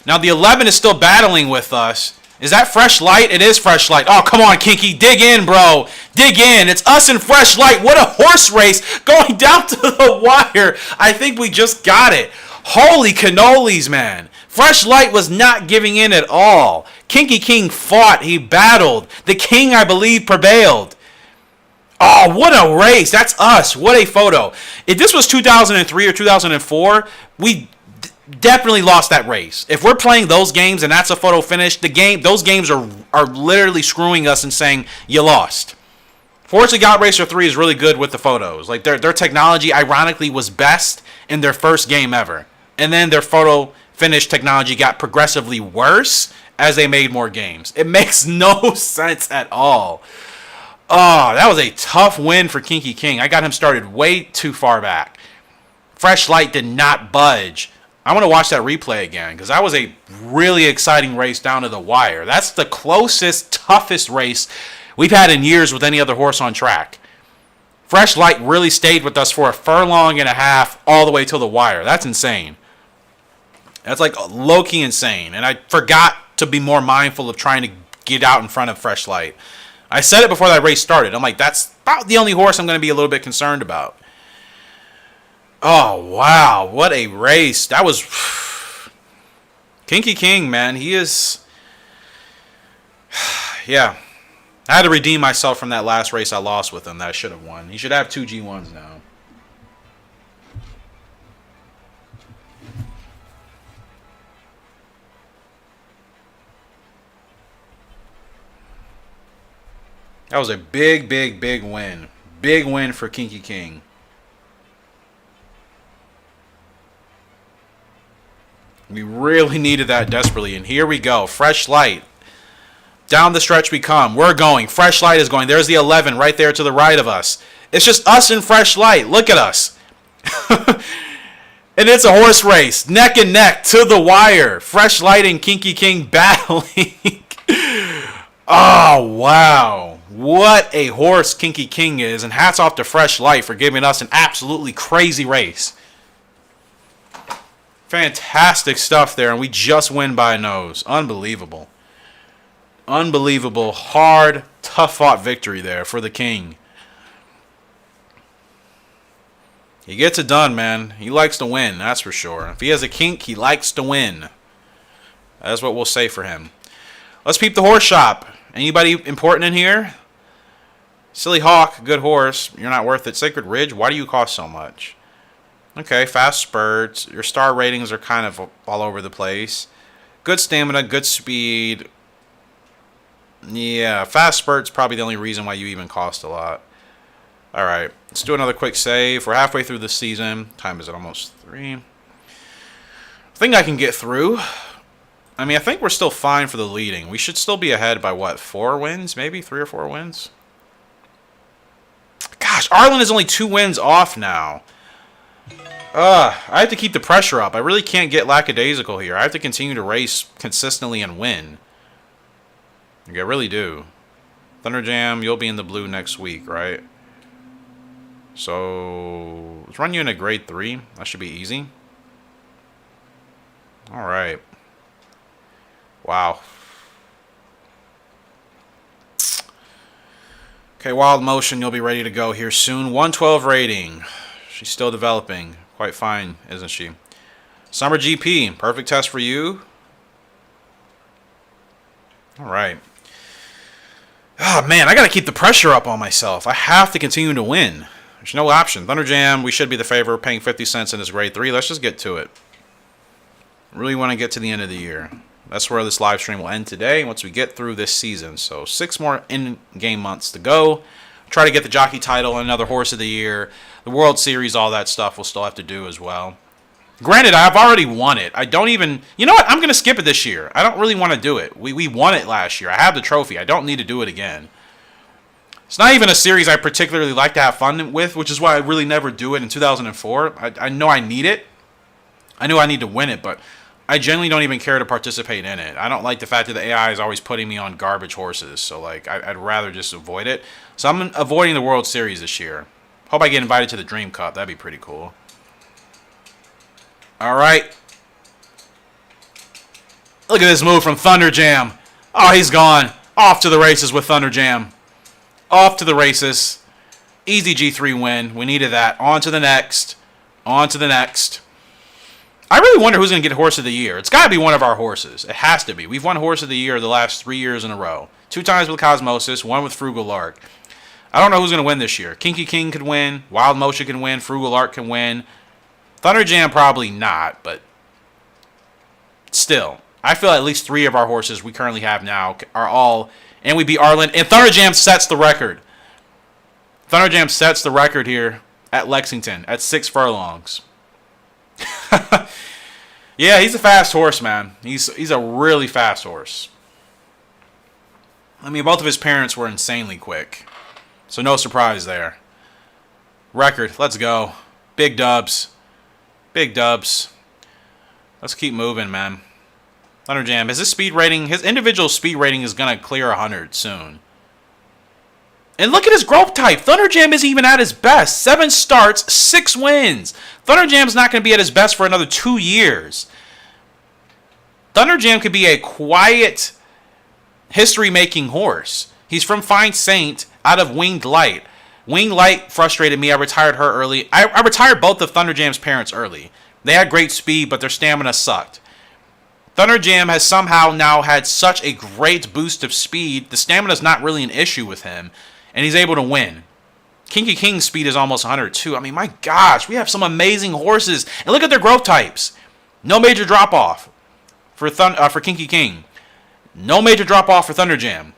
Now the 11 is still battling with us. Is that Fresh Light? It is Fresh Light. Oh, come on, Kinky. Dig in, bro. Dig in. It's us and Fresh Light. What a horse race going down to the wire. I think we just got it. Holy cannolis, man. Fresh Light was not giving in at all. Kinky King fought. He battled. The King, I believe, prevailed. Oh, what a race. That's us. What a photo. If this was 2003 or 2004, we definitely lost that race. If we're playing those games and that's a photo finish, those games are literally screwing us and saying you lost. Forza Gallop Racer 3 is really good with the photos. Like their technology ironically was best in their first game ever. And then their photo finish technology got progressively worse as they made more games. It makes no sense at all. Oh, that was a tough win for Kinky King. I got him started way too far back. Fresh Light did not budge. I want to watch that replay again because that was a really exciting race down to the wire. That's the closest, toughest race we've had in years with any other horse on track. Fresh Light really stayed with us for a furlong and a half all the way till the wire. That's insane. That's like low-key insane. And I forgot to be more mindful of trying to get out in front of Fresh Light. I said it before that race started. I'm like, that's about the only horse I'm going to be a little bit concerned about. Oh, wow. What a race. That was... Kinky King, man. He is... Yeah. I had to redeem myself from that last race I lost with him that I should have won. He should have 2 G1s now. That was a big, big, big win. Big win for Kinky King. We really needed that desperately. And here we go. Fresh Light. Down the stretch we come. We're going. Fresh Light is going. There's the 11 right there to the right of us. It's just us and Fresh Light. Look at us. And it's a horse race. Neck and neck to the wire. Fresh Light and Kinky King battling. Oh, wow. What a horse Kinky King is. And hats off to Fresh Light for giving us an absolutely crazy race. Fantastic stuff there. And we just win by a nose. Unbelievable. Unbelievable. Hard, tough-fought victory there for the King. He gets it done, man. He likes to win, that's for sure. If he has a kink, he likes to win. That's what we'll say for him. Let's peep the horse shop. Anybody important in here? Silly Hawk, good horse. You're not worth it. Sacred Ridge, why do you cost so much? Okay, fast spurts. Your star ratings are kind of all over the place. Good stamina, good speed. Yeah, fast spurt's probably the only reason why you even cost a lot. Alright, let's do another quick save. We're halfway through the season. Time is it? Almost 3. I think I can get through. I mean, I think we're still fine for the leading. We should still be ahead by, what, 4 wins? Maybe 3 or 4 wins? Gosh, Arlen is only 2 wins off now. I have to keep the pressure up. I really can't get lackadaisical here. I have to continue to race consistently and win. I really do. Thunderjam, you'll be in the blue next week, right? So, let's run you in a grade 3. That should be easy. Alright. Wow. Okay, Wild Motion, you'll be ready to go here soon. 112 rating. She's still developing. Quite fine, isn't she? Summer GP, perfect test for you. Alright. Oh, man, I got to keep the pressure up on myself. I have to continue to win. There's no option. Thunderjam, we should be the favorite, paying 50 cents in this grade 3. Let's just get to it. Really want to get to the end of the year. That's where this live stream will end today, once we get through this season. So 6 more in-game months to go. Try to get the jockey title, another horse of the year, the World Series, all that stuff we'll still have to do as well. Granted, I've already won it. I don't even... You know what? I'm going to skip it this year. I don't really want to do it. We won it last year. I have the trophy. I don't need to do it again. It's not even a series I particularly like to have fun with, which is why I really never do it in 2004. I know I need it. I know I need to win it, but I generally don't even care to participate in it. I don't like the fact that the AI is always putting me on garbage horses, so like I'd rather just avoid it. So I'm avoiding the World Series this year. Hope I get invited to the Dream Cup. That'd be pretty cool. All right. Look at this move from Thunder Jam. Oh, he's gone. Off to the races with Thunder Jam. Off to the races. Easy G3 win. We needed that. On to the next. On to the next. I really wonder who's going to get Horse of the Year. It's got to be one of our horses. It has to be. We've won Horse of the Year the last 3 years in a row. 2 times with Cosmosis, 1 with Frugal Lark. I don't know who's going to win this year. Kinky King could win. Wild Motion can win. Frugal Lark can win. Thunder Jam probably not, but still. I feel at least 3 of our horses we currently have now are all... And we beat Arlen. And Thunder Jam sets the record. Thunder Jam sets the record here at Lexington at 6 furlongs. Yeah, he's a fast horse, man. He's a really fast horse. I mean, both of his parents were insanely quick. So no surprise there. Record. Let's go. Big dubs. Big dubs. Let's keep moving, man. Thunder Jam. His speed rating, his individual speed rating is going to clear 100 soon. And look at his growth type. Thunder Jam isn't even at his best. 7 starts, 6 wins. Thunder Jam's not going to be at his best for another 2 years. Thunder Jam could be a quiet, history-making horse. He's from Fine Saint out of Winged Light. Winged Light frustrated me. I retired her early. I retired both of Thunder Jam's parents early. They had great speed, but their stamina sucked. Thunder Jam has somehow now had such a great boost of speed. The stamina's not really an issue with him. And he's able to win. Kinky King's speed is almost 102. I mean, my gosh, we have some amazing horses. And look at their growth types. No major drop-off for Kinky King. No major drop-off for Thunder Jam.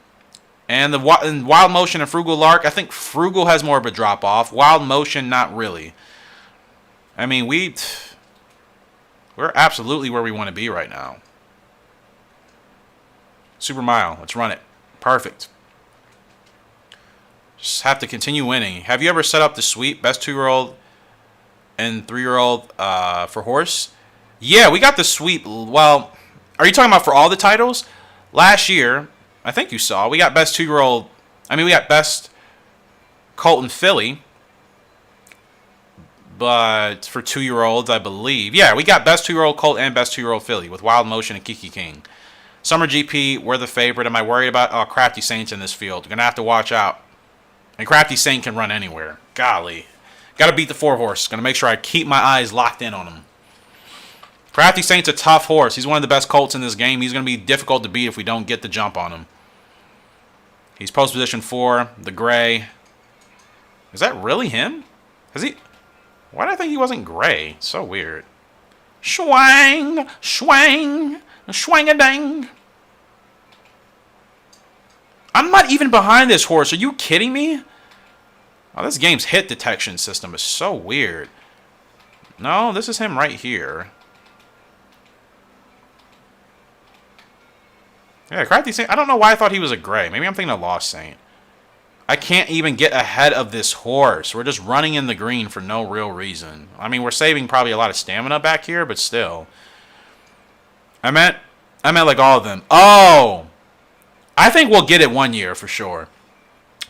And the Wild Motion and Frugal Lark, I think Frugal has more of a drop-off. Wild Motion, not really. I mean, we're absolutely where we want to be right now. Super Mile, let's run it. Perfect. Just have to continue winning. Have you ever set up the sweep, best 2-year-old and 3-year-old for horse? Yeah, we got the sweep. Well, are you talking about for all the titles? Last year, I think you saw, we got best 2-year-old. I mean, we got best colt and filly. But for 2-year-olds, I believe. Yeah, we got best 2-year-old colt and best 2-year-old filly with Wild Motion and Kinky King. Summer GP, we're the favorite. Am I worried about? Oh, Crafty Saint's in this field. You're going to have to watch out. And Crafty Saint can run anywhere. Golly. Got to beat the 4-horse. Going to make sure I keep my eyes locked in on him. Crafty Saint's a tough horse. He's one of the best colts in this game. He's going to be difficult to beat if we don't get the jump on him. He's post position 4. The gray. Is that really him? Has he... Why did I think he wasn't gray? It's so weird. Schwang! Schwang! Schwang-a-dang! I'm not even behind this horse. Are you kidding me? Oh, this game's hit detection system is so weird. No, this is him right here. Yeah, Crafty Saint. I don't know why I thought he was a gray. Maybe I'm thinking of Lost Saint. I can't even get ahead of this horse. We're just running in the green for no real reason. I mean, we're saving probably a lot of stamina back here, but still. I meant like all of them. Oh! I think we'll get it 1 year for sure.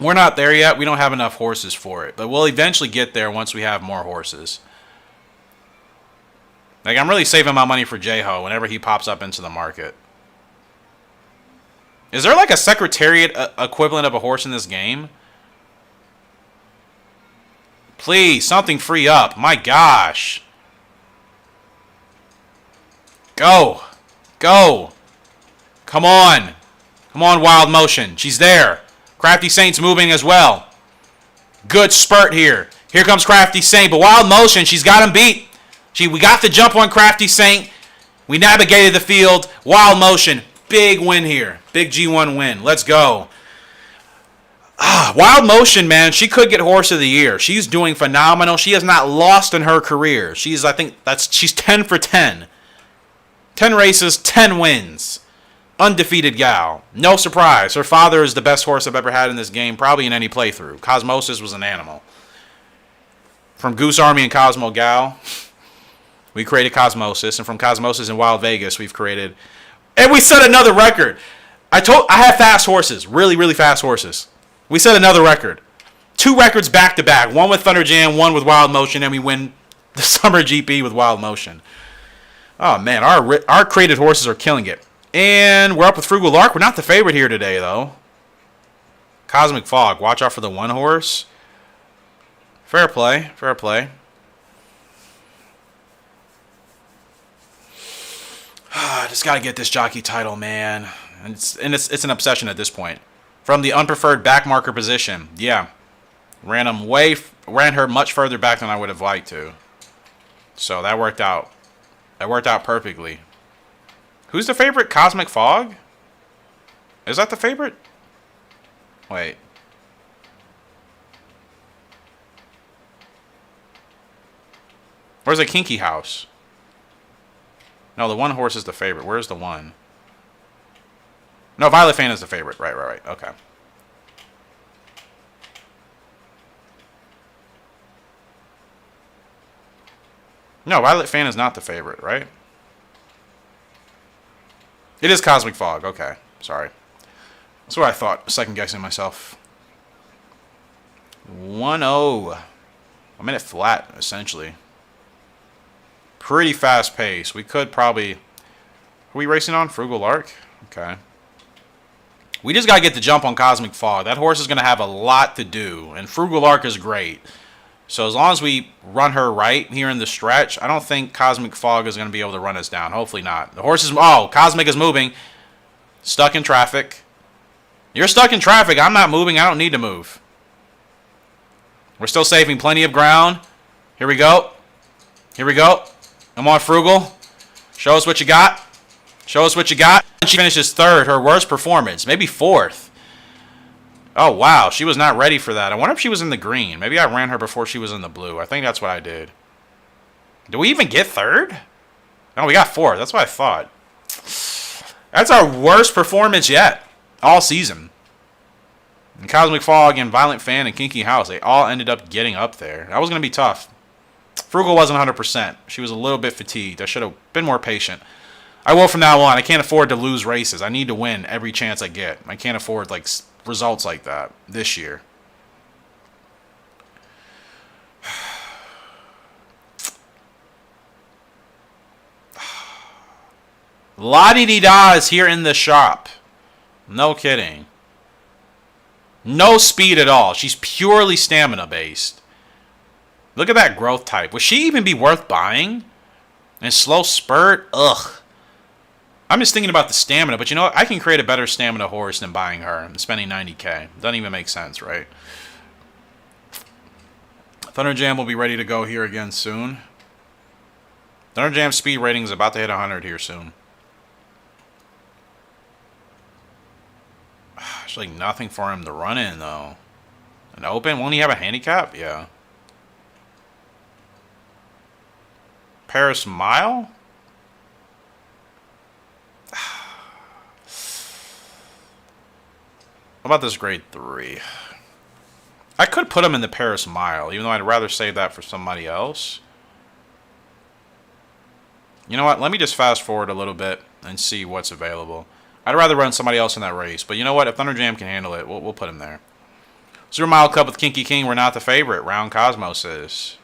We're not there yet. We don't have enough horses for it. But we'll eventually get there once we have more horses. Like, I'm really saving my money for J-Ho whenever he pops up into the market. Is there like a Secretariat equivalent of a horse in this game? Please, something free up. My gosh. Go. Go. Come on. Come on, Wild Motion. She's there. Crafty Saint's moving as well. Good spurt here. Here comes Crafty Saint. But Wild Motion, she's got him beat. We got the jump on Crafty Saint. We navigated the field. Wild Motion. Big win here. Big G1 win. Let's go. Wild Motion, man. She could get Horse of the Year. She's doing phenomenal. She has not lost in her career. She's 10 for 10. 10 races, 10 wins. Undefeated gal. No surprise. Her father is the best horse I've ever had in this game, probably in any playthrough. Cosmosis was an animal. From Goose Army and Cosmo Gal, we created Cosmosis. And from Cosmosis and Wild Vegas, we've created... And we set another record. I have fast horses. Really, really fast horses. We set another record. 2 records back to back. One with Thunder Jam, one with Wild Motion, and we win the Summer GP with Wild Motion. Oh, man. Our created horses are killing it. And we're up with Frugal Lark. We're not the favorite here today, though. Cosmic Fog. Watch out for the one horse. Fair play. Fair play. I just got to get this jockey title, man. And it's an obsession at this point. From the unpreferred back marker position. Yeah. Ran her much further back than I would have liked to. So that worked out. That worked out perfectly. Who's the favorite? Cosmic Fog? Is that the favorite? Wait. Where's the Kinky House? No, the one horse is the favorite. Where's the one? No, Violet Fan is the favorite. Right. Okay. No, Violet Fan is not the favorite, right? It is Cosmic Fog. Okay. Sorry. That's what I thought. Second guessing myself. 1-0. A minute flat, essentially. Pretty fast pace. We could probably... Are we racing on Frugal Lark? Okay. We just got to get the jump on Cosmic Fog. That horse is going to have a lot to do. And Frugal Lark is great. So as long as we run her right here in the stretch, I don't think Cosmic Fog is going to be able to run us down. Hopefully not. The horse is... Oh, Cosmic is moving. Stuck in traffic. You're stuck in traffic. I'm not moving. I don't need to move. We're still saving plenty of ground. Here we go. Here we go. I'm on Frugal. Show us what you got. Show us what you got. She finishes third. Her worst performance. Maybe fourth. Oh, wow. She was not ready for that. I wonder if she was in the green. Maybe I ran her before she was in the blue. I think that's what I did. Did we even get third? No, we got fourth. That's what I thought. That's our worst performance yet. All season. And Cosmic Fog and Violent Fan and Kinky House, they all ended up getting up there. That was going to be tough. Frugal wasn't 100%. She was a little bit fatigued. I should have been more patient. I will from now on. I can't afford to lose races. I need to win every chance I get. I can't afford like results like that this year. La-di-di-da is here in the shop. No kidding. No speed at all. She's purely stamina based. Look at that growth type. Would she even be worth buying? And slow spurt? Ugh. I'm just thinking about the stamina, but you know what? I can create a better stamina horse than buying her and spending 90K. Doesn't even make sense, right? Thunder Jam will be ready to go here again soon. Thunder Jam speed rating is about to hit 100 here soon. There's like nothing for him to run in, though. An open? Won't he have a handicap? Yeah. Paris Mile? How about this grade 3? I could put him in the Paris Mile, even though I'd rather save that for somebody else. You know what? Let me just fast forward a little bit and see what's available. I'd rather run somebody else in that race. But you know what? If Thunder Jam can handle it, we'll put him there. Super Mile Cup with Kinky King. We're not the favorite. Round Cosmos is.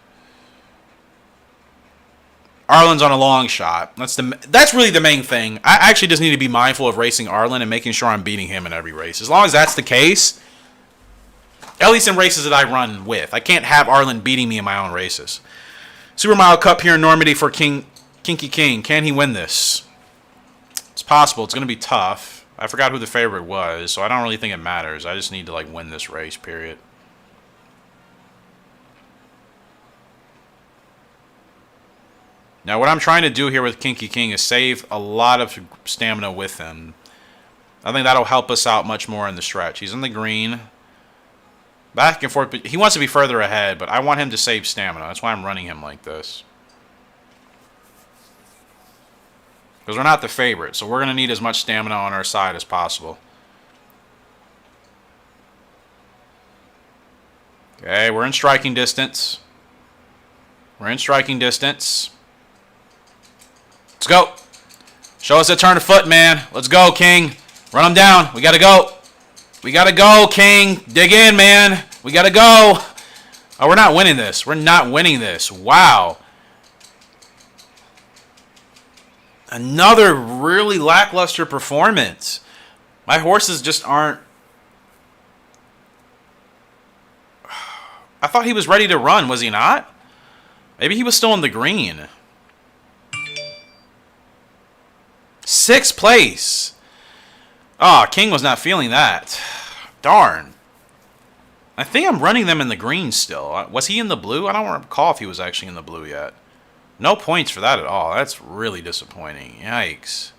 Arlen's on a long shot. That's really the main thing. I actually just need to be mindful of racing Arlen and making sure I'm beating him in every race. As long as that's the case, at least in races that I run with. I can't have Arlen beating me in my own races. Super Mile Cup here in Normandy for Kinky King. Can he win this? It's possible. It's going to be tough. I forgot who the favorite was, so I don't really think it matters. I just need to like win this race, period. Now, what I'm trying to do here with Kinky King is save a lot of stamina with him. I think that'll help us out much more in the stretch. He's in the green. Back and forth. But he wants to be further ahead, but I want him to save stamina. That's why I'm running him like this. Because we're not the favorite, so we're going to need as much stamina on our side as possible. Okay, we're in striking distance. We're in striking distance. Let's go. Show us a turn of foot, man. Let's go, King. Run him down. We got to go. We got to go, King. Dig in, man. We got to go. Oh, we're not winning this. We're not winning this. Wow. Another really lackluster performance. My horses just aren't... I thought he was ready to run, was he not? Maybe he was still in the green. 6th place. Oh, King was not feeling that. Darn. I think I'm running them in the green still. Was he in the blue? I don't recall if he was actually in the blue yet. No points for that at all. That's really disappointing. Yikes.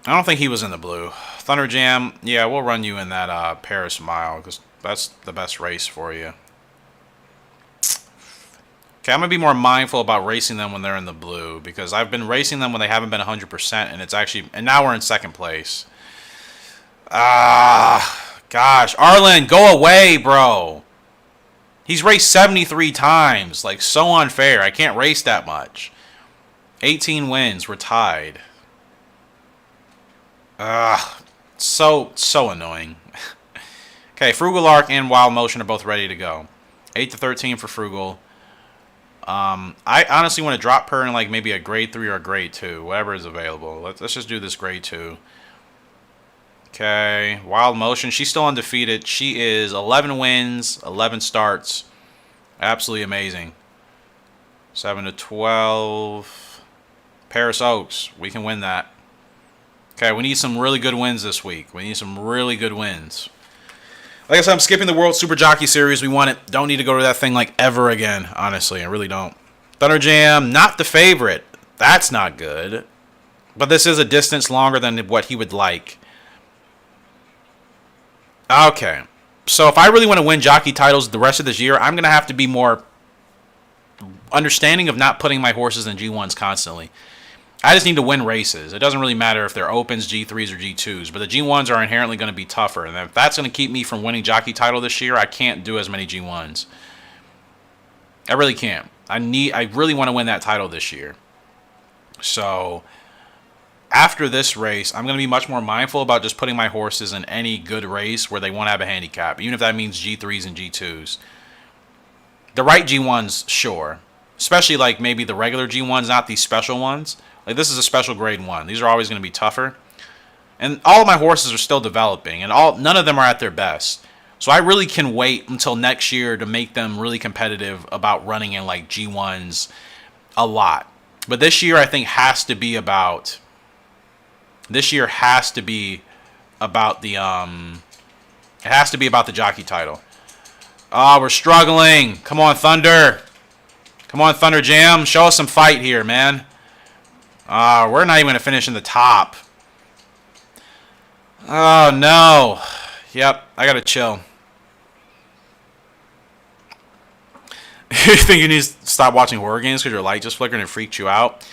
I don't think he was in the blue. Thunder Jam, yeah, we'll run you in that Paris Mile because that's the best race for you. Okay, I'm going to be more mindful about racing them when they're in the blue because I've been racing them when they haven't been 100% and it's actually... And now we're in 2nd place. Gosh. Arlen, go away, bro. He's raced 73 times. Like, so unfair. I can't race that much. 18 wins. We're tied. So annoying. Okay, Frugal Arc and Wild Motion are both ready to go. 8 to 13 for Frugal. I honestly want to drop her in like maybe a grade 3 or a grade 2, whatever is available. Let's just do this grade 2. Okay, Wild Motion. She's still undefeated. She is 11 wins, 11 starts. Absolutely amazing. 7 to 12. Paris Oaks. We can win that. Okay, we need some really good wins this week. We need some really good wins. Like I said, I'm skipping the World Super Jockey Series. We want it. Don't need to go to that thing like ever again. Honestly, I really don't. Thunder Jam, not the favorite. That's not good. But this is a distance longer than what he would like. Okay. So if I really want to win jockey titles the rest of this year, I'm going to have to be more understanding of not putting my horses in G1s constantly. I just need to win races. It doesn't really matter if they're opens, G3s, or G2s. But the G1s are inherently going to be tougher. And if that's going to keep me from winning jockey title this year, I can't do as many G1s. I really can't. I really want to win that title this year. So after this race, I'm going to be much more mindful about just putting my horses in any good race where they won't have a handicap. Even if that means G3s and G2s. The right G1s, sure. Especially like maybe the regular G1s, not these special ones. Like, this is a special grade 1. These are always going to be tougher. And all of my horses are still developing. And none of them are at their best. So I really can wait until next year to make them really competitive about running in, like, G1s a lot. But this year, I think, has to be about... This year has to be about the... It has to be about the jockey title. Oh, we're struggling. Come on, Thunder. Come on, Thunder Jam. Show us some fight here, man. We're not even going to finish in the top. Oh, no. Yep, I got to chill. You think you need to stop watching horror games because your light just flickered and freaked you out?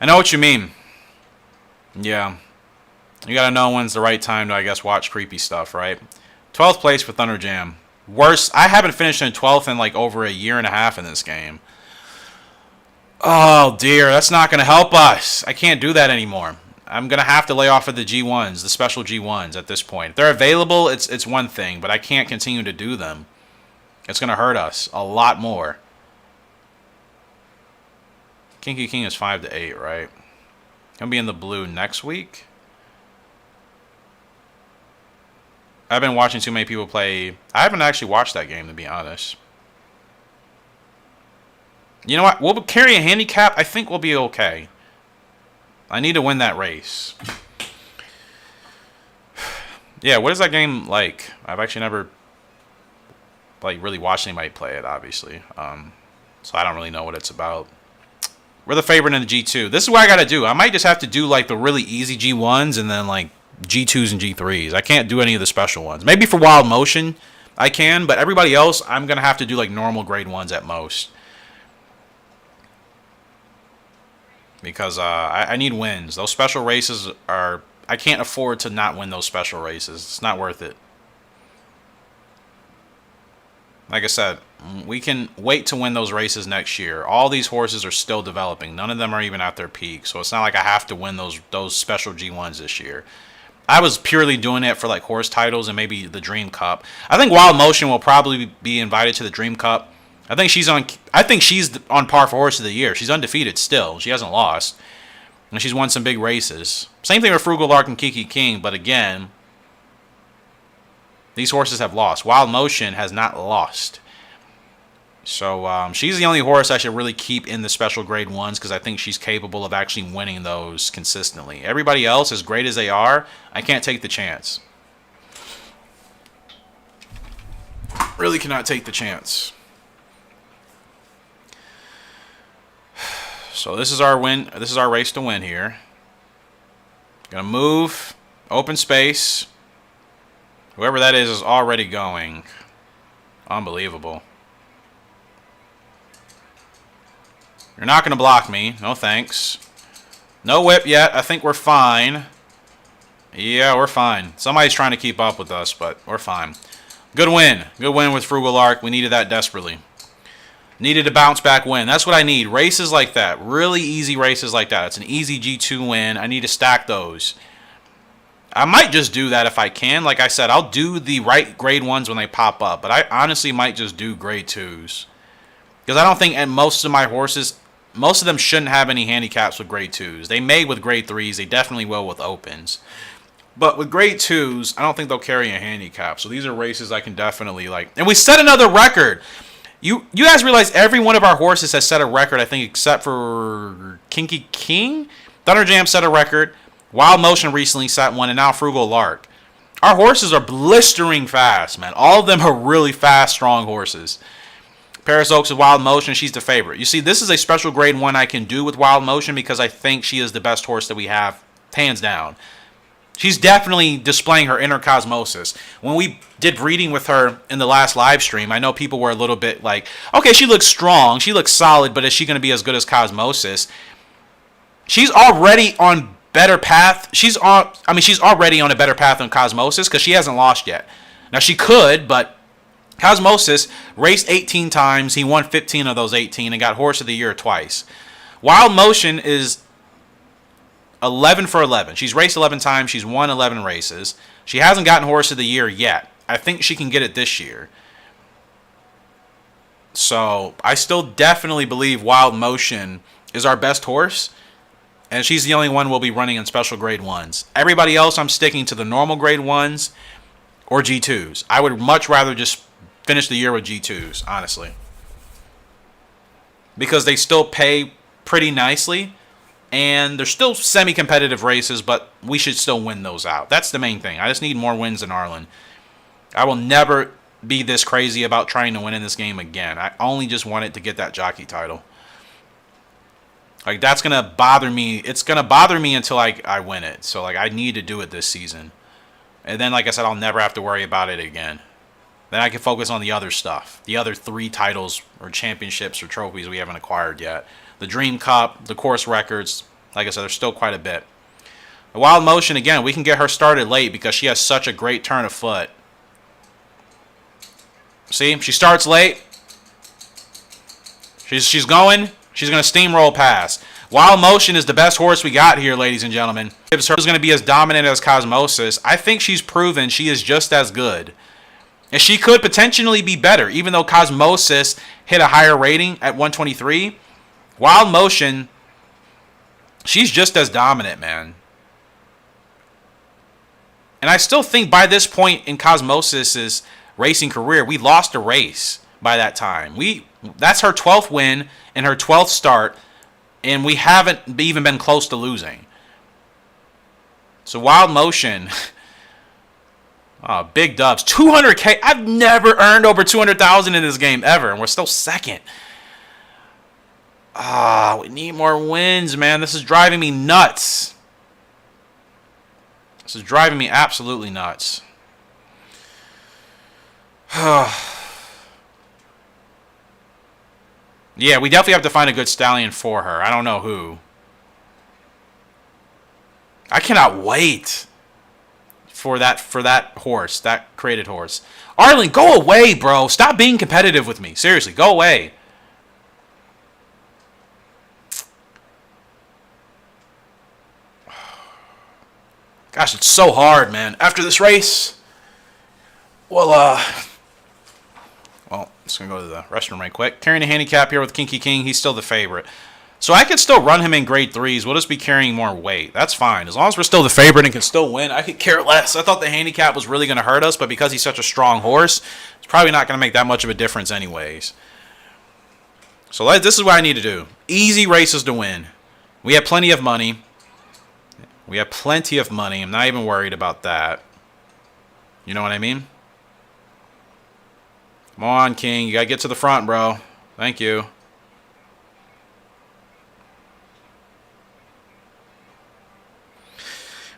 I know what you mean. Yeah. You got to know when's the right time to, I guess, watch creepy stuff, right? 12th place for Thunder Jam. Worst. I haven't finished in 12th in like over a year and a half in this game. Oh, dear. That's not going to help us. I can't do that anymore. I'm going to have to lay off of the G1s, the special G1s at this point. If they're available, it's one thing, but I can't continue to do them. It's going to hurt us a lot more. Kinky King is 5 to 8, right? Going to be in the blue next week. I've been watching too many people play. I haven't actually watched that game, to be honest. You know what? We'll carry a handicap. I think we'll be okay. I need to win that race. Yeah, what is that game like? I've actually never like really watched anybody play it, obviously. So I don't really know what it's about. We're the favorite in the G2. This is what I got to do. I might just have to do like the really easy G1s and then like G2s and G3s. I can't do any of the special ones. Maybe for Wild Motion I can, but everybody else I'm going to have to do like normal grade 1s at most. Because I need wins. Those special races are... I can't afford to not win those special races. It's not worth it. Like I said, we can wait to win those races next year. All these horses are still developing. None of them are even at their peak. So it's not like I have to win those special G1s this year. I was purely doing it for like horse titles and maybe the Dream Cup. I think Wild Motion will probably be invited to the Dream Cup. I think she's on par for horse of the year. She's undefeated still. She hasn't lost. And she's won some big races. Same thing with Frugal Lark and Kiki King, but again, these horses have lost. Wild Motion has not lost. So she's the only horse I should really keep in the special grade ones because I think she's capable of actually winning those consistently. Everybody else, as great as they are, I can't take the chance. Really cannot take the chance. So this is our win. This is our race to win here. Gonna move. Open space. Whoever that is already going. Unbelievable. You're not gonna block me. No thanks. No whip yet. I think we're fine. Yeah, we're fine. Somebody's trying to keep up with us, but we're fine. Good win. Good win with Frugal Lark. We needed that desperately. Needed a bounce back win. That's what I need. Races like that. Really easy races like that. It's an easy G2 win. I need to stack those. I might just do that if I can. Like I said, I'll do the right grade ones when they pop up. But I honestly might just do grade twos. Because I don't think most of my horses, most of them shouldn't have any handicaps with grade twos. They may with grade threes. They definitely will with opens. But with grade twos, I don't think they'll carry a handicap. So these are races I can definitely like. And we set another record. You guys realize every one of our horses has set a record, I think, except for Kinky King? Thunder Jam set a record. Wild Motion recently set one, and now Frugal Lark. Our horses are blistering fast, man. All of them are really fast, strong horses. Paris Oaks with Wild Motion, she's the favorite. You see, this is a special grade one I can do with Wild Motion because I think she is the best horse that we have, hands down. She's definitely displaying her inner Cosmosis. When we did breeding with her in the last live stream, I know people were a little bit like, okay, she looks strong, she looks solid, but is she going to be as good as Cosmosis? She's already on better path. She's already on a better path than Cosmosis because she hasn't lost yet. Now she could, but Cosmosis raced 18 times. He won 15 of those 18 and got Horse of the Year twice. Wild Motion is 11 for 11. She's raced 11 times. She's won 11 races. She hasn't gotten Horse of the Year yet. I think she can get it this year. So I still definitely believe Wild Motion is our best horse. And she's the only one we'll be running in special grade ones. Everybody else, I'm sticking to the normal grade ones or G2s. I would much rather just finish the year with G2s, honestly. Because they still pay pretty nicely. And they're still semi-competitive races, but we should still win those out. That's the main thing. I just need more wins in Arlen. I will never be this crazy about trying to win in this game again. I only just wanted to get that jockey title. Like, that's going to bother me. It's going to bother me until I win it. So, like, I need to do it this season. And then, like I said, I'll never have to worry about it again. Then I can focus on the other stuff. The other 3 titles or championships or trophies we haven't acquired yet. The Dream Cup, the course records, like I said, there's still quite a bit. The Wild Motion, again, we can get her started late because she has such a great turn of foot. See, she starts late. She's going. She's going to steamroll past. Wild Motion is the best horse we got here, ladies and gentlemen. If her is going to be as dominant as Cosmosis, I think she's proven she is just as good. And she could potentially be better, even though Cosmosis hit a higher rating at 123. Wild Motion, she's just as dominant, man. And I still think by this point in Cosmosis's racing career, we lost a race by that time. That's her 12th win and her 12th start, and we haven't even been close to losing. So Wild Motion, oh, big dubs. 200K. I've never earned over 200,000 in this game ever, and we're still second. Ah, we need more wins, man. This is driving me nuts. This is driving me absolutely nuts. Yeah, we definitely have to find a good stallion for her. I don't know who. I cannot wait for that horse, that created horse. Arlen, go away, bro. Stop being competitive with me. Seriously, go away. Gosh, it's so hard, man. After this race, well, Just going to go to the restroom right quick. Carrying the handicap here with Kinky King. He's still the favorite. So I could still run him in grade 3s. We'll just be carrying more weight. That's fine. As long as we're still the favorite and can still win, I could care less. I thought the handicap was really going to hurt us, but because he's such a strong horse, it's probably not going to make that much of a difference anyways. So this is what I need to do. Easy races to win. We have plenty of money. We have plenty of money. I'm not even worried about that. You know what I mean? Come on, King. You got to get to the front, bro. Thank you.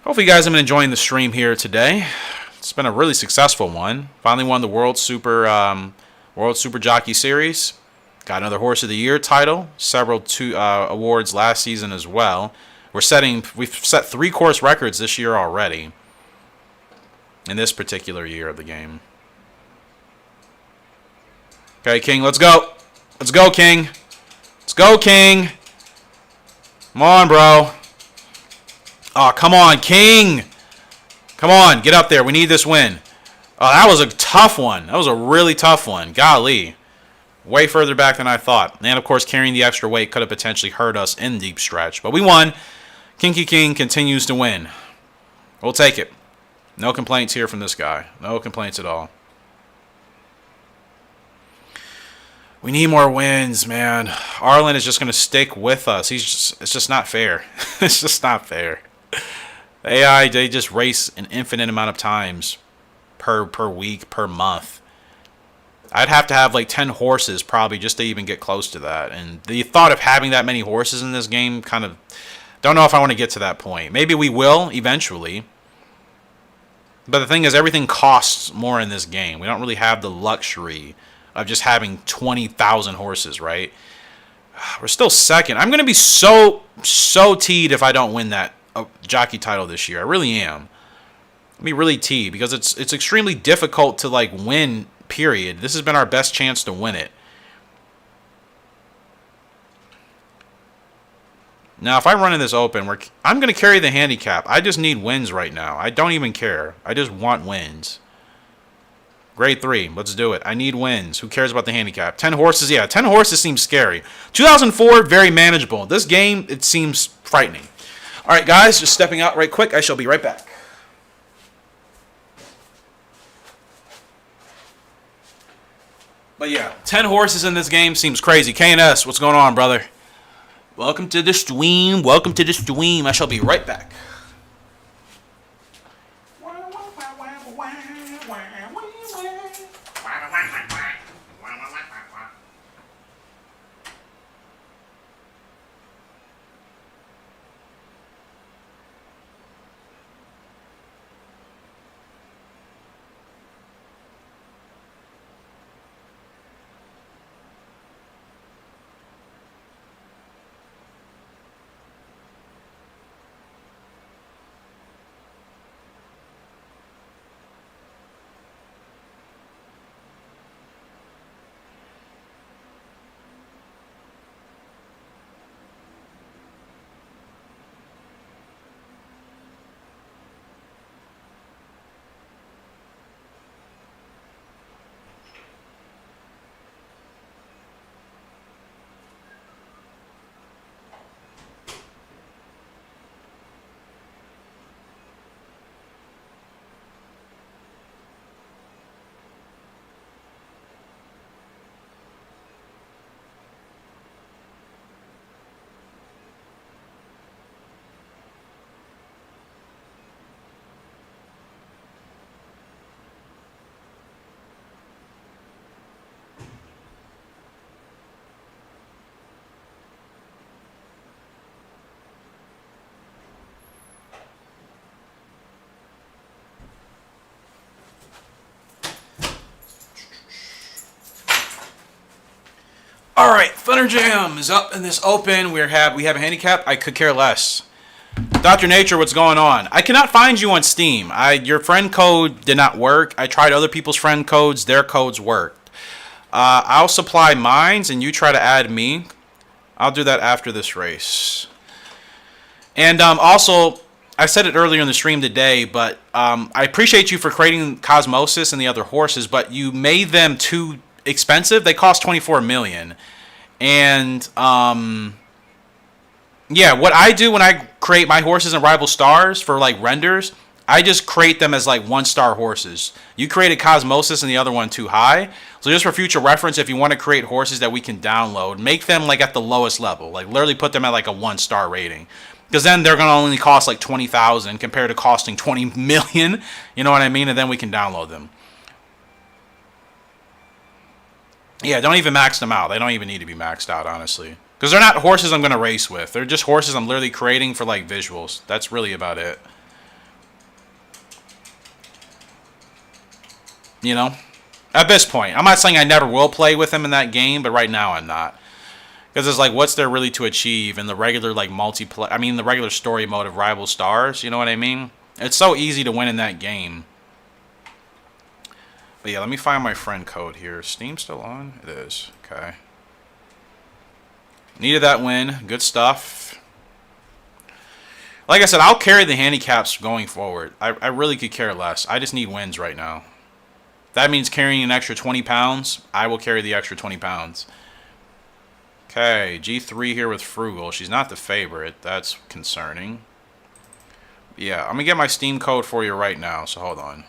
Hopefully you guys have been enjoying the stream here today. It's been a really successful one. Finally won the World Super Jockey Series. Got another Horse of the Year title. Several awards last season as well. We've set 3 course records this year already. In this particular year of the game. Okay, King, let's go. Let's go, King. Let's go, King. Come on, bro. Oh, come on, King. Come on, get up there. We need this win. Oh, that was a tough one. That was a really tough one. Golly. Way further back than I thought. And, of course, carrying the extra weight could have potentially hurt us in deep stretch. But we won. Kinky King continues to win. We'll take it. No complaints here from this guy. No complaints at all. We need more wins, man. Arlen is just going to stick with us. It's just not fair. It's just not fair. AI, they just race an infinite amount of times per week, per month. I'd have to have like 10 horses probably just to even get close to that. And the thought of having that many horses in this game kind of... Don't know if I want to get to that point. Maybe we will eventually. But the thing is, everything costs more in this game. We don't really have the luxury of just having 20,000 horses, right? We're still second. I'm going to be so teed if I don't win that jockey title this year. I really am. I'll be really teed because it's extremely difficult to like win, period. This has been our best chance to win it. Now, if I run in this open, I'm going to carry the handicap. I just need wins right now. I don't even care. I just want wins. Grade 3. Let's do it. I need wins. Who cares about the handicap? 10 horses. Yeah, 10 horses seems scary. 2004, very manageable. This game, it seems frightening. All right, guys, just stepping out right quick. I shall be right back. But yeah, 10 horses in this game seems crazy. K&S, what's going on, brother? Welcome to the stream. Welcome to the stream. I shall be right back. All right, Thunder Jam is up in this open. We have a handicap. I could care less. Dr. Nature, what's going on? I cannot find you on Steam. Your friend code did not work. I tried other people's friend codes. Their codes worked. I'll supply mines, and you try to add me. I'll do that after this race. And also, I said it earlier in the stream today, but I appreciate you for creating Cosmosis and the other horses, but you made them too expensive. They cost 24 million. And yeah, what I do when I create my horses in Rival Stars for like renders, I just create them as like 1-star horses. You created Cosmosis and the other one too high. So just for future reference, if you want to create horses that we can download, make them like at the lowest level. Like literally put them at like a 1-star rating. Because then they're going to only cost like 20,000 compared to costing 20 million. You know what I mean? And then we can download them. Yeah, don't even max them out. They don't even need to be maxed out, honestly. Because they're not horses I'm going to race with. They're just horses I'm literally creating for like visuals. That's really about it. You know? At this point. I'm not saying I never will play with them in that game, but right now I'm not. Because it's like, what's there really to achieve in the regular like multiplayer? I mean, the regular story mode of Rival Stars. You know what I mean? It's so easy to win in that game. But yeah, let me find my friend code here. Steam still on? It is. Okay. Needed that win. Good stuff. Like I said, I'll carry the handicaps going forward. I really could care less. I just need wins right now. That means carrying an extra 20 pounds. I will carry the extra 20 pounds. Okay, G3 here with Frugal. She's not the favorite. That's concerning. Yeah, I'm going to get my Steam code for you right now, so hold on.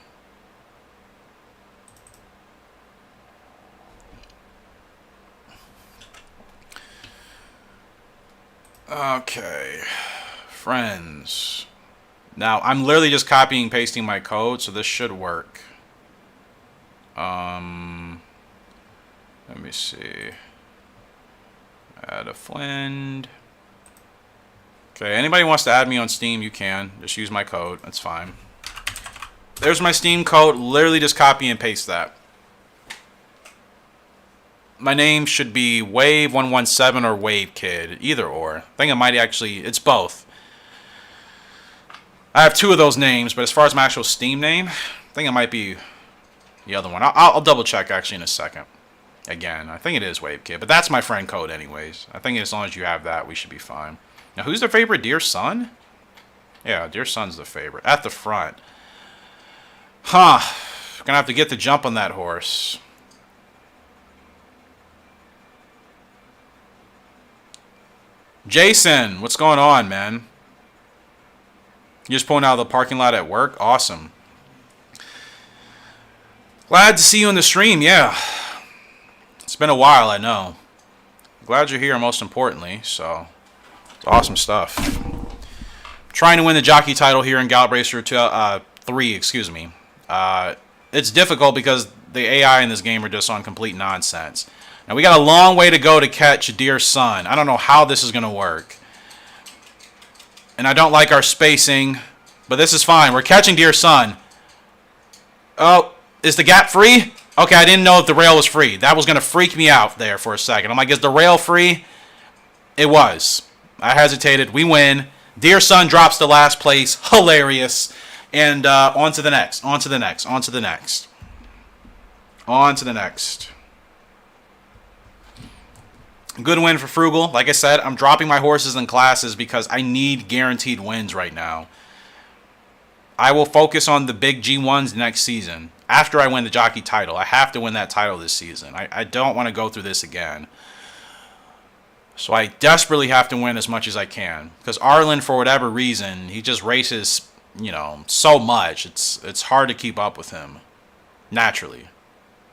Okay, friends. Now, I'm literally just copying and pasting my code, so this should work. Let me see. Add a friend. Okay, anybody wants to add me on Steam, you can. Just use my code. That's fine. There's my Steam code. Literally just copy and paste that. My name should be Wave117 or Wave Kid. Either or. I think it might actually... It's both. I have 2 of those names, but as far as my actual Steam name, I think it might be the other one. I'll double check actually in a second. Again, I think it is Wave Kid, but that's my friend code anyways. I think as long as you have that, we should be fine. Now, who's the favorite? Dear Son? Yeah, Dear Son's the favorite. At the front. Huh. Gonna have to get the jump on that horse. Jason, what's going on, man? You just pulling out of the parking lot at work? Awesome. Glad to see you in the stream, yeah. It's been a while, I know. Glad you're here, most importantly, so it's awesome stuff. Trying to win the jockey title here in Gallop Racer 3, excuse me. It's difficult because the AI in this game are just on complete nonsense. Now, we got a long way to go to catch Dear Son. I don't know how this is going to work. And I don't like our spacing, but this is fine. We're catching Dear Son. Oh, is the gap free? Okay, I didn't know if the rail was free. That was going to freak me out there for a second. I'm like, is the rail free? It was. I hesitated. We win. Dear Son drops to last place. Hilarious. And on to the next. On to the next. On to the next. On to the next. Good win for Frugal. Like I said, I'm dropping my horses in classes because I need guaranteed wins right now. I will focus on the big G1s next season. After I win the jockey title. I have to win that title this season. I don't want to go through this again. So I desperately have to win as much as I can. Because Arlen, for whatever reason, he just races, you know, so much. It's hard to keep up with him. Naturally.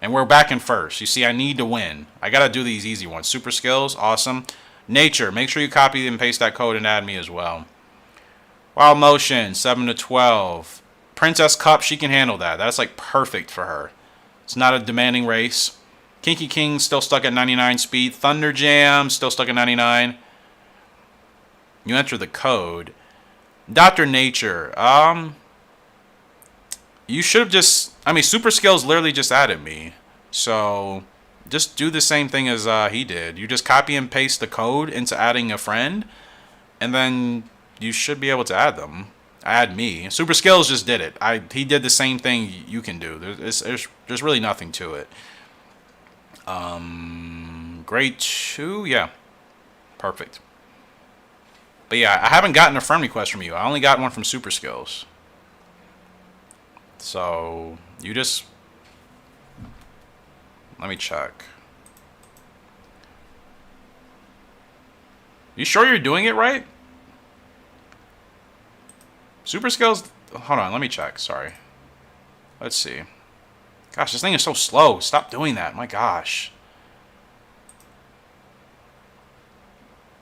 And we're back in first. You see, I need to win. I got to do these easy ones. Super skills, awesome. Nature, make sure you copy and paste that code and add me as well. Wild Motion, 7 to 12. Princess Cup, she can handle that. That's like perfect for her. It's not a demanding race. Kinky King still stuck at 99 speed. Thunder Jam still stuck at 99. You enter the code. Dr. Nature. You should have just... I mean, Super Skills literally just added me. So, just do the same thing as he did. You just copy and paste the code into adding a friend. And then you should be able to add them. Add me. Super Skills just did it. He did the same thing you can do. There's really nothing to it. Grade 2? Yeah. Perfect. But yeah, I haven't gotten a friend request from you. I only got one from Super Skills. So, you just... Let me check. You sure you're doing it right? Super skills. Hold on, let me check. Sorry. Let's see. Gosh, this thing is so slow. Stop doing that. My gosh.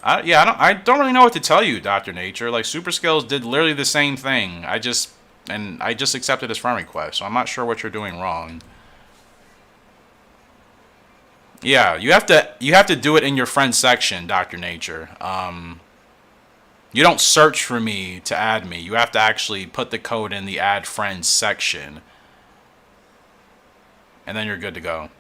I don't really know what to tell you, Dr. Nature. Like, Super Skills did literally the same thing. I just accepted his friend request, so I'm not sure what you're doing wrong. Yeah, you have to do it in your friend section, Dr. Nature. You don't search for me to add me. You have to actually put the code in the add friends section. And then you're good to go.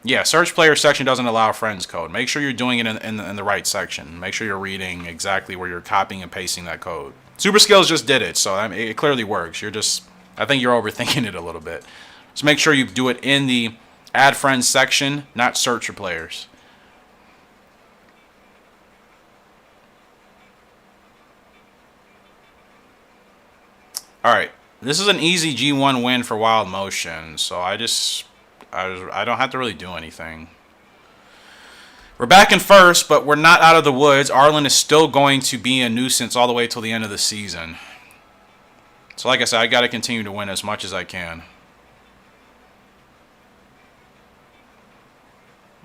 Yeah, search player section doesn't allow friends code. Make sure you're doing it in the right section. Make sure you're reading exactly where you're copying and pasting that code. Super Skills just did it, so I mean, it clearly works. I think you're overthinking it a little bit. So make sure you do it in the add friends section, not search for players. Alright, this is an easy G1 win for Wild Motion, so I don't have to really do anything. We're back in first, but we're not out of the woods. Arlen is still going to be a nuisance all the way till the end of the season. So like I said, I got to continue to win as much as I can.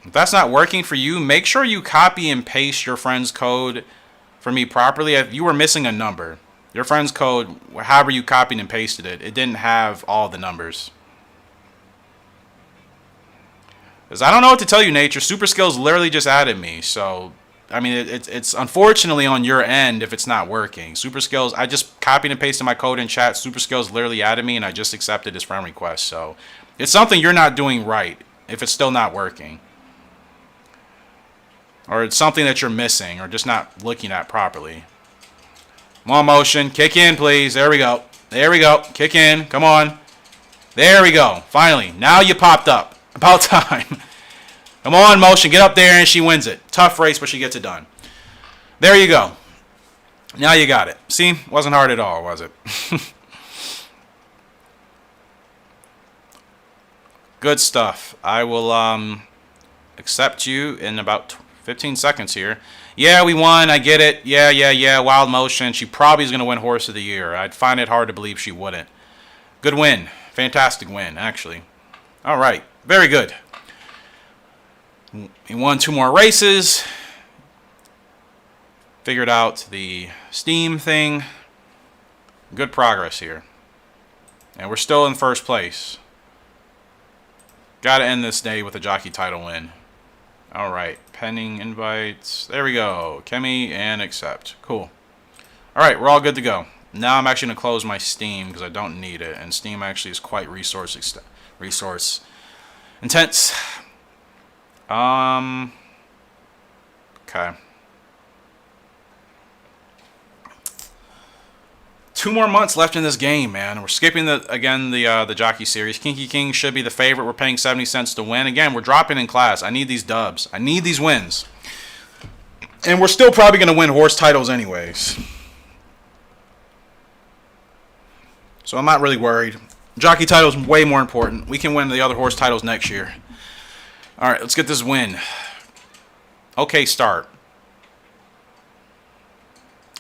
If that's not working for you, make sure you copy and paste your friend's code for me properly. If you were missing a number, your friend's code, however you copied and pasted it, it didn't have all the numbers. Because I don't know what to tell you, Nature. Super Skills literally just added me. So, I mean, it's unfortunately on your end if it's not working. Super Skills, I just copied and pasted my code in chat. Super Skills literally added me, and I just accepted his friend request. So, it's something you're not doing right if it's still not working. Or it's something that you're missing or just not looking at properly. Come on, Motion. Kick in, please. There we go. There we go. Kick in. Come on. There we go. Finally. Now you popped up. About time. Come on, Motion. Get up there, and she wins it. Tough race, but she gets it done. There you go. Now you got it. See? Wasn't hard at all, was it? Good stuff. I will accept you in about 15 seconds here. Yeah, we won. I get it. Yeah. Wild Motion. She probably is going to win Horse of the Year. I'd find it hard to believe she wouldn't. Good win. Fantastic win, actually. All right. Very good. We won 2 more races. Figured out the Steam thing. Good progress here. And we're still in first place. Got to end this day with a jockey title win. All right, pending invites. There we go. Kemi and accept. Cool. All right, we're all good to go. Now I'm actually going to close my Steam because I don't need it. And Steam actually is quite resource intense. Okay. 2 more months left in this game, man. We're skipping the jockey series. Kinky King should be the favorite. We're paying 70 cents to win. Again, we're dropping in class. I need these dubs. I need these wins. And we're still probably going to win horse titles anyways. So I'm not really worried. Jockey title's way more important. We can win the other horse titles next year. All right, let's get this win. Okay, start.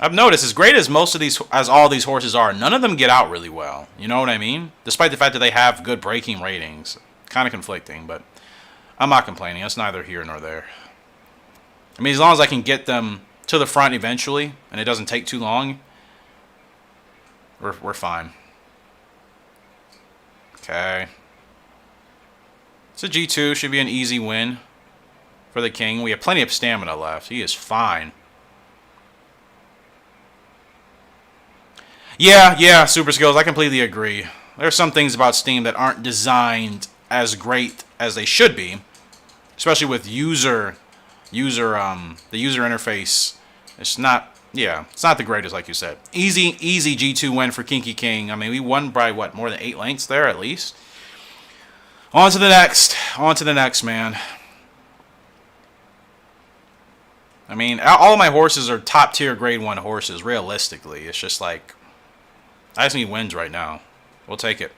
I've noticed, as great as all these horses are, none of them get out really well. You know what I mean? Despite the fact that they have good breaking ratings. Kind of conflicting, but I'm not complaining. It's neither here nor there. I mean, as long as I can get them to the front eventually, and it doesn't take too long, we're fine. Okay. It's a G2. Should be an easy win for the King. We have plenty of stamina left. He is fine. Yeah, Super Skills. I completely agree. There's some things about Steam that aren't designed as great as they should be, especially with the user interface. It's not the greatest, like you said. Easy G2 win for Kinky King. I mean, we won by what, more than 8 lengths there at least. On to the next, man. I mean, all of my horses are top tier grade 1 horses. Realistically, it's just like, I just need wins right now. We'll take it.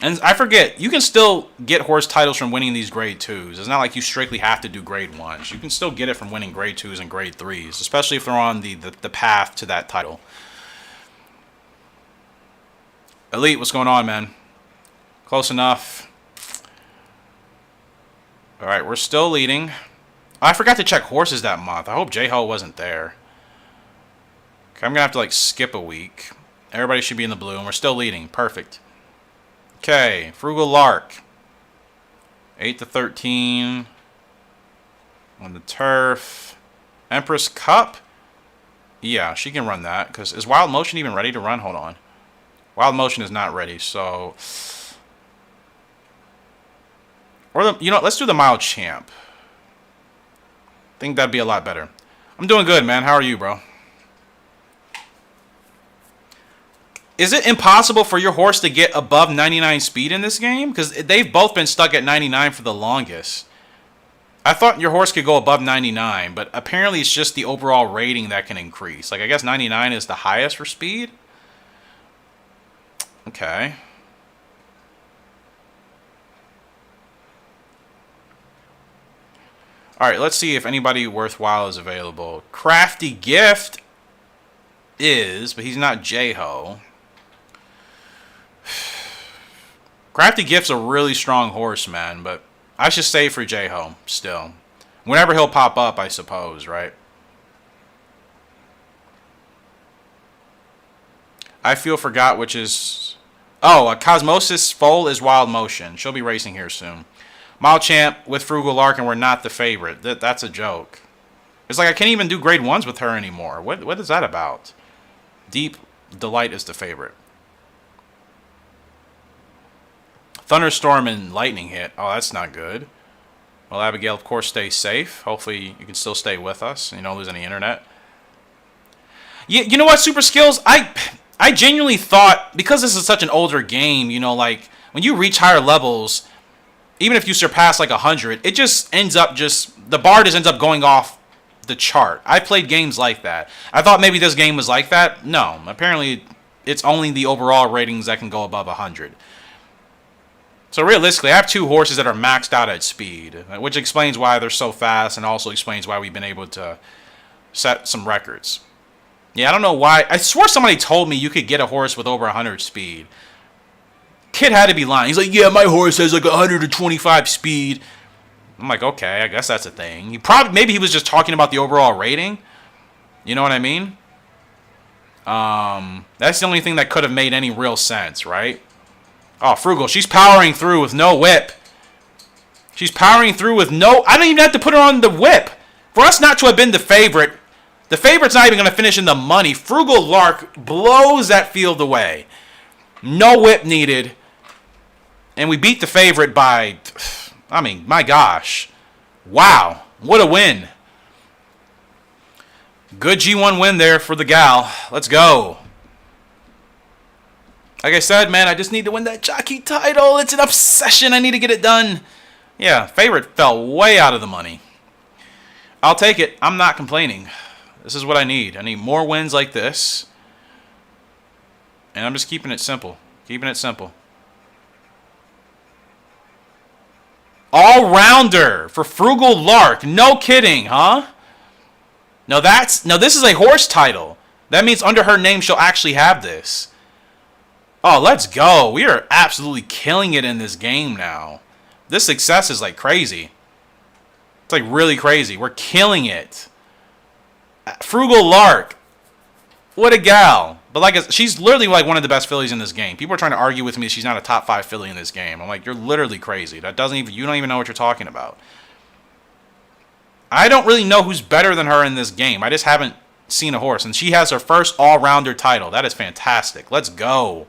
And I forget, you can still get horse titles from winning these grade 2s. It's not like you strictly have to do grade 1s. You can still get it from winning grade 2s and grade 3s, especially if they're on the path to that title. Elite, what's going on, man? Close enough. Alright, we're still leading. I forgot to check horses that month. I hope J-Ho wasn't there. Okay, I'm going to have to, like, skip a week. Everybody should be in the blue, and we're still leading. Perfect. Okay, Frugal Lark. 8-13. On the turf. Empress Cup. Yeah, she can run that. Because is Wild Motion even ready to run? Hold on. Wild Motion is not ready, so... Or, you know, let's do the Mild Champ. I think that'd be a lot better. I'm doing good, man. How are you, bro? Is it impossible for your horse to get above 99 speed in this game? Because they've both been stuck at 99 for the longest. I thought your horse could go above 99, but apparently it's just the overall rating that can increase. Like, I guess 99 is the highest for speed? Okay. Alright, let's see if anybody worthwhile is available. Crafty Gift is, but he's not J-Ho. Crafty Gift's a really strong horse, man, but I should save for J-Ho still. Whenever he'll pop up, I suppose, right? I feel forgot which is... Oh, a Cosmosis Foal is Wild Motion. She'll be racing here soon. Mile Champ with Frugal Lark, and we're not the favorite. That's a joke. It's like I can't even do grade 1s with her anymore. What is that about? Deep Delight is the favorite. Thunderstorm and Lightning Hit. Oh, that's not good. Well, Abigail, of course, stay safe. Hopefully, you can still stay with us and you don't lose any internet. You know what, Super Skills? I genuinely thought, because this is such an older game, you know, like, when you reach higher levels, even if you surpass, like, 100, it just ends up the bar just ends up going off the chart. I played games like that. I thought maybe this game was like that. No, apparently, it's only the overall ratings that can go above 100. So realistically, I have two horses that are maxed out at speed, which explains why they're so fast and also explains why we've been able to set some records. Yeah, I don't know why. I swore somebody told me you could get a horse with over 100 speed. Kid had to be lying. He's like, yeah, my horse has like 125 speed. I'm like, okay, I guess that's a thing. Maybe he was just talking about the overall rating. You know what I mean? That's the only thing that could have made any real sense, right? Oh, Frugal, she's powering through with no whip. She's powering through with no... I don't even have to put her on the whip. For us not to have been the favorite's not even going to finish in the money. Frugal Lark blows that field away. No whip needed. And we beat the favorite by... I mean, my gosh. Wow. What a win. Good G1 win there for the gal. Let's go. Like I said, man, I just need to win that jockey title. It's an obsession. I need to get it done. Yeah, favorite fell way out of the money. I'll take it. I'm not complaining. This is what I need. I need more wins like this. And I'm just keeping it simple. Keeping it simple. All-rounder for Frugal Lark. No kidding, huh? No, this is a horse title. That means under her name she'll actually have this. Oh, let's go. We are absolutely killing it in this game now. This success is like crazy. It's like really crazy. We're killing it. Frugal Lark. What a gal. But like, she's literally like one of the best fillies in this game. People are trying to argue with me she's not a top 5 filly in this game. I'm like, you're literally crazy. You don't even know what you're talking about. I don't really know who's better than her in this game. I just haven't seen a horse. And she has her first all-rounder title. That is fantastic. Let's go.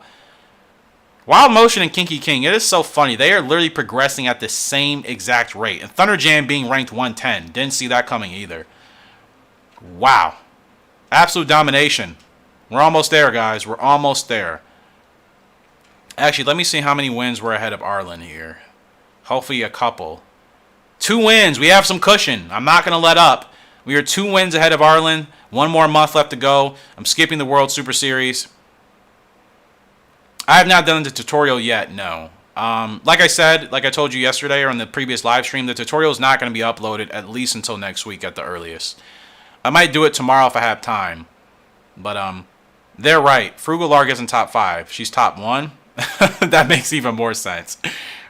Wild Motion and Kinky King, it is so funny. They are literally progressing at the same exact rate. And Thunder Jam being ranked 110. Didn't see that coming either. Wow. Absolute domination. We're almost there, guys. We're almost there. Actually, let me see how many wins we're ahead of Arlen here. Hopefully a couple. 2 wins. We have some cushion. I'm not going to let up. We are 2 wins ahead of Arlen. 1 more month left to go. I'm skipping the World Super Series. I have not done the tutorial yet, no. Like I said, like I told you yesterday or in the previous live stream, the tutorial is not going to be uploaded at least until next week at the earliest. I might do it tomorrow if I have time. But they're right. Frugal Lark isn't top 5. She's top 1. That makes even more sense.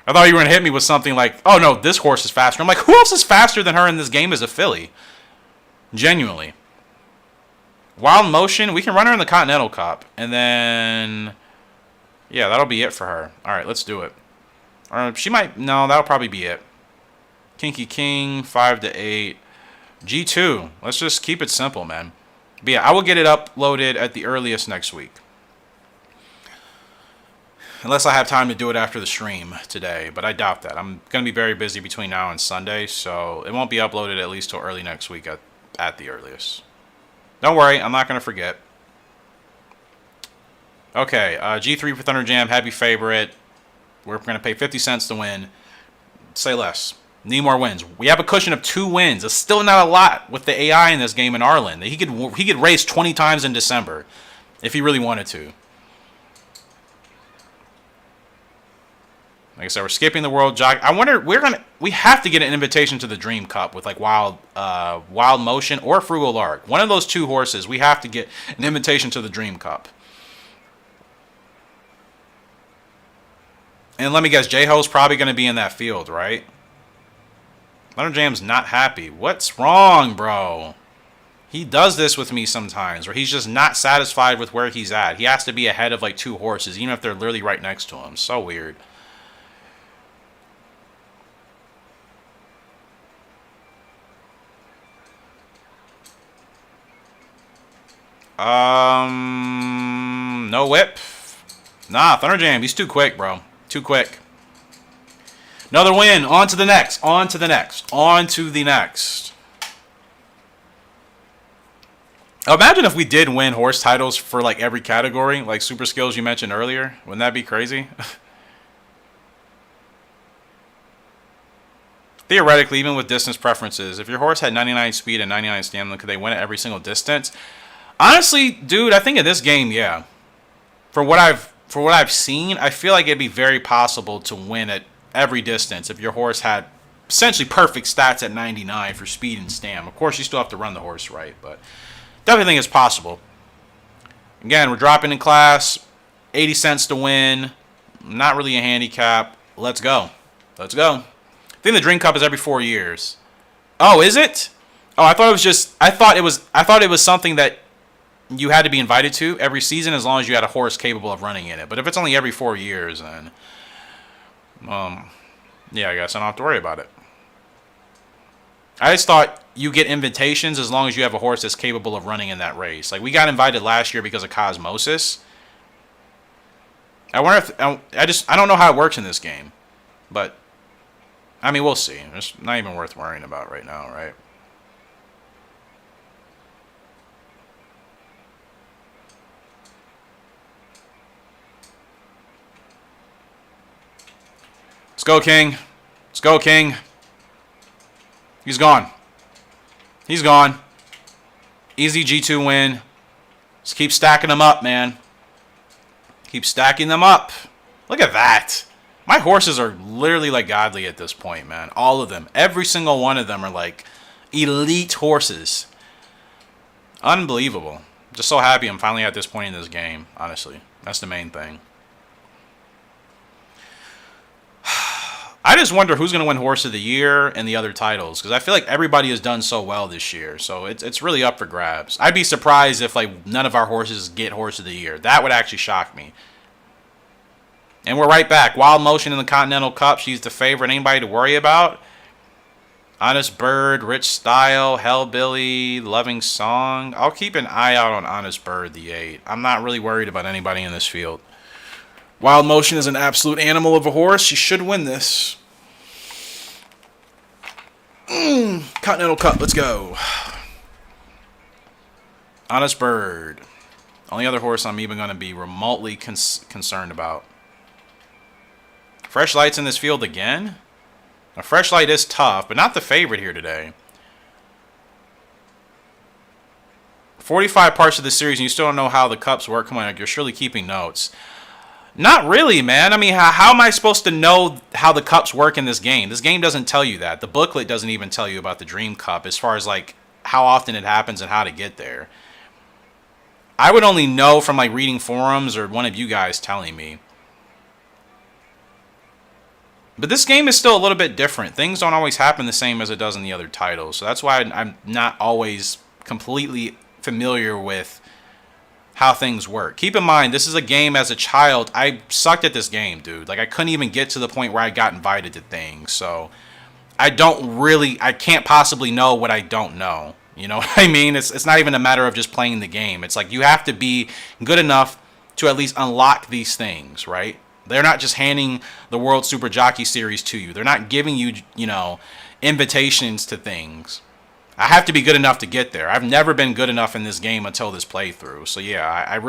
I thought you were going to hit me with something like, oh no, this horse is faster. I'm like, who else is faster than her in this game as a filly? Genuinely. Wild Motion, we can run her in the Continental Cup. And then, yeah, that'll be it for her. All right, let's do it. She might, no, that'll probably be it. Kinky King, 5 to 8. G2, let's just keep it simple, man. But yeah, I will get it uploaded at the earliest next week. Unless I have time to do it after the stream today, but I doubt that. I'm going to be very busy between now and Sunday, so it won't be uploaded at least till early next week at the earliest. Don't worry, I'm not going to forget. Okay, G3 for Thunder Jam, heavy favorite. We're going to pay 50 cents to win. Say less. Need more wins. We have a cushion of 2 wins. It's still not a lot with the AI in this game in Arlen. He could race 20 times in December if he really wanted to. Like I said, we're skipping the World Jockey. I wonder, we have to get an invitation to the Dream Cup with like Wild Motion or Frugal Lark. One of those 2 horses, we have to get an invitation to the Dream Cup. And let me guess, J-Ho's probably going to be in that field, right? Thunder Jam's not happy. What's wrong, bro? He does this with me sometimes, where he's just not satisfied with where he's at. He has to be ahead of like 2 horses, even if they're literally right next to him. So weird. No whip. Nah, Thunder Jam, he's too quick, bro. Too quick. Another win. On to the next. On to the next. On to the next. Imagine if we did win horse titles for like every category, like super skills you mentioned earlier. Wouldn't that be crazy? Theoretically, even with distance preferences, if your horse had 99 speed and 99 stamina, could they win at every single distance? Honestly, dude, I think in this game, yeah. For what I've seen, I feel like it'd be very possible to win at every distance if your horse had essentially perfect stats at 99 for speed and stam. Of course, you still have to run the horse right, but definitely think it's possible. Again, we're dropping in class, 80 cents to win. Not really a handicap. Let's go. Let's go. I think the Dream Cup is every 4 years. Oh, is it? Oh, I thought it was something that you had to be invited to every season as long as you had a horse capable of running in it. But if it's only every 4 years, then yeah, I guess I don't have to worry about it. I just thought you get invitations as long as you have a horse that's capable of running in that race. Like, we got invited last year because of Cosmosis. I wonder if I don't know how it works in this game, but I mean, we'll see. It's not even worth worrying about right now, right? Let's go, King. Let's go, King. He's gone. He's gone. Easy G2 win. Just keep stacking them up, man. Keep stacking them up. Look at that. My horses are literally like godly at this point, man. All of them. Every single one of them are like elite horses. Unbelievable. Just so happy I'm finally at this point in this game, honestly. That's the main thing. I just wonder who's going to win Horse of the Year and the other titles, because I feel like everybody has done so well this year, so it's really up for grabs. I'd be surprised if like none of our horses get Horse of the Year. That would actually shock me. And we're right back. Wild Motion in the Continental Cup. She's the favorite. Anybody to worry about? Honest Bird, Rich Style, Hellbilly, Loving Song. I'll keep an eye out on Honest Bird, the 8. I'm not really worried about anybody in this field. Wild Motion is an absolute animal of a horse. She should win this. Continental Cup, let's go. Honest Bird. Only other horse I'm even going to be remotely concerned about. Fresh Light's in this field again? Now, Fresh Light is tough, but not the favorite here today. 45 parts of the series, and you still don't know how the cups work. Come on, you're surely keeping notes. Not really, man. I mean, how am I supposed to know how the cups work in this game? This game doesn't tell you that. The booklet doesn't even tell you about the Dream Cup as far as, like, how often it happens and how to get there. I would only know from, like, reading forums or one of you guys telling me. But this game is still a little bit different. Things don't always happen the same as it does in the other titles. So that's why I'm not always completely familiar with how things work. Keep in mind, this is a game as a child. I sucked at this game, dude. Like, I couldn't even get to the point where I got invited to things. So I can't possibly know what I don't know. You know what I mean? It's not even a matter of just playing the game. It's like you have to be good enough to at least unlock these things, right? They're not just handing the World Super Jockey Series to you. They're not giving you, you know, invitations to things. I have to be good enough to get there. I've never been good enough in this game until this playthrough. So yeah,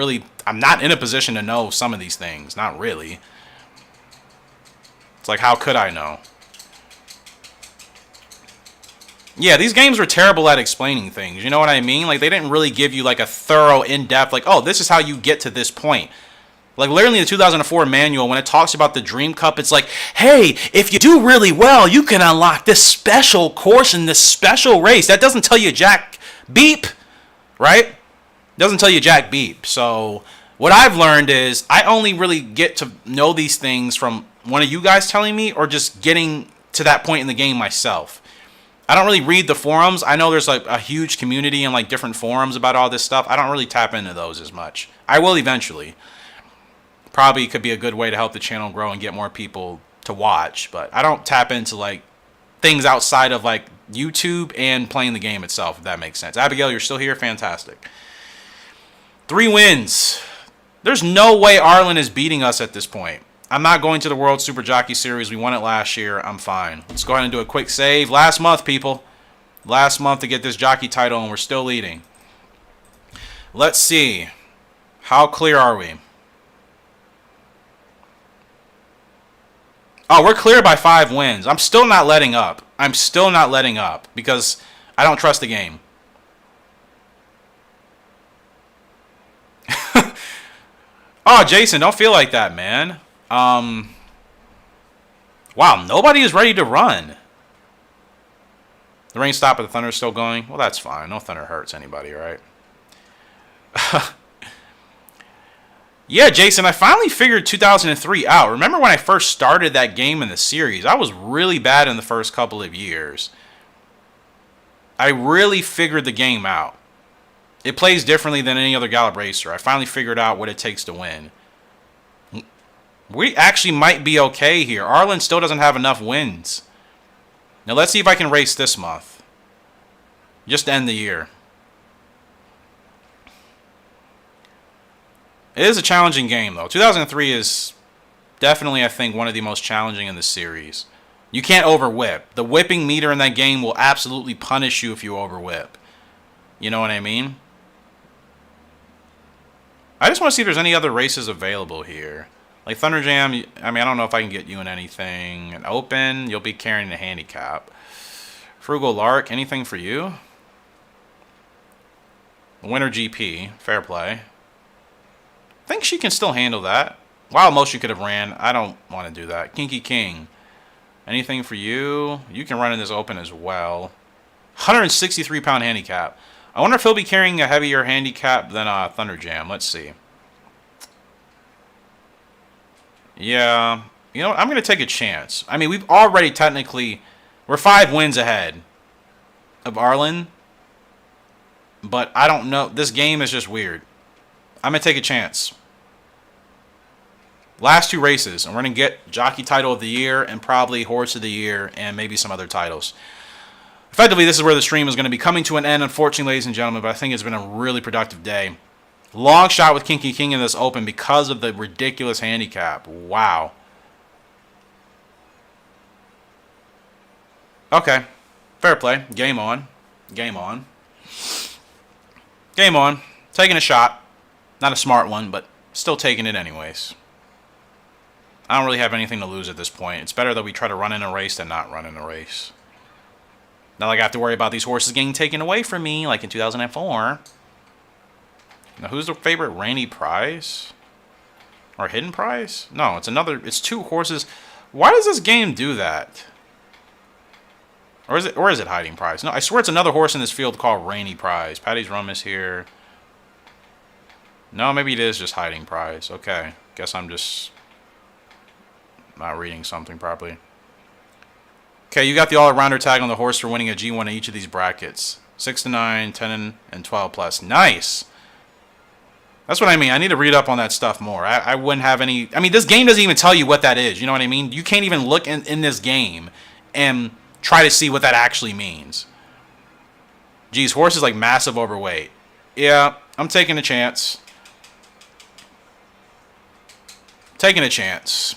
I'm not in a position to know some of these things. Not really. It's like, how could I know? Yeah, these games were terrible at explaining things. You know what I mean? Like, they didn't really give you, like, a thorough, in-depth, like, oh, this is how you get to this point. Like, literally in the 2004 manual, when it talks about the Dream Cup, it's like, hey, if you do really well, you can unlock this special course in this special race. That doesn't tell you jack beep, right? It doesn't tell you jack beep. So what I've learned is I only really get to know these things from one of you guys telling me or just getting to that point in the game myself. I don't really read the forums. I know there's like a huge community and like different forums about all this stuff. I don't really tap into those as much. I will eventually. Probably could be a good way to help the channel grow and get more people to watch, but I don't tap into like things outside of like YouTube and playing the game itself, if that makes sense. Abigail, you're still here? Fantastic. 3 wins. There's no way Arlen is beating us at this point. I'm not going to the World Super Jockey Series. We won it last year. I'm fine. Let's go ahead and do a quick save. Last month, people. Last month to get this jockey title, and we're still leading. Let's see. How clear are we? Oh, we're clear by 5 wins. I'm still not letting up. I'm still not letting up because I don't trust the game. Oh, Jason, don't feel like that, man. Wow, nobody is ready to run. The rain stopped, but the thunder is still going. Well, that's fine. No thunder hurts anybody, right? Yeah, Jason, I finally figured 2003 out. Remember when I first started that game in the series? I was really bad in the first couple of years. I really figured the game out. It plays differently than any other Gallop Racer. I finally figured out what it takes to win. We actually might be okay here. Arlen still doesn't have enough wins. Now let's see if I can race this month. Just to end the year. It is a challenging game, though. 2003 is definitely, I think, one of the most challenging in the series. You can't overwhip. The whipping meter in that game will absolutely punish you if you overwhip. You know what I mean? I just want to see if there's any other races available here. Like Thunder Jam, I mean, I don't know if I can get you in anything. An open, you'll be carrying the handicap. Frugal Lark, anything for you? Winter GP, fair play. I think she can still handle that. Wild Motion could have ran. I don't want to do that. Kinky King. Anything for you? You can run in this open as well. 163-pound handicap. I wonder if he'll be carrying a heavier handicap than Thunder Jam. Let's see. Yeah. You know what? I'm going to take a chance. I mean, we've already technically... We're 5 wins ahead of Arlen. But I don't know. This game is just weird. I'm going to take a chance. Last 2 races, and we're going to get Jockey Title of the Year and probably Horse of the Year and maybe some other titles. Effectively, this is where the stream is going to be coming to an end, unfortunately, ladies and gentlemen, but I think it's been a really productive day. Long shot with Kinky King in this open because of the ridiculous handicap. Wow. Okay. Fair play. Game on. Game on. Game on. Taking a shot. Not a smart one, but still taking it anyways. I don't really have anything to lose at this point. It's better that we try to run in a race than not run in a race. Not like I have to worry about these horses getting taken away from me like in 2004. Now, who's the favorite? Rainy Prize? Or hidden prize? No, it's another. It's 2 horses. Why does this game do that? Or is it hiding prize? No, I swear it's another horse in this field called Rainy Prize. Patty's Rum is here. No, maybe it is just hiding prize. Okay. Guess I'm just not reading something properly. Okay, you got the all-arounder tag on the horse for winning a G1 in each of these brackets. 6 to 9, 10 and 12 plus. Nice! That's what I mean. I need to read up on that stuff more. I wouldn't have any... I mean, this game doesn't even tell you what that is. You know what I mean? You can't even look in this game and try to see what that actually means. Geez, horse is like massive overweight. Yeah, I'm taking a chance. Taking a chance.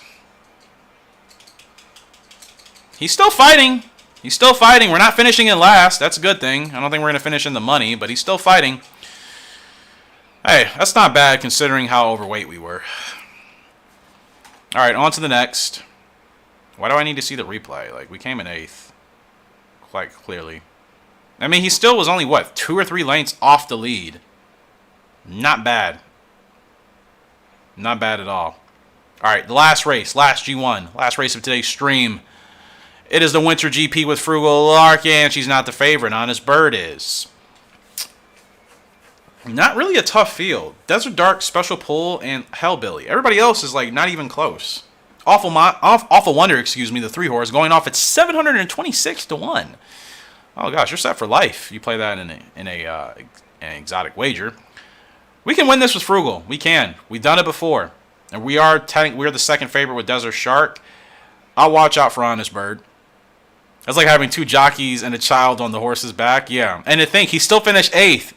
He's still fighting. He's still fighting. We're not finishing in last. That's a good thing. I don't think we're going to finish in the money, but he's still fighting. Hey, that's not bad considering how overweight we were. All right, on to the next. Why do I need to see the replay? Like, we came in 8th. Quite clearly. I mean, he still was only, what, 2 or 3 lengths off the lead. Not bad. Not bad at all. All right, the last race, last G1, last race of today's stream. It is the Winter GP with Frugal Lark, and she's not the favorite. Honest Bird is. Not really a tough field. Desert Dark, Special Pull, and Hellbilly. Everybody else is, like, not even close. Awful Wonder, excuse me, the 3-horse, going off at 726 to 1. Oh, gosh, you're set for life. You play that in an exotic wager. We can win this with Frugal. We can. We've done it before. And we're the second favorite with Desert Shark. I'll watch out for Honest Bird. That's like having 2 jockeys and a child on the horse's back. Yeah. And to think, he still finished 8th.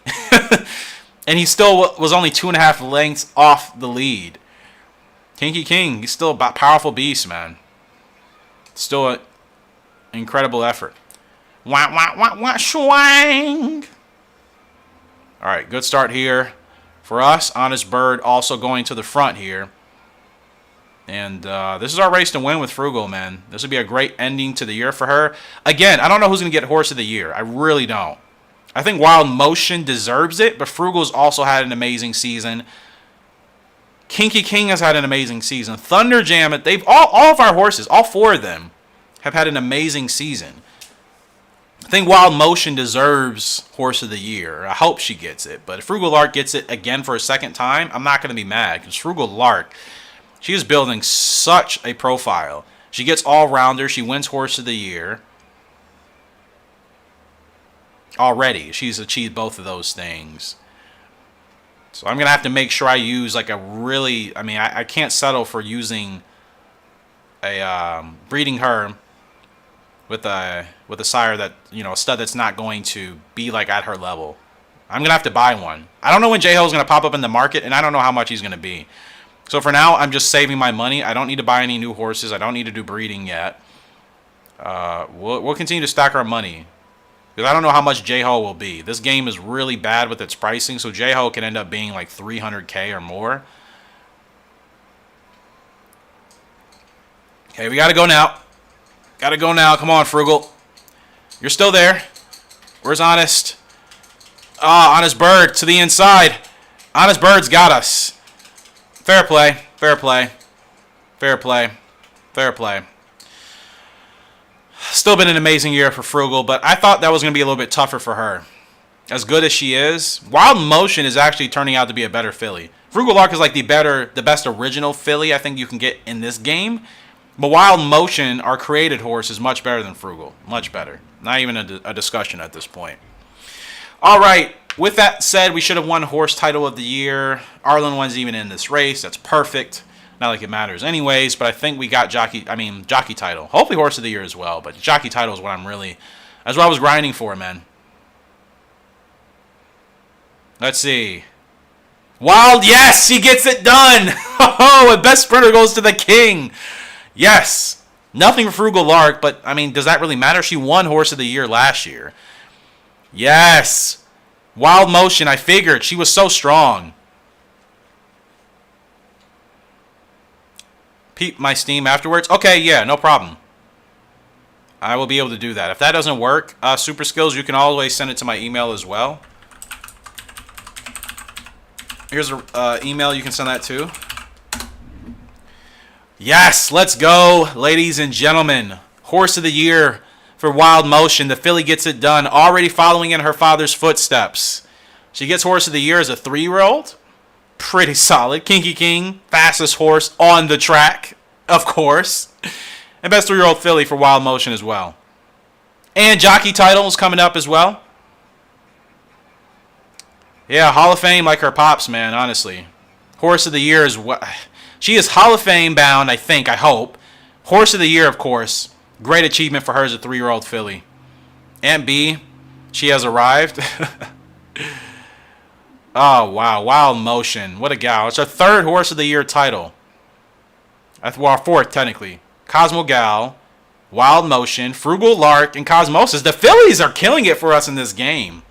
And he still was only 2.5 lengths off the lead. Kinky King, he's still a powerful beast, man. Still an incredible effort. Wah, wah, wah, wah, swang. All right, good start here for us. Honest Bird also going to the front here. And this is our race to win with Frugal, man. This would be a great ending to the year for her. Again, I don't know who's going to get Horse of the Year. I really don't. I think Wild Motion deserves it, but Frugal's also had an amazing season. Kinky King has had an amazing season. Thunder Jam, they've all of our horses, all 4 of them, have had an amazing season. I think Wild Motion deserves Horse of the Year. I hope she gets it. But if Frugal Lark gets it again for a second time, I'm not going to be mad. Because Frugal Lark, she is building such a profile. She gets all-rounder. She wins Horse of the Year. Already, she's achieved both of those things. So I'm going to have to make sure I use like a really... I mean, I can't settle for using a... breeding her with a sire that, you know, a stud that's not going to be like at her level. I'm going to have to buy one. I don't know when J-Ho is going to pop up in the market, and I don't know how much he's going to be. So for now, I'm just saving my money. I don't need to buy any new horses. I don't need to do breeding yet. We'll continue to stack our money. Because I don't know how much J-Ho will be. This game is really bad with its pricing, so J-Ho can end up being like 300K or more. Okay, we got to go now. Got to go now. Come on, Frugal. You're still there. Where's Honest? Ah, Honest Bird to the inside. Honest Bird's got us. Fair play. Fair play. Fair play. Fair play. Still been an amazing year for Frugal, but I thought that was going to be a little bit tougher for her. As good as she is, Wild Motion is actually turning out to be a better filly. Frugal Lark is like the best original filly I think you can get in this game. But Wild Motion, our created horse, is much better than Frugal. Much better. Not even a discussion at this point. All right. With that said, we should have won Horse Title of the Year. Arlen wasn't even in this race. That's perfect. Not like it matters anyways, but I think we got Jockey Title. Hopefully Horse of the Year as well, but Jockey Title is what that's what I was grinding for, man. Let's see. Wild, yes, he gets it done. Oh, and Best Sprinter goes to the King. Yes. Nothing for Frugal Lark, but, I mean, does that really matter? She won Horse of the Year last year. Yes. Wild Motion, I figured. She was so strong. Peep my Steam afterwards. Okay, yeah, no problem. I will be able to do that. If that doesn't work, Super Skills, you can always send it to my email as well. Here's an email you can send that to. Yes, let's go, ladies and gentlemen. Horse of the year for Wild Motion. The filly gets it done, already following in her father's footsteps. She gets horse of the year as a 3-year-old. Pretty solid. Kinky King, fastest horse on the track, of course. And best 3-year-old filly for Wild Motion as well. And jockey title is coming up as well. Yeah, Hall of Fame like her pops, man, honestly. Horse of the year is what... She is Hall of Fame bound, I think, I hope. Horse of the year, of course. Great achievement for her as a 3-year-old filly. Aunt B, she has arrived. Oh, wow. Wild Motion. What a gal. It's her 3rd Horse of the Year title. Well, our 4th, technically. Cosmo Gal, Wild Motion, Frugal Lark, and Cosmosis. The fillies are killing it for us in this game.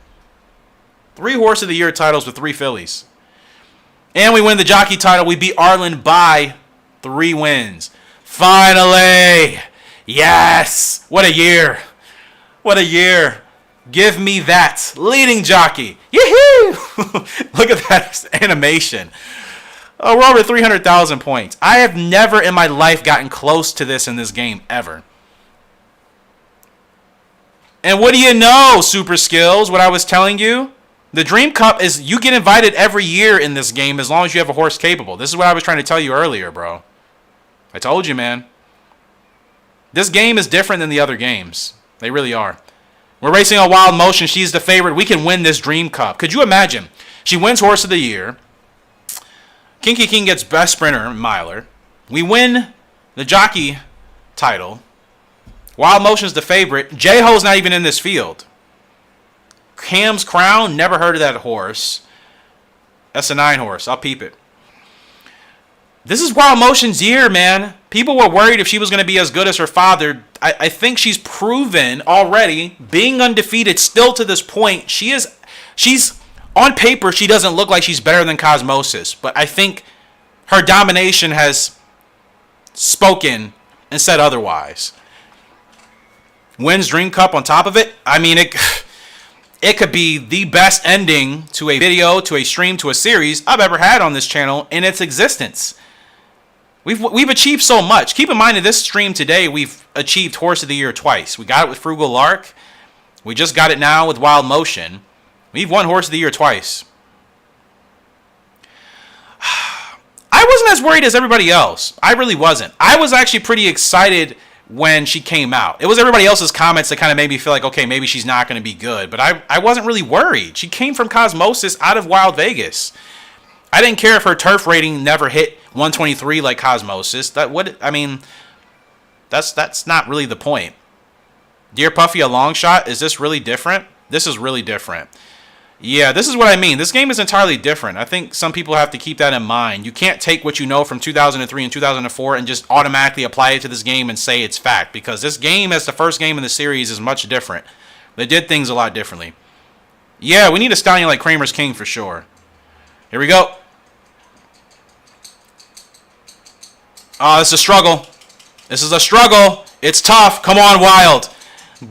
3 Horse of the Year titles with 3 fillies. And we win the jockey title. We beat Arlen by 3 wins. Finally! Yes! What a year. What a year. Give me that. Leading jockey. Yee-hoo! Look at that animation. Oh, we're over 300,000 points. I have never in my life gotten close to this in this game, ever. And what do you know, Super Skills, what I was telling you? The Dream Cup is, you get invited every year in this game as long as you have a horse capable. This is what I was trying to tell you earlier, bro. I told you, man. This game is different than the other games. They really are. We're racing on Wild Motion. She's the favorite. We can win this Dream Cup. Could you imagine? She wins Horse of the Year. Kinky King gets Best Sprinter, Miler. We win the jockey title. Wild Motion's the favorite. J-Ho's not even in this field. Cam's Crown, never heard of that horse. That's a 9 horse. I'll peep it. This is Wild Motion's year, man. People were worried if she was going to be as good as her father. I think she's proven already, being undefeated still to this point. She's on paper, she doesn't look like she's better than Cosmosis. But I think her domination has spoken and said otherwise. Wins Dream Cup on top of it. I mean, it could be the best ending to a video, to a stream, to a series I've ever had on this channel in its existence. We've achieved so much. Keep in mind, in this stream today, we've achieved Horse of the Year twice. We got it with Frugal Lark. We just got it now with Wild Motion. We've won Horse of the Year twice. I wasn't as worried as everybody else. I really wasn't. I was actually pretty excited when she came out. It was everybody else's comments that kind of made me feel like, okay, maybe she's not going to be good. But I wasn't really worried. She came from Cosmosis out of Wild Vegas. I didn't care if her turf rating never hit 123 like Cosmosis. That's not really the point. Dear Puffy, a long shot. Is this really different? This is really different. Yeah, this is what I mean. This game is entirely different. I think some people have to keep that in mind. You can't take what you know from 2003 and 2004 and just automatically apply it to this game and say it's fact, because this game, as the first game in the series, is much different. They did things a lot differently. Yeah, we need a stallion like Kramer's King for sure. Here we go. Oh, this is a struggle. This is a struggle. It's tough. Come on, Wild.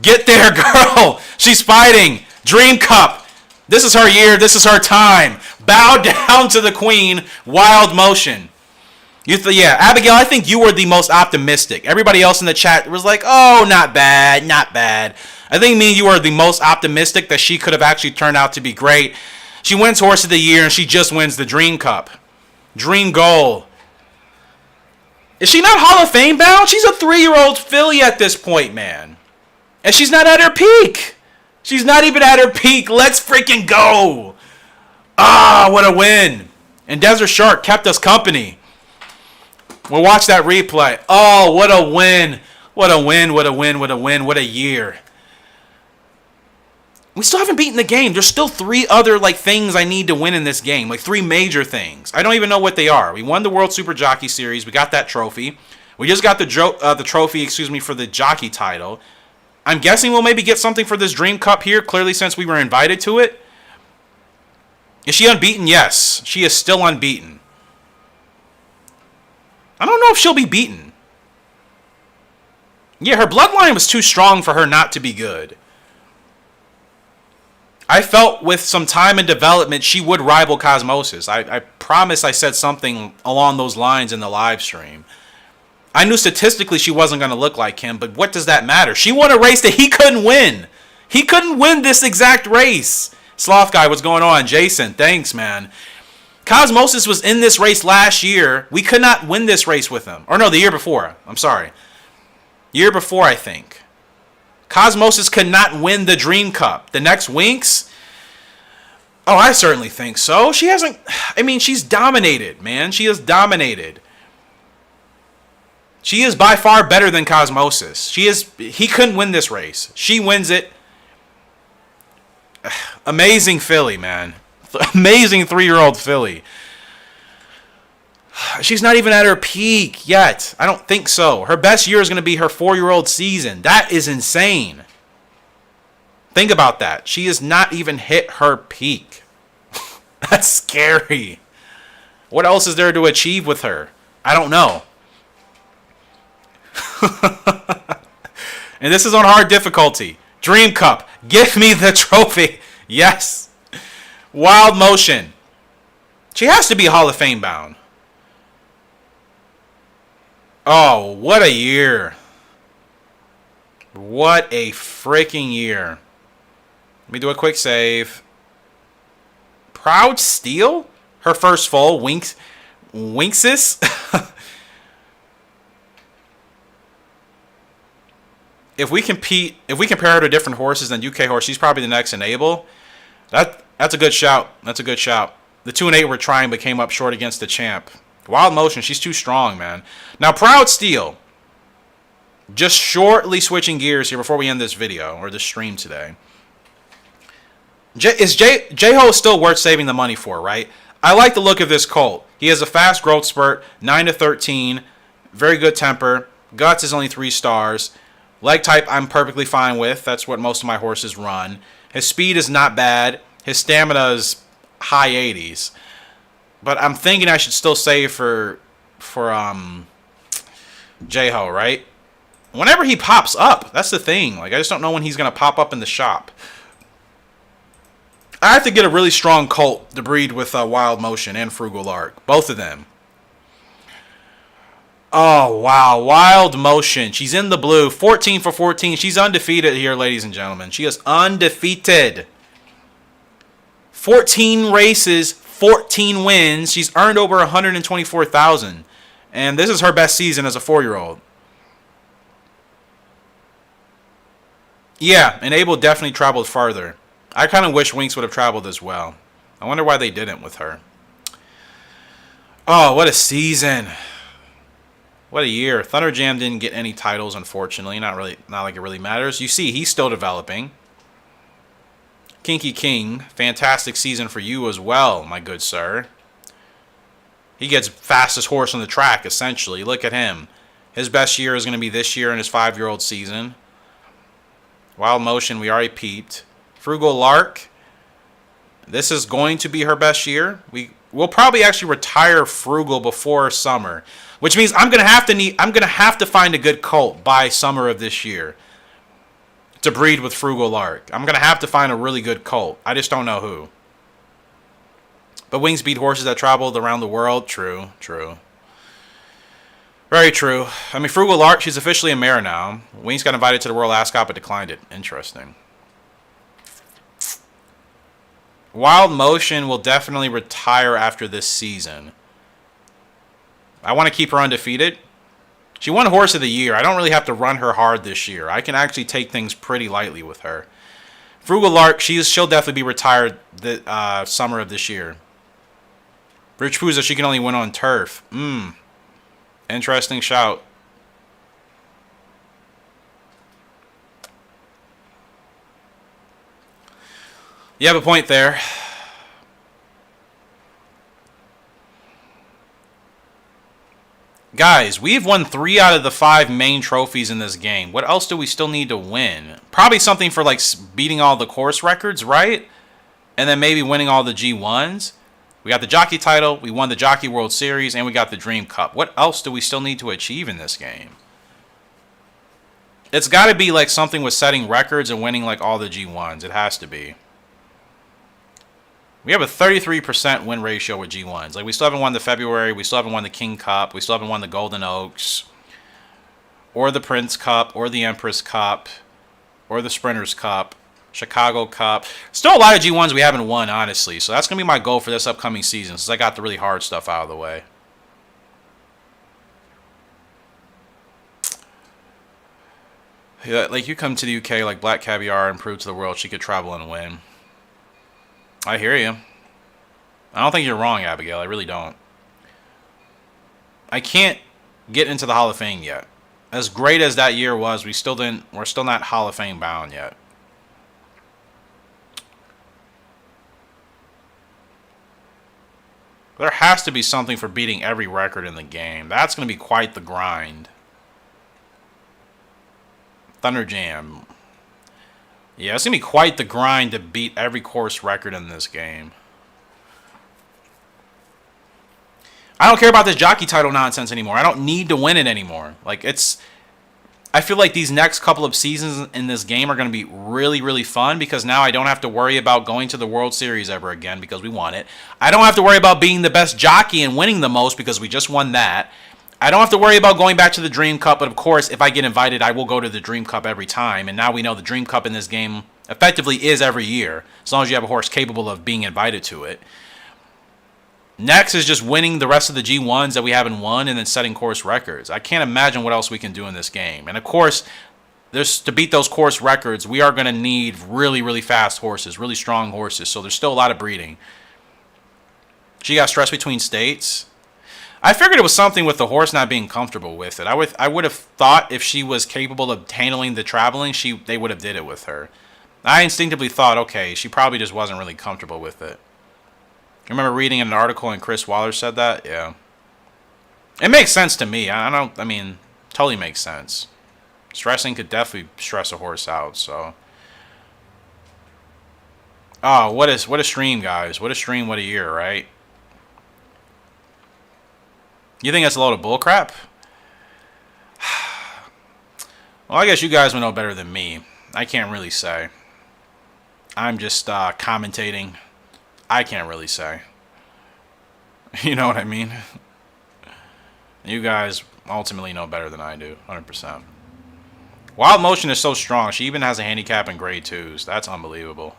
Get there, girl. She's fighting. Dream Cup. This is her year. This is her time. Bow down to the queen. Wild Motion. Yeah, Abigail, I think you were the most optimistic. Everybody else in the chat was like, oh, not bad, not bad. I think me and you are the most optimistic that she could have actually turned out to be great. She wins Horse of the Year, and she just wins the Dream Cup. Dream goal. Is she not Hall of Fame bound? She's a 3-year-old filly at this point, man. And she's not at her peak. She's not even at her peak. Let's freaking go. Ah, what a win. And Desert Shark kept us company. We'll watch that replay. Oh, what a win. What a win, what a win, what a win, what a year. We still haven't beaten the game. There's still 3 other things I need to win in this game. 3 major things. I don't even know what they are. We won the World Super Jockey Series. We got that trophy. We just got the trophy, for the jockey title. I'm guessing we'll maybe get something for this Dream Cup here, clearly since we were invited to it. Is she unbeaten? Yes. She is still unbeaten. I don't know if she'll be beaten. Yeah, her bloodline was too strong for her not to be good. I felt with some time and development, she would rival Cosmosis. I promise I said something along those lines in the live stream. I knew statistically she wasn't going to look like him, but what does that matter? She won a race that he couldn't win. He couldn't win this exact race. Sloth Guy, what's going on? Jason, thanks, man. Cosmosis was in this race last year. We could not win this race with him. Or no, the year before. I'm sorry. Year before, I think. Cosmosis could not win the Dream Cup. The next Winx? Oh, I certainly think so. She hasn't... I mean, she's dominated, man. She is dominated. She is by far better than Cosmosis. He couldn't win this race. She wins it. Amazing filly, man. Amazing 3-year-old filly. She's not even at her peak yet. I don't think so. Her best year is going to be her 4-year-old season. That is insane. Think about that. She has not even hit her peak. That's scary. What else is there to achieve with her? I don't know. And this is on hard difficulty. Dream Cup. Give me the trophy. Yes. Wild Motion. She has to be Hall of Fame bound. Oh, what a year. What a freaking year. Let me do a quick save. Proud Steel? Her first foal. Winxus? If we compare her to different horses than UK horse, she's probably the next Enable. That's a good shout. That's a good shout. The 2 and 8 were trying but came up short against the champ. Wild Motion, she's too strong, man. Now, Proud Steel. Just shortly switching gears here before we end this video or this stream today. Is J-Ho still worth saving the money for, right? I like the look of this colt. He has a fast growth spurt, 9 to 13, very good temper. Guts is only 3 stars. Leg type I'm perfectly fine with. That's what most of my horses run. His speed is not bad. His stamina is high 80s. But I'm thinking I should still save for J-Ho, right? Whenever he pops up, that's the thing. Like, I just don't know when he's going to pop up in the shop. I have to get a really strong colt to breed with Wild Motion and Frugal Lark. Both of them. Oh, wow. Wild Motion. She's in the blue. 14 for 14. She's undefeated here, ladies and gentlemen. She is undefeated. 14 races, 14 wins. She's earned over $124,000. And this is her best season as a 4-year-old. Yeah, Enable definitely traveled farther. I kind of wish Winx would have traveled as well. I wonder why they didn't with her. Oh, what a season. What a year. Thunder Jam didn't get any titles, unfortunately. Not like it really matters. You see, he's still developing. Kinky King, fantastic season for you as well, my good sir. He gets fastest horse on the track, essentially. Look at him. His best year is going to be this year in his 5-year-old season. Wild Motion, we already peeped. Frugal Lark, this is going to be her best year. We'll probably actually retire Frugal before summer, which means I'm gonna have to find a good colt by summer of this year to breed with Frugal Lark. I'm gonna have to find a really good colt. I just don't know who. But Winx beat horses that traveled around the world. True, true. Very true. I mean, Frugal Lark, she's officially a mare now. Winx got invited to the World Ascot but declined it. Interesting. Wild Motion will definitely retire after this season. I want to keep her undefeated. She won Horse of the Year. I don't really have to run her hard this year. I can actually take things pretty lightly with her. Frugal Lark, she'll definitely be retired the summer of this year. Rich Pooza, she can only win on turf. Interesting shout. You have a point there. Guys, we've won 3 out of the 5 main trophies in this game. What else do we still need to win? Probably something for like beating all the course records, right? And then maybe winning all the G1s. We got the jockey title, we won the Jockey World Series, and we got the Dream Cup. What else do we still need to achieve in this game? It's got to be like something with setting records and winning like all the G1s. It has to be. We have a 33% win ratio with G1s. Like, we still haven't won the February. We still haven't won the King Cup. We still haven't won the Golden Oaks. or the Prince Cup, or the Empress Cup, or the Sprinters Cup, Chicago Cup. Still a lot of G1s we haven't won, honestly. So that's going to be my goal for this upcoming season, since I got the really hard stuff out of the way. Yeah, like, you come to the UK like Black Caviar and prove to the world she could travel and win. I hear you. I don't think you're wrong, Abigail. I really don't. I can't get into the Hall of Fame yet. As great as that year was, we're still not Hall of Fame bound yet. There has to be something for beating every record in the game. That's going to be quite the grind. Thunder Jam. Yeah, it's going to be quite the grind to beat every course record in this game. I don't care about this jockey title nonsense anymore. I don't need to win it anymore. Like, I feel like these next couple of seasons in this game are going to be really, really fun, because now I don't have to worry about going to the World Series ever again because we won it. I don't have to worry about being the best jockey and winning the most because we just won that. I don't have to worry about going back to the Dream Cup, but of course, if I get invited, I will go to the Dream Cup every time. And now we know the Dream Cup in this game effectively is every year, as long as you have a horse capable of being invited to it. Next is just winning the rest of the G1s that we haven't won and then setting course records. I can't imagine what else we can do in this game. And of course, to beat those course records, we are going to need really, really fast horses, really strong horses. So there's still a lot of breeding. She got stressed between states. I figured it was something with the horse not being comfortable with it. I would have thought if she was capable of handling the traveling, they would have did it with her. I instinctively thought, okay, she probably just wasn't really comfortable with it. I remember reading an article and Chris Waller said that. Yeah. It makes sense to me. I mean, totally makes sense. Stressing could definitely stress a horse out, so. Oh, what a stream, guys. What a stream, what a year, right? You think that's a load of bullcrap? Well, I guess you guys would know better than me. I can't really say. I'm just commentating. I can't really say. You know what I mean? You guys ultimately know better than I do, 100%. Wild Motion is so strong. She even has a handicap in grade 2s. That's unbelievable.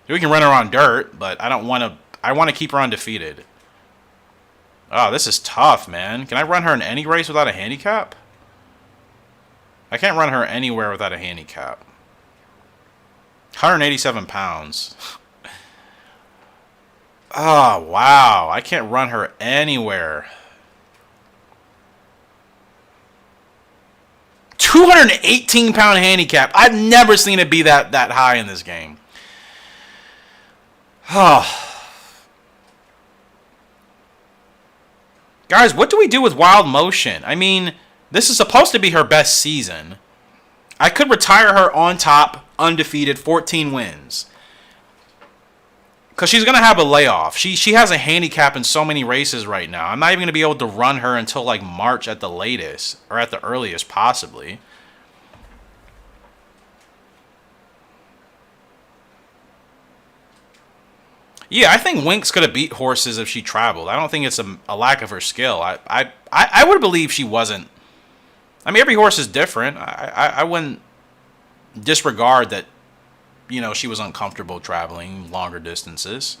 We can run her on dirt, but I don't want to. I want to keep her undefeated. Oh, this is tough, man. Can I run her in any race without a handicap? I can't run her anywhere without a handicap. 187 pounds. Oh, wow. I can't run her anywhere. 218-pound handicap. I've never seen it be that high in this game. Oh. Guys, what do we do with Wild Motion? I mean, this is supposed to be her best season. I could retire her on top, undefeated, 14 wins. Because she's going to have a layoff. She has a handicap in so many races right now. I'm not even going to be able to run her until like March at the latest. Or at the earliest, possibly. Yeah, I think Winx could have beat horses if she traveled. I don't think it's a lack of her skill. I would believe she wasn't. I mean, every horse is different. I wouldn't disregard that. You know, she was uncomfortable traveling longer distances.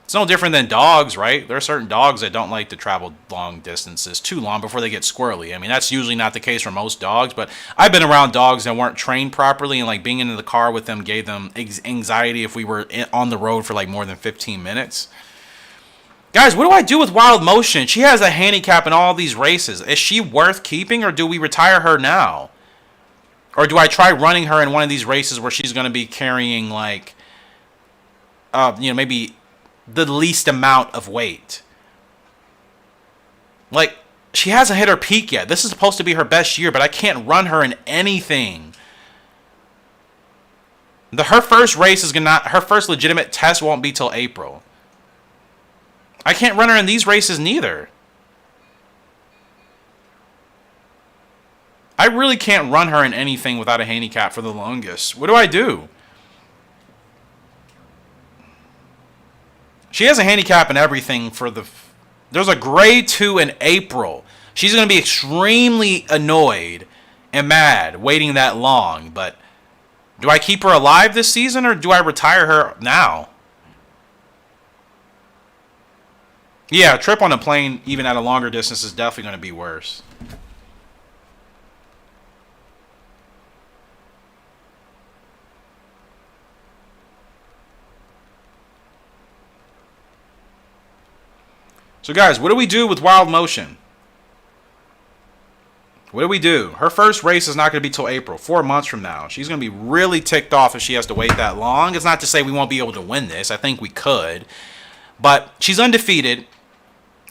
It's no different than dogs, right? There are certain dogs that don't like to travel long distances too long before they get squirrely. I mean, that's usually not the case for most dogs, but I've been around dogs that weren't trained properly, and like being in the car with them gave them anxiety if we were on the road for like more than 15 minutes. Guys, what do I do with Wild Motion? She has a handicap in all these races. Is she worth keeping, or do we retire her now? Or do I try running her in one of these races where she's going to be carrying, like, maybe the least amount of weight? Like, she hasn't hit her peak yet. This is supposed to be her best year, but I can't run her in anything. Her first race is her first legitimate test won't be till April. I can't run her in these races neither. I really can't run her in anything without a handicap for the longest. What do I do? She has a handicap in everything for the... There's a grade 2 in April. She's going to be extremely annoyed and mad waiting that long. But do I keep her alive this season or do I retire her now? Yeah, a trip on a plane, even at a longer distance, is definitely going to be worse. So guys, what do we do with Wild Motion? What do we do? Her first race is not going to be till April, 4 months from now. She's going to be really ticked off if she has to wait that long. It's not to say we won't be able to win this. I think we could. But she's undefeated.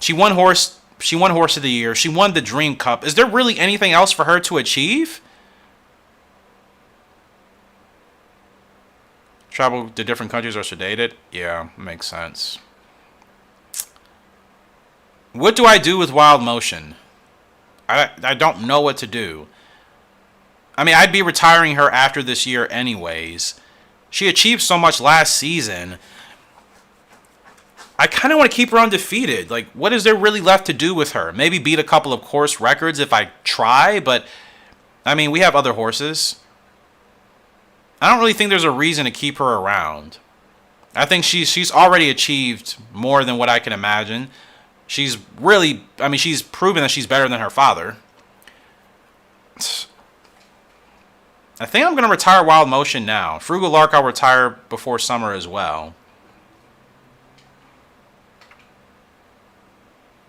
She won horse of the year. She won the Dream Cup. Is there really anything else for her to achieve? Travel to different countries or sedated? Yeah, makes sense. What do I do with Wild Motion? I don't know what to do. I mean, I'd be retiring her after this year anyways. She achieved so much last season. I kind of want to keep her undefeated. Like, what is there really left to do with her? Maybe beat a couple of course records if I try, but I mean, we have other horses. I don't really think there's a reason to keep her around. I think she's already achieved more than what I can imagine. She's really, I mean, she's proven that she's better than her father. I think I'm going to retire Wild Motion now. Frugal Lark I'll retire before summer as well.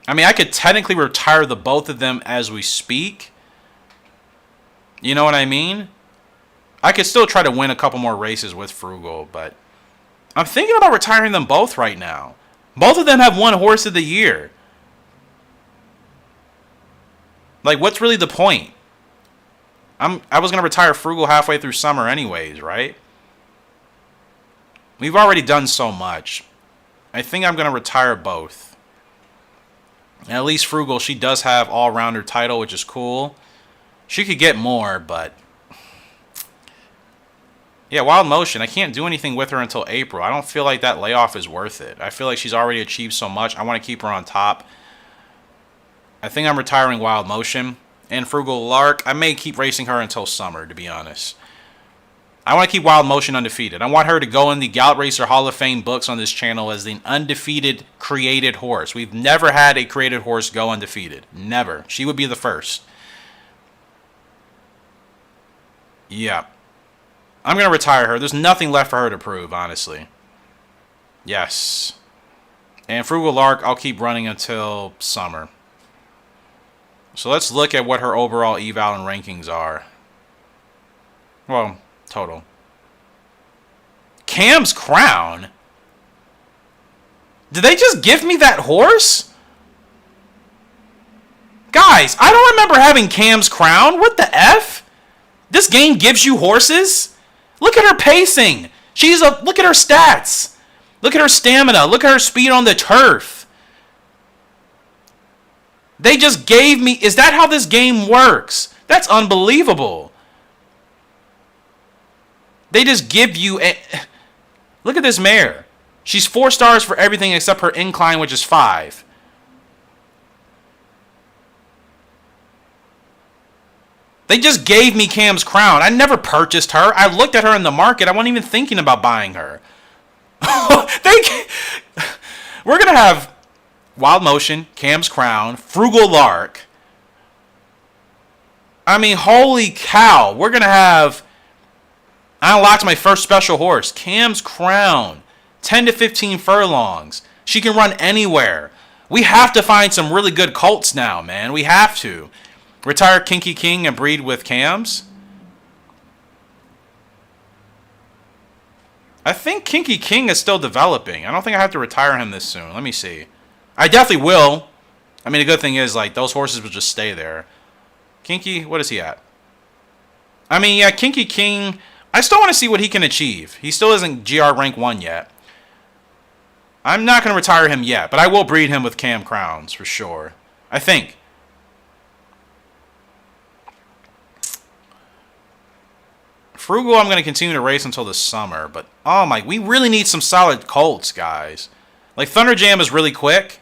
I mean, I could technically retire the both of them as we speak. You know what I mean? I could still try to win a couple more races with Frugal, but I'm thinking about retiring them both right now. Both of them have won Horse of the Year. Like, what's really the point? I was going to retire Frugal halfway through summer anyways, right? We've already done so much. I think I'm going to retire both. And at least Frugal, she does have all-rounder title, which is cool. She could get more, but yeah, Wild Motion, I can't do anything with her until April. I don't feel like that layoff is worth it. I feel like she's already achieved so much. I want to keep her on top. I think I'm retiring Wild Motion. And Frugal Lark, I may keep racing her until summer, to be honest. I want to keep Wild Motion undefeated. I want her to go in the Gallop Racer Hall of Fame books on this channel as the undefeated created horse. We've never had a created horse go undefeated. Never. She would be the first. Yeah. I'm going to retire her. There's nothing left for her to prove, honestly. Yes. And Frugal Lark, I'll keep running until summer. So let's look at what her overall eval and rankings are. Well, total. Cam's Crown? Did they just give me that horse? Guys, I don't remember having Cam's Crown. What the F? This game gives you horses? Look at her pacing. Look at her stats. Look at her stamina. Look at her speed on the turf. They just gave me... Is that how this game works? That's unbelievable. They just give you... Look at this mare. She's 4 stars for everything except her incline, which is 5. They just gave me Cam's Crown. I never purchased her. I looked at her in the market. I wasn't even thinking about buying her. We're going to have Wild Motion, Cam's Crown, Frugal Lark. I mean, holy cow. We're going to have... I unlocked my first special horse, Cam's Crown. 10 to 15 furlongs. She can run anywhere. We have to find some really good colts now, man. We have to. Retire Kinky King and breed with Cams. I think Kinky King is still developing. I don't think I have to retire him this soon. Let me see. I definitely will. I mean, the good thing is, like, those horses will just stay there. Kinky, what is he at? I mean, yeah, Kinky King, I still want to see what he can achieve. He still isn't GR rank 1 yet. I'm not going to retire him yet, but I will breed him with Cam Crowns for sure. I think. Frugal, I'm going to continue to race until the summer, but oh my, we really need some solid colts, guys. Like, Thunder Jam is really quick,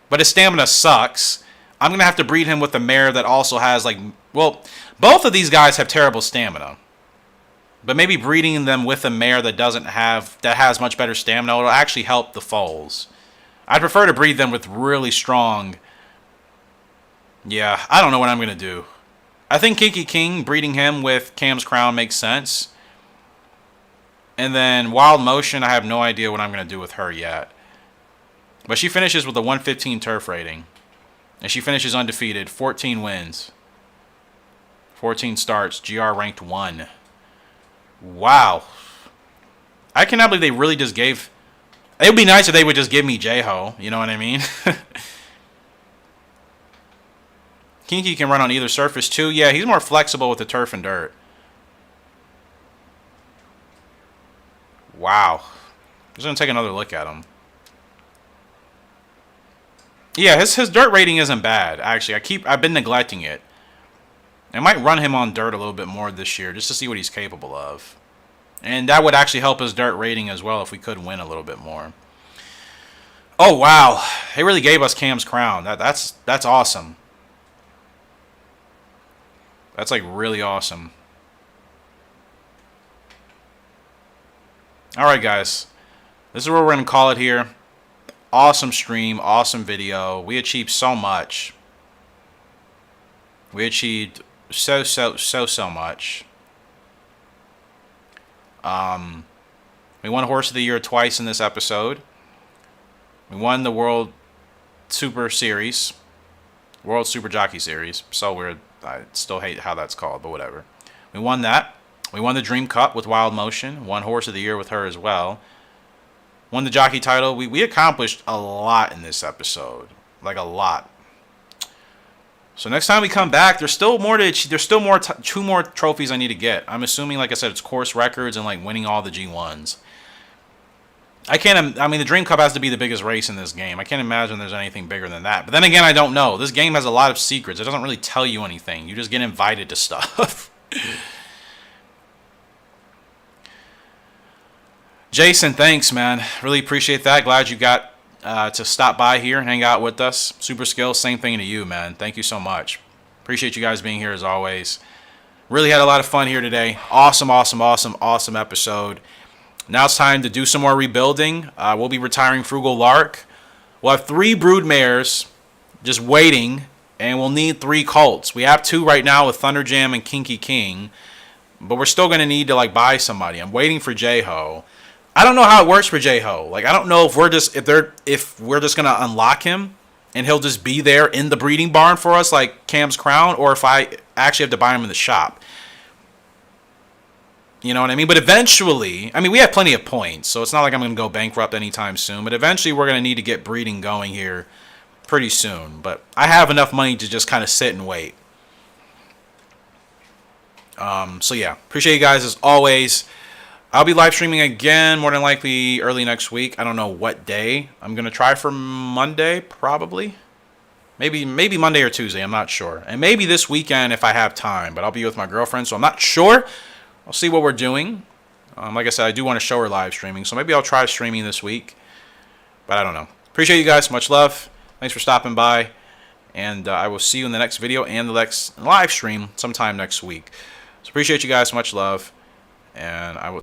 but his stamina sucks. I'm going to have to breed him with a mare that also has, like, well, both of these guys have terrible stamina. But maybe breeding them with a mare that has much better stamina will actually help the foals. I'd prefer to breed them with really strong. Yeah, I don't know what I'm going to do. I think Kinky King, breeding him with Cam's Crown makes sense. And then Wild Motion, I have no idea what I'm going to do with her yet. But she finishes with a 115 turf rating. And she finishes undefeated, 14 wins. 14 starts, GR ranked 1. Wow. I cannot believe they really just gave... It would be nice if they would just give me J-Ho. You know what I mean? Kinky can run on either surface too. Yeah, he's more flexible with the turf and dirt. Wow. Just going to take another look at him. Yeah, his dirt rating isn't bad, actually. I've been neglecting it. I might run him on dirt a little bit more this year just to see what he's capable of. And that would actually help his dirt rating as well if we could win a little bit more. Oh, wow. They really gave us Cam's Crown. That's awesome. That's like really awesome. Alright, guys. This is where we're going to call it here. Awesome stream. Awesome video. We achieved so much. We achieved so much. We won Horse of the Year twice in this episode. We won the World Super Series. World Super Jockey Series. So weird. I still hate how that's called, but whatever. We won that. We won the Dream Cup with Wild Motion. Won Horse of the Year with her as well. Won the jockey title. We accomplished a lot in this episode. Like a lot. So next time we come back, there's still more two more trophies I need to get. I'm assuming, like I said, it's course records and like winning all the G1s. I mean, the Dream Cup has to be the biggest race in this game. I can't imagine there's anything bigger than that. But then again, I don't know. This game has a lot of secrets. It doesn't really tell you anything. You just get invited to stuff. Jason, thanks, man. Really appreciate that. Glad you got to stop by here and hang out with us. Super Skills, same thing to you, man. Thank you so much. Appreciate you guys being here as always. Really had a lot of fun here today. Awesome episode. Now it's time to do some more rebuilding. We'll be retiring Frugal Lark. We'll have 3 brood mares just waiting, and we'll need 3 colts. We have 2 right now with Thunder Jam and Kinky King, but we're still going to need to like buy somebody. I'm waiting for J-Ho. I don't know how it works for J-Ho. Like, I don't know if we're just gonna unlock him and he'll just be there in the breeding barn for us like Cam's Crown, or if I actually have to buy him in the shop. You know what I mean? But eventually, I mean, we have plenty of points, so it's not like I'm gonna go bankrupt anytime soon. But eventually, we're gonna need to get breeding going here pretty soon. But I have enough money to just kind of sit and wait. So yeah, appreciate you guys as always. I'll be live streaming again, more than likely early next week. I don't know what day. I'm going to try for Monday, probably. Maybe Monday or Tuesday, I'm not sure. And maybe this weekend if I have time, but I'll be with my girlfriend, so I'm not sure. I'll see what we're doing. Like I said, I do want to show her live streaming, so maybe I'll try streaming this week. But I don't know. Appreciate you guys. Much love. Thanks for stopping by. And I will see you in the next video and the next live stream sometime next week. So appreciate you guys. Much love. And I will...